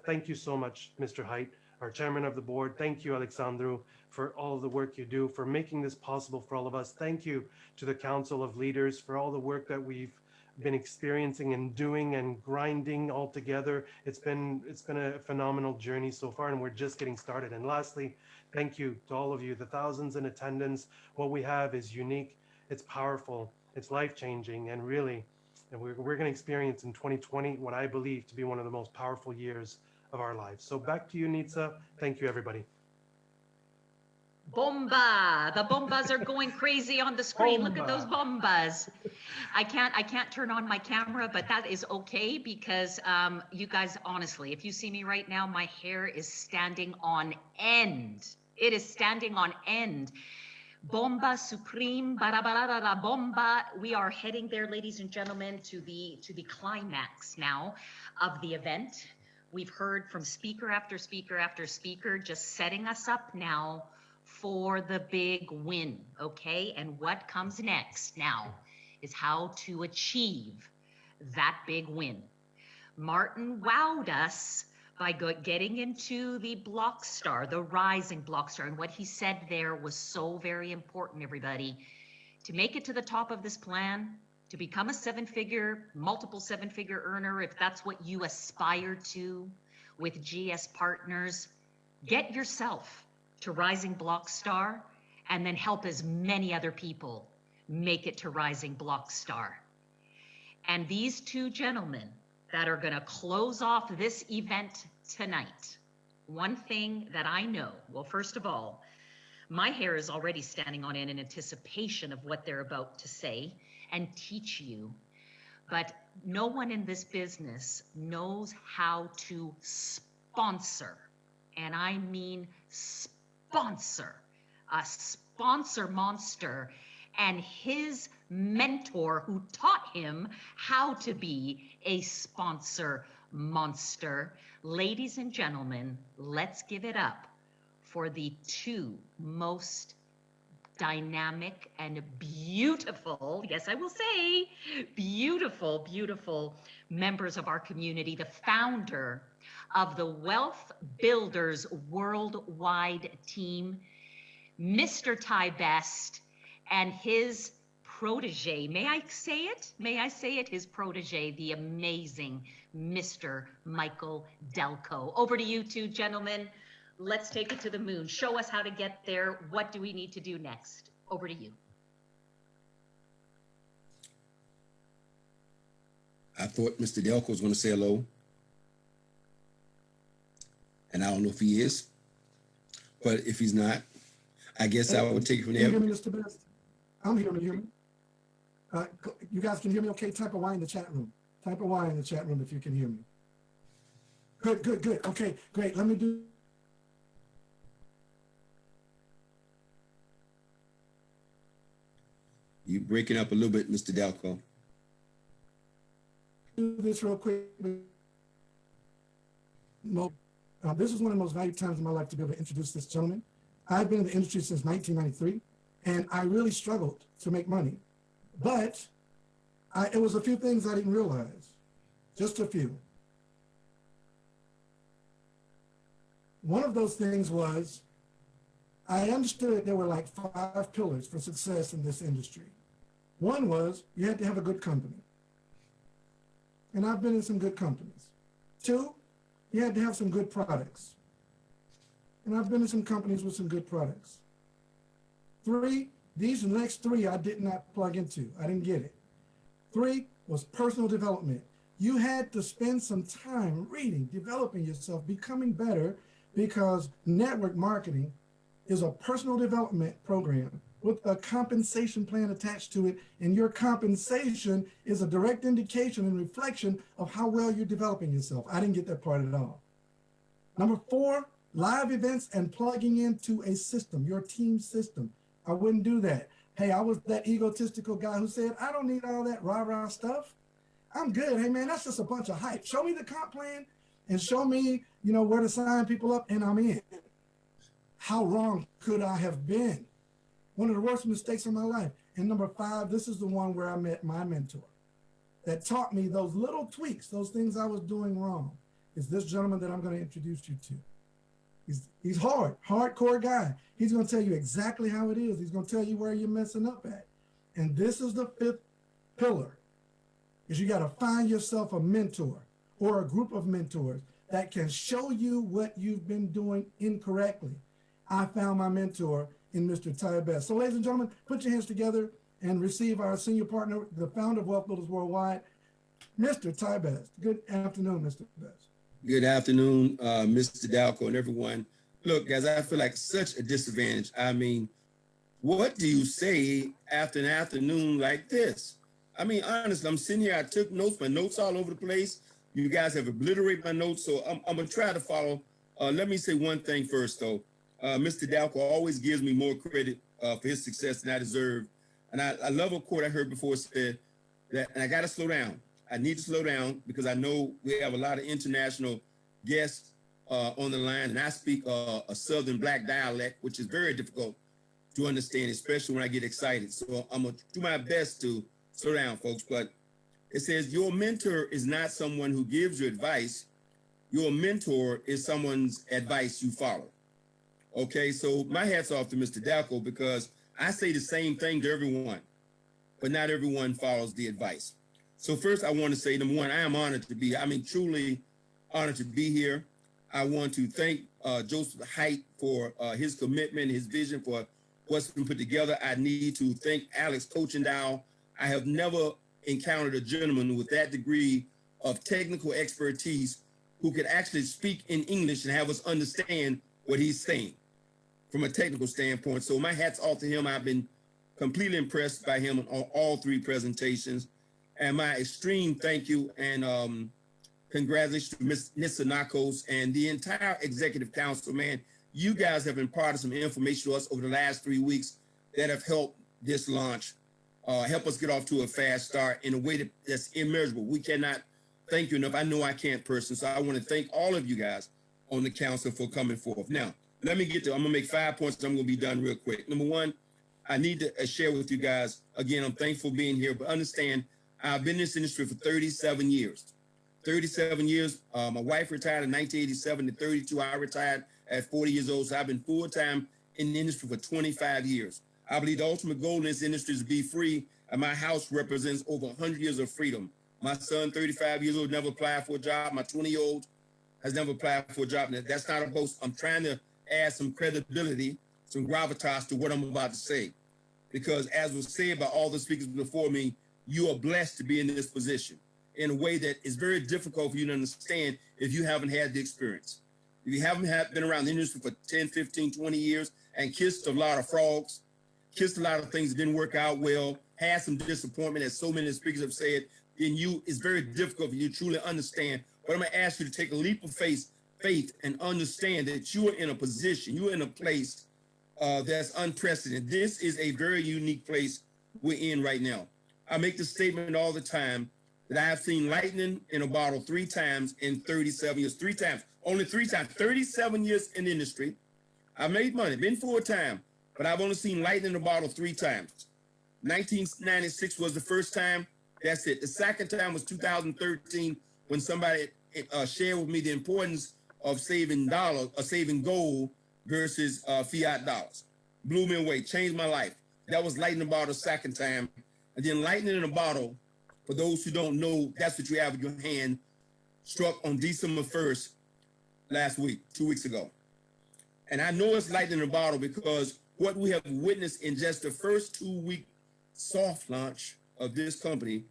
thank you so much, Mr. Haidt, our chairman of the board. Thank you, Alexandru, for all the work you do, for making this possible for all of us. Thank you to the Council of Leaders for all the work that we've been experiencing and doing and grinding all together. It's been a phenomenal journey so far, and we're just getting started. And lastly, thank you to all of you, the thousands in attendance. What we have is unique, it's powerful, it's life-changing, and really, and we're going to experience in 2020 what I believe to be one of the most powerful years of our lives. So back to you, Nitza. Thank you, everybody. Bomba! The bombas are going crazy on the screen. Look at those bombas. I can't turn on my camera, but that is okay, because you guys, honestly, if you see me right now, my hair is standing on end. It is standing on end. Bomba supreme, barabarara bomba. We are heading there, ladies and gentlemen, to the climax now of the event. We've heard from speaker after speaker after speaker, just setting us up now for the big win, okay? And what comes next now is how to achieve that big win. Martin wowed us by getting into the Blockstar, the Rising Blockstar, and what he said there was so very important, everybody. To make it to the top of this plan, to become a multiple seven-figure earner, if that's what you aspire to with GS Partners, get yourself to Rising Blockstar, and then help as many other people make it to Rising Blockstar. And these two gentlemen that are going to close off this event tonight, one thing that I know, well, first of all, my hair is already standing on end in anticipation of what they're about to say and teach you. But no one in this business knows how to sponsor, and I mean sponsor, a sponsor monster, and his mentor who taught him how to be a sponsor monster. Ladies and gentlemen, let's give it up for the two most dynamic and beautiful, yes, I will say, beautiful, beautiful members of our community, the founder of the Wealth Builders Worldwide team, Mr. Ty Best, and his protege. May I say it? May I say it? His protege, the amazing Mr. Michael Delco. Over to you two gentlemen. Let's take it to the moon. Show us how to get there. What do we need to do next? Over to you. I thought Mr. Delco was going to say hello. And I don't know if he is. But if he's not, I guess I would take it from there. Can you hear me, Mr. Best? I'm here. Can you hear me? You guys can hear me okay? Type a Y in the chat room. Type a Y in the chat room if you can hear me. Good, good, good. Okay, great. Let me do. You're breaking up a little bit, Mr. Delco. Do this real quick. This is one of the most valuable times in my life to be able to introduce this gentleman. I've been in the industry since 1993, and I really struggled to make money. But it was a few things I didn't realize, just a few. One of those things was I understood there were like 5 pillars for success in this industry. One was you had to have a good company. And I've been in some good companies. 2, you had to have some good products. And I've been in some companies with some good products. 3, these next 3 I did not plug into. I didn't get it. 3 was personal development. You had to spend some time reading, developing yourself, becoming better, because network marketing is a personal development program with a compensation plan attached to it. And your compensation is a direct indication and reflection of how well you're developing yourself. I didn't get that part at all. Number 4, live events and plugging into a system, your team system. I wouldn't do that. Hey, I was that egotistical guy who said, I don't need all that rah-rah stuff. I'm good. Hey, man, that's just a bunch of hype. Show me the comp plan and show me, where to sign people up, and I'm in. How wrong could I have been? One of the worst mistakes of my life. And number 5, this is the one where I met my mentor that taught me those little tweaks, those things I was doing wrong, is this gentleman that I'm going to introduce you to. He's hardcore guy. He's going to tell you exactly how it is. He's going to tell you where you're messing up at. And this is the 5th pillar, is you got to find yourself a mentor or a group of mentors that can show you what you've been doing incorrectly. I found my mentor in Mr. Ty Best. So ladies and gentlemen, put your hands together and receive our senior partner, the founder of Wealth Builders Worldwide, Mr. Ty Best. Good afternoon, Mr. Best. Good afternoon, Mr. Dalco and everyone. Look, guys, I feel like such a disadvantage. I mean, what do you say after an afternoon like this? I mean, honestly, I'm sitting here, I took notes, my notes all over the place. You guys have obliterated my notes, so I'm gonna try to follow. Let me say one thing first, though. Mr. Dalco always gives me more credit for his success than I deserve. And I love a quote I heard before said that, and I gotta slow down. I need to slow down because I know we have a lot of international guests on the line, and I speak a Southern Black dialect, which is very difficult to understand, especially when I get excited. So I'm gonna do my best to slow down, folks. But it says your mentor is not someone who gives you advice. Your mentor is someone's advice you follow. Okay, so my hat's off to Mr. Dalco because I say the same thing to everyone, but not everyone follows the advice. So first I want to say, number one, I am honored to be, truly honored to be here. I want to thank Joseph Haidt for his commitment, his vision for what's been put together. I need to thank Alex Coachendow. I have never encountered a gentleman with that degree of technical expertise who could actually speak in English and have us understand what he's saying from a technical standpoint. So my hat's off to him. I've been completely impressed by him on all 3 presentations. And my extreme thank you and congratulations to Ms. Nissa Nakos and the entire executive council, man. You guys have imparted some information to us over the last 3 weeks that have helped this launch, help us get off to a fast start in a way that's immeasurable. We cannot thank you enough. I know I can't personally, so I want to thank all of you guys on the council for coming forth. Now, let me get to, I'm gonna make 5 points and I'm gonna be done real quick. Number 1, I need to share with you guys, again, I'm thankful for being here, but understand I've been in this industry for 37 years. 37 years, my wife retired in 1987 to 32, I retired at 40 years old, so I've been full-time in the industry for 25 years. I believe the ultimate goal in this industry is to be free, and my house represents over 100 years of freedom. My son, 35 years old, never applied for a job. My 20-year-old has never applied for a job. Now, that's not a boast. I'm trying to add some credibility, some gravitas to what I'm about to say. Because as was said by all the speakers before me, you are blessed to be in this position in a way that is very difficult for you to understand if you haven't had the experience. If you haven't been around the industry for 10, 15, 20 years and kissed a lot of frogs, kissed a lot of things that didn't work out well, had some disappointment, as so many speakers have said, then it's very difficult for you to truly understand. But I'm gonna ask you to take a leap of faith and understand that you are in a position, you are in a place that's unprecedented. This is a very unique place we're in right now. I make the statement all the time that I have seen lightning in a bottle 3 times in 37 years, 3 times, only 3 times, 37 years in the industry. I made money, been full-time, but I've only seen lightning in a bottle 3 times. 1996 was the first time, that's it. The second time was 2013 when somebody shared with me the importance of saving gold versus fiat dollars. Blew me away, changed my life. That was lightning in a bottle second time. And then lightning in a bottle, for those who don't know, that's what you have in your hand, struck on December 1st last week, 2 weeks ago. And I know it's lightning in a bottle because what we have witnessed in just the first 2-week soft launch of this company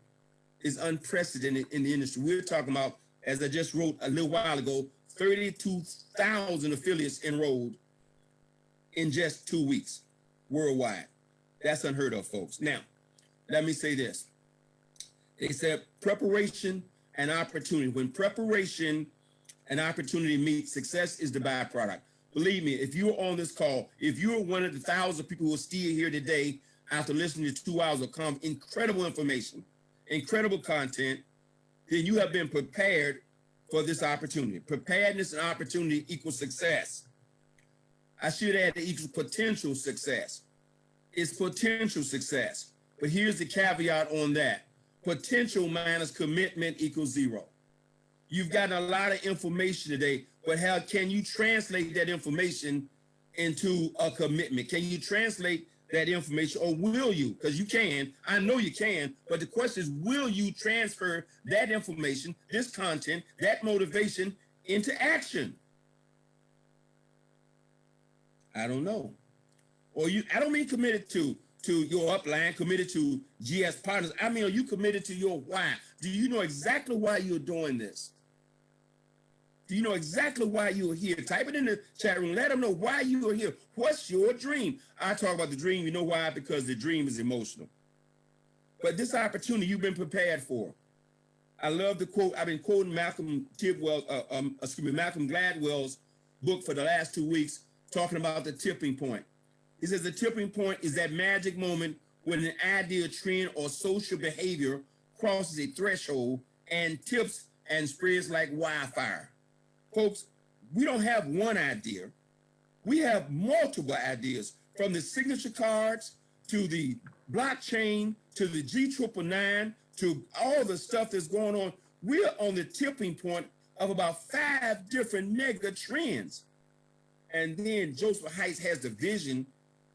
is unprecedented in the industry. We're talking about, as I just wrote a little while ago, 32,000 affiliates enrolled in just 2 weeks worldwide. That's unheard of, folks. Now, let me say this. They said preparation and opportunity. When preparation and opportunity meet, success is the byproduct. Believe me, if you're on this call, if you're one of the 1,000 people who are still here today after listening to 2 hours of incredible information, incredible content, then you have been prepared for this opportunity. Preparedness and opportunity equals success. I should add it equals potential success. It's potential success. But here's the caveat on that. Potential minus commitment equals 0. You've gotten a lot of information today, but how can you translate that information into a commitment? Can you translate that information, or will you? Because you can, I know you can, but the question is, will you transfer that information, this content, that motivation into action? I don't know. Or I don't mean committed to your upline, committed to GS Partners. I mean, are you committed to your why? Do you know exactly why you're doing this? Do you know exactly why you are here? Type it in the chat room. Let them know why you are here. What's your dream? I talk about the dream. You know why? Because the dream is emotional. But this opportunity you've been prepared for. I love the quote. I've been quoting Malcolm Gladwell's book for the last 2 weeks, talking about the tipping point. He says the tipping point is that magic moment when an idea, trend, or social behavior crosses a threshold and tips and spreads like wildfire. Folks, we don't have one idea. We have multiple ideas, from the signature cards to the blockchain to the G999 to all the stuff that's going on. We're on the tipping point of about 5 different mega trends. And then Joseph Heights has the vision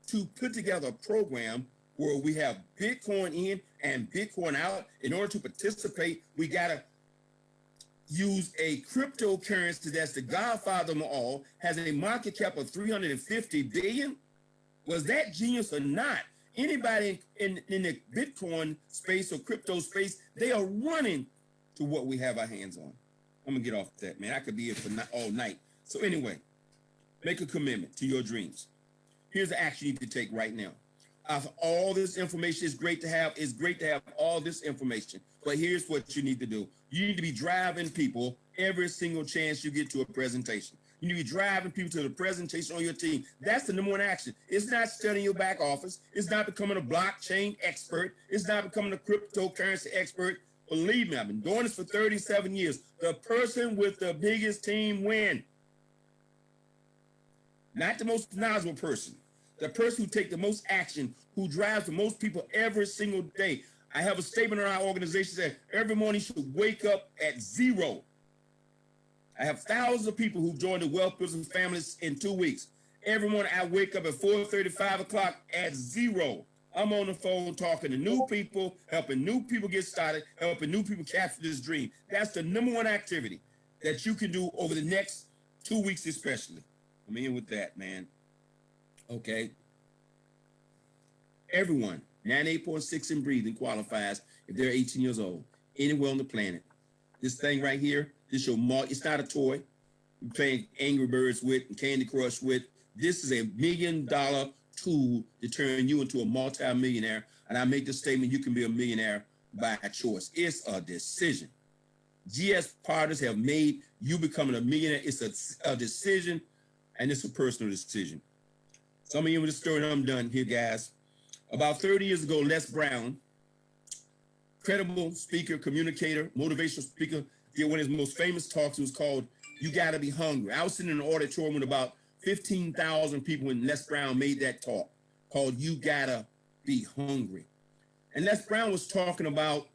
to put together a program where we have Bitcoin in and Bitcoin out. In order to participate, we got to use a cryptocurrency that's the godfather of them all, has a market cap of 350 billion. Was that genius or not? Anybody in the Bitcoin space or crypto space, they are running to what we have our hands on. I'm gonna get off that, man. I could be here for all night. So anyway, make a commitment to your dreams. Here's the action you need to take right now. All this information is great to have. It's great to have all this information. But here's what you need to do. You need to be driving people every single chance you get to a presentation. You need to be driving people to the presentation on your team. That's the number one action. It's not studying your back office. It's not becoming a blockchain expert. It's not becoming a cryptocurrency expert. Believe me, I've been doing this for 37 years. The person with the biggest team win. Not the most knowledgeable person. The person who takes the most action, who drives the most people every single day. I have a statement in our organization that every morning you should wake up at 0. I have thousands of people who joined the Wealth Builders Families in 2 weeks. Every morning I wake up at 4:30, 5 o'clock at 0. I'm on the phone talking to new people, helping new people get started, helping new people capture this dream. That's the number one activity that you can do over the next 2 weeks especially. I'm in with that, man. Okay. Everyone, 98.6 and breathing qualifies if they're 18 years old, anywhere on the planet. This thing right here, this your it's not a toy you're playing Angry Birds with and Candy Crush with. This is $1 million tool to turn you into a multi-millionaire. And I make the statement, you can be a millionaire by choice. It's a decision. GS Partners have made you becoming a millionaire. It's a decision, and it's a personal decision. Some of you with the story, and I'm done here, guys. About 30 years ago, Les Brown, credible speaker, communicator, motivational speaker, did one of his most famous talks. It was called You Gotta Be Hungry. I was sitting in an auditorium with about 15,000 people when Les Brown made that talk called You Gotta Be Hungry. And Les Brown was talking about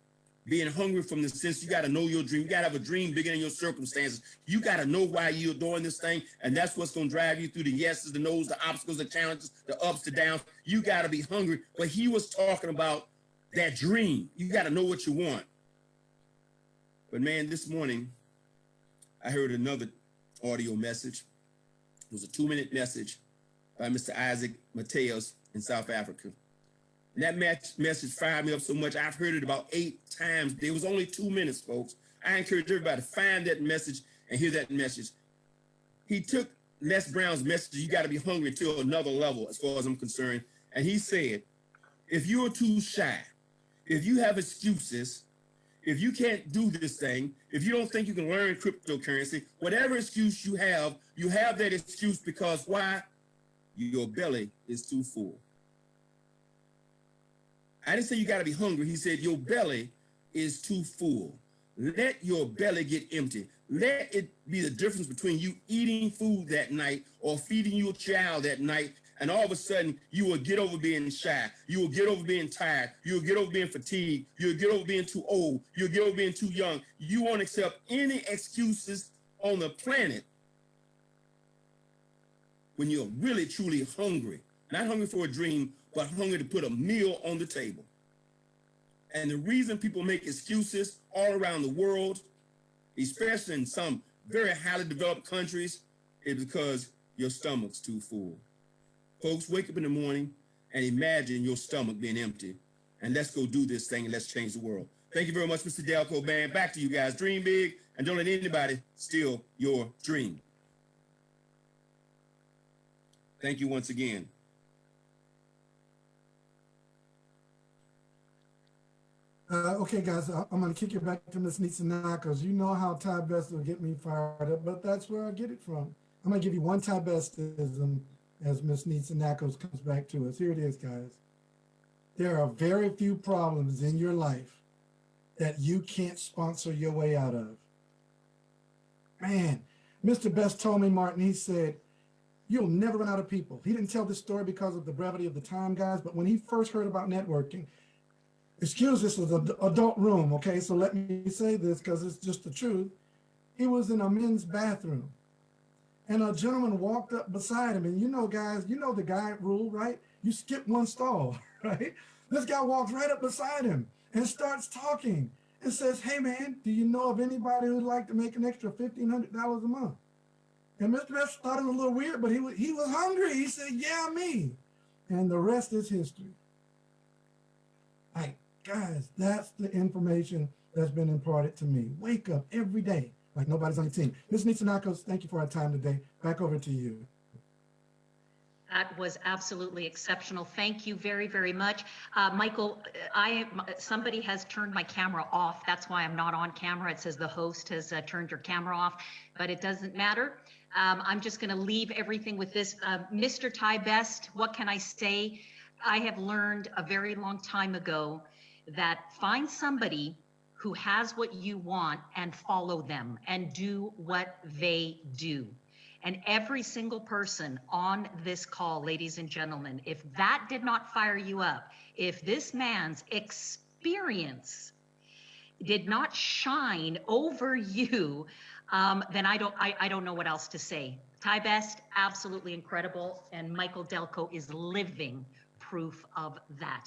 being hungry from the sense you got to know your dream. You got to have a dream bigger than your circumstances. You got to know why you're doing this thing. And that's what's going to drive you through the yeses, the no's, the obstacles, the challenges, the ups, the downs. You got to be hungry. But he was talking about that dream. You got to know what you want. But man, this morning, I heard another audio message. It was a 2-minute message by Mr. Isaac Mateos in South Africa. And that message fired me up so much. I've heard it about 8 times. It was only 2 minutes, folks. I encourage everybody to find that message and hear that message. He took Les Brown's message, you got to be hungry, to another level as far as I'm concerned. And he said, if you're too shy, if you have excuses, if you can't do this thing, if you don't think you can learn cryptocurrency, whatever excuse you have that excuse because why? Your belly is too full. I didn't say you got to be hungry. He said your belly is too full. Let your belly get empty. Let it be the difference between you eating food that night or feeding your child that night, and all of a sudden you will get over being shy. You will get over being tired. You will get over being fatigued. You'll get over being too old. You'll get over being too young. You won't accept any excuses on the planet when you're really, truly hungry. Not hungry for a dream, but hungry to put a meal on the table. And the reason people make excuses all around the world, especially in some very highly developed countries, is because your stomach's too full. Folks, wake up in the morning and imagine your stomach being empty. And let's go do this thing and let's change the world. Thank you very much, Mr. Delco Band. Back to you guys. Dream big and don't let anybody steal your dream. Thank you once again. Okay, guys, I'm going to kick it back to Ms. Nitsanakos. You know how Ty Best will get me fired up, but that's where I get it from. I'm going to give you one Ty Bestism as Ms. Nitsanakos comes back to us. Here it is, guys. There are very few problems in your life that you can't sponsor your way out of. Man, Mr. Best told me, Martin, he said, you'll never run out of people. He didn't tell this story because of the brevity of the time, guys, but when he first heard about networking, excuse this is an adult room, okay? So let me say this because it's just the truth. He was in a men's bathroom and a gentleman walked up beside him. And you know, guys, you know the guide rule, right? You skip one stall, right? This guy walks right up beside him and starts talking and says, hey man, do you know of anybody who'd like to make an extra $1,500 a month? And Mr. Best thought it was a little weird, but he was hungry. He said, yeah, me. And the rest is history. Like, guys, that's the information that's been imparted to me. Wake up every day like nobody's on your team. Ms. Nitsanakos, thank you for our time today. Back over to you. That was absolutely exceptional. Thank you very, very much. Michael, somebody has turned my camera off. That's why I'm not on camera. It says the host has turned your camera off, but it doesn't matter. I'm just going to leave everything with this. Mr. Ty Best, what can I say? I have learned a very long time ago that find somebody who has what you want and follow them and do what they do. And every single person on this call, ladies and gentlemen, if that did not fire you up, if this man's experience did not shine over you, then I don't know what else to say. Ty Best, absolutely incredible. And Michael Delco is living proof of that.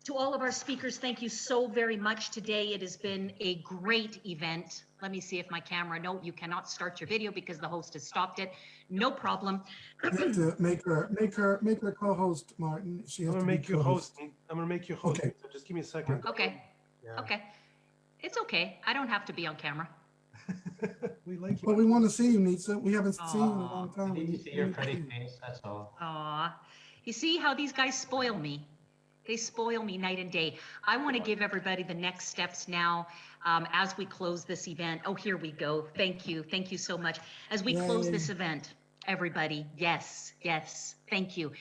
To all of our speakers, thank you so very much today. It has been a great event. Let me see if my camera, no, you cannot start your video because the host has stopped it. No problem. I have to make her co-host, Martin. She has I'm gonna make you host. I'm gonna make you host. Okay. So just give me a second. Okay. Yeah. Okay. It's okay. I don't have to be on camera. We like you. But we want to see you, Nitsa. We haven't seen you in a long time. I need to see your pretty face, that's all. Aw. You see how these guys spoil me? They spoil me night and day. I want to give everybody the next steps now as we close this event. Oh, here we go. Thank you. Thank you so much. As we close this event, everybody, yes, thank you.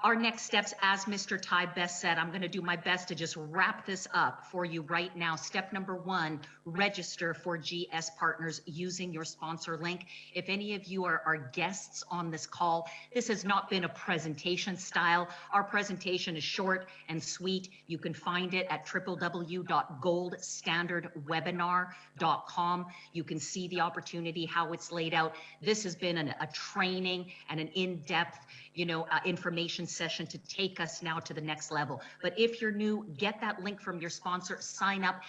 Our next steps, as Mr. Ty Best said, I'm going to do my best to just wrap this up for you right now. Step number 1, register for GS Partners using your sponsor link. If any of you are guests on this call, this has not been a presentation style. Our presentation is short and sweet. You can find it at www.goldstandardwebinar.com. You can see the opportunity, how it's laid out. This has been a training and an in-depth, information session to take us now to the next level. But if you're new, get that link from your sponsor, sign up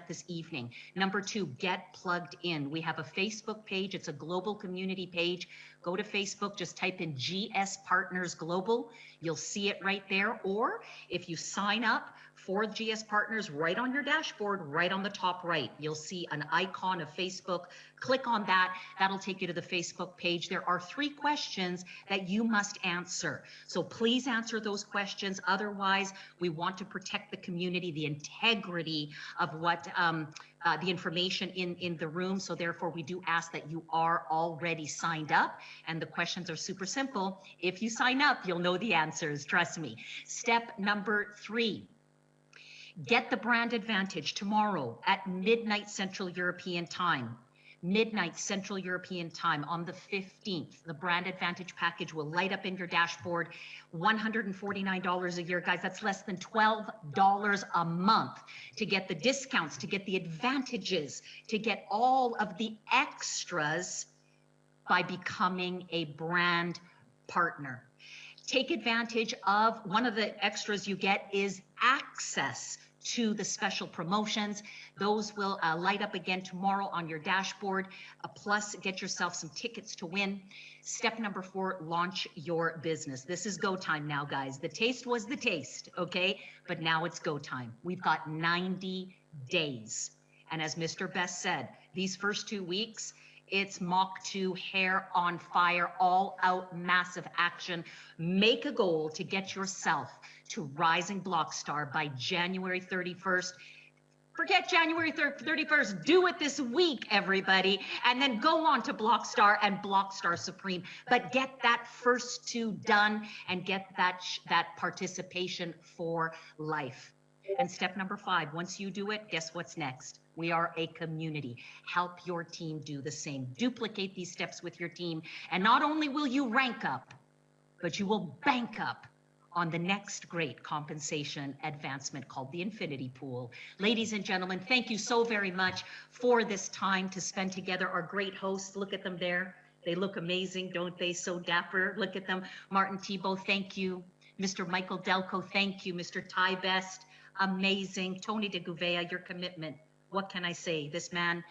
this evening. Number 2, get plugged in. We have a Facebook page. It's a global community page. Go to Facebook, just type in GS Partners Global. You'll see it right there. Or if you sign up for GS Partners right on your dashboard, right on the top right, you'll see an icon of Facebook Click on that. That'll take you to the Facebook page. There are 3 questions that you must answer. So please answer those questions. Otherwise, we want to protect the community, the integrity of what the information in the room. So therefore, we do ask that you are already signed up. And the questions are super simple. If you sign up, you'll know the answers. Trust me. Step number 3. Get the brand advantage tomorrow at midnight Central European time. Midnight Central European time on the 15th. The brand advantage package will light up in your dashboard. $149 a year, guys. That's less than $12 a month to get the discounts, to get the advantages, to get all of the extras by becoming a brand partner. Take advantage of one of the extras you get is access to the special promotions. Those will light up again tomorrow on your dashboard. Plus, get yourself some tickets to win. Step number 4, launch your business. This is go time now, guys. The taste was the taste, okay? But now it's go time. We've got 90 days. And as Mr. Best said, these first 2 weeks, it's Mach 2, hair on fire, all out massive action. Make a goal to get yourself to Rising Blockstar by January 31st. Forget January 31st. Do it this week, everybody. And then go on to Blockstar and Blockstar Supreme. But get that first 2 done and get that participation for life. And step number 5, once you do it, guess what's next? We are a community. Help your team do the same. Duplicate these steps with your team. And not only will you rank up, but you will bank up on the next great compensation advancement called the Infinity Pool. Ladies and gentlemen, thank you so very much for this time to spend together. Our great hosts, look at them there. They look amazing, don't they? So dapper. Look at them. Martin Thibault, thank you. Mr. Michael Delco, thank you. Mr. Ty Best, amazing. Tony de Gouveia, your commitment. What can I say? This man,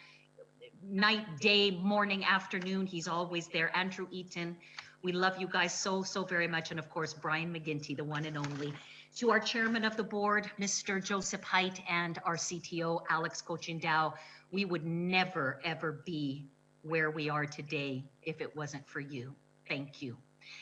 night, day, morning, afternoon, he's always there. Andrew Eaton, we love you guys so, so very much. And of course, Brian McGinty, the one and only. To our chairman of the board, Mr. Joseph Haidt, and our CTO, Alex Cochindow, we would never, ever be where we are today if it wasn't for you. Thank you.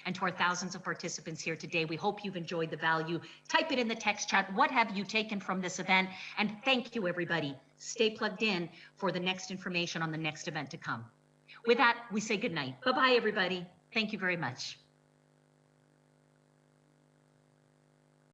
And to our thousands of participants here today, we hope you've enjoyed the value. Type it in the text chat. What have you taken from this event? And thank you, everybody. Stay plugged in for the next information on the next event to come. With that, we say good night. Bye-bye, everybody. Thank you very much.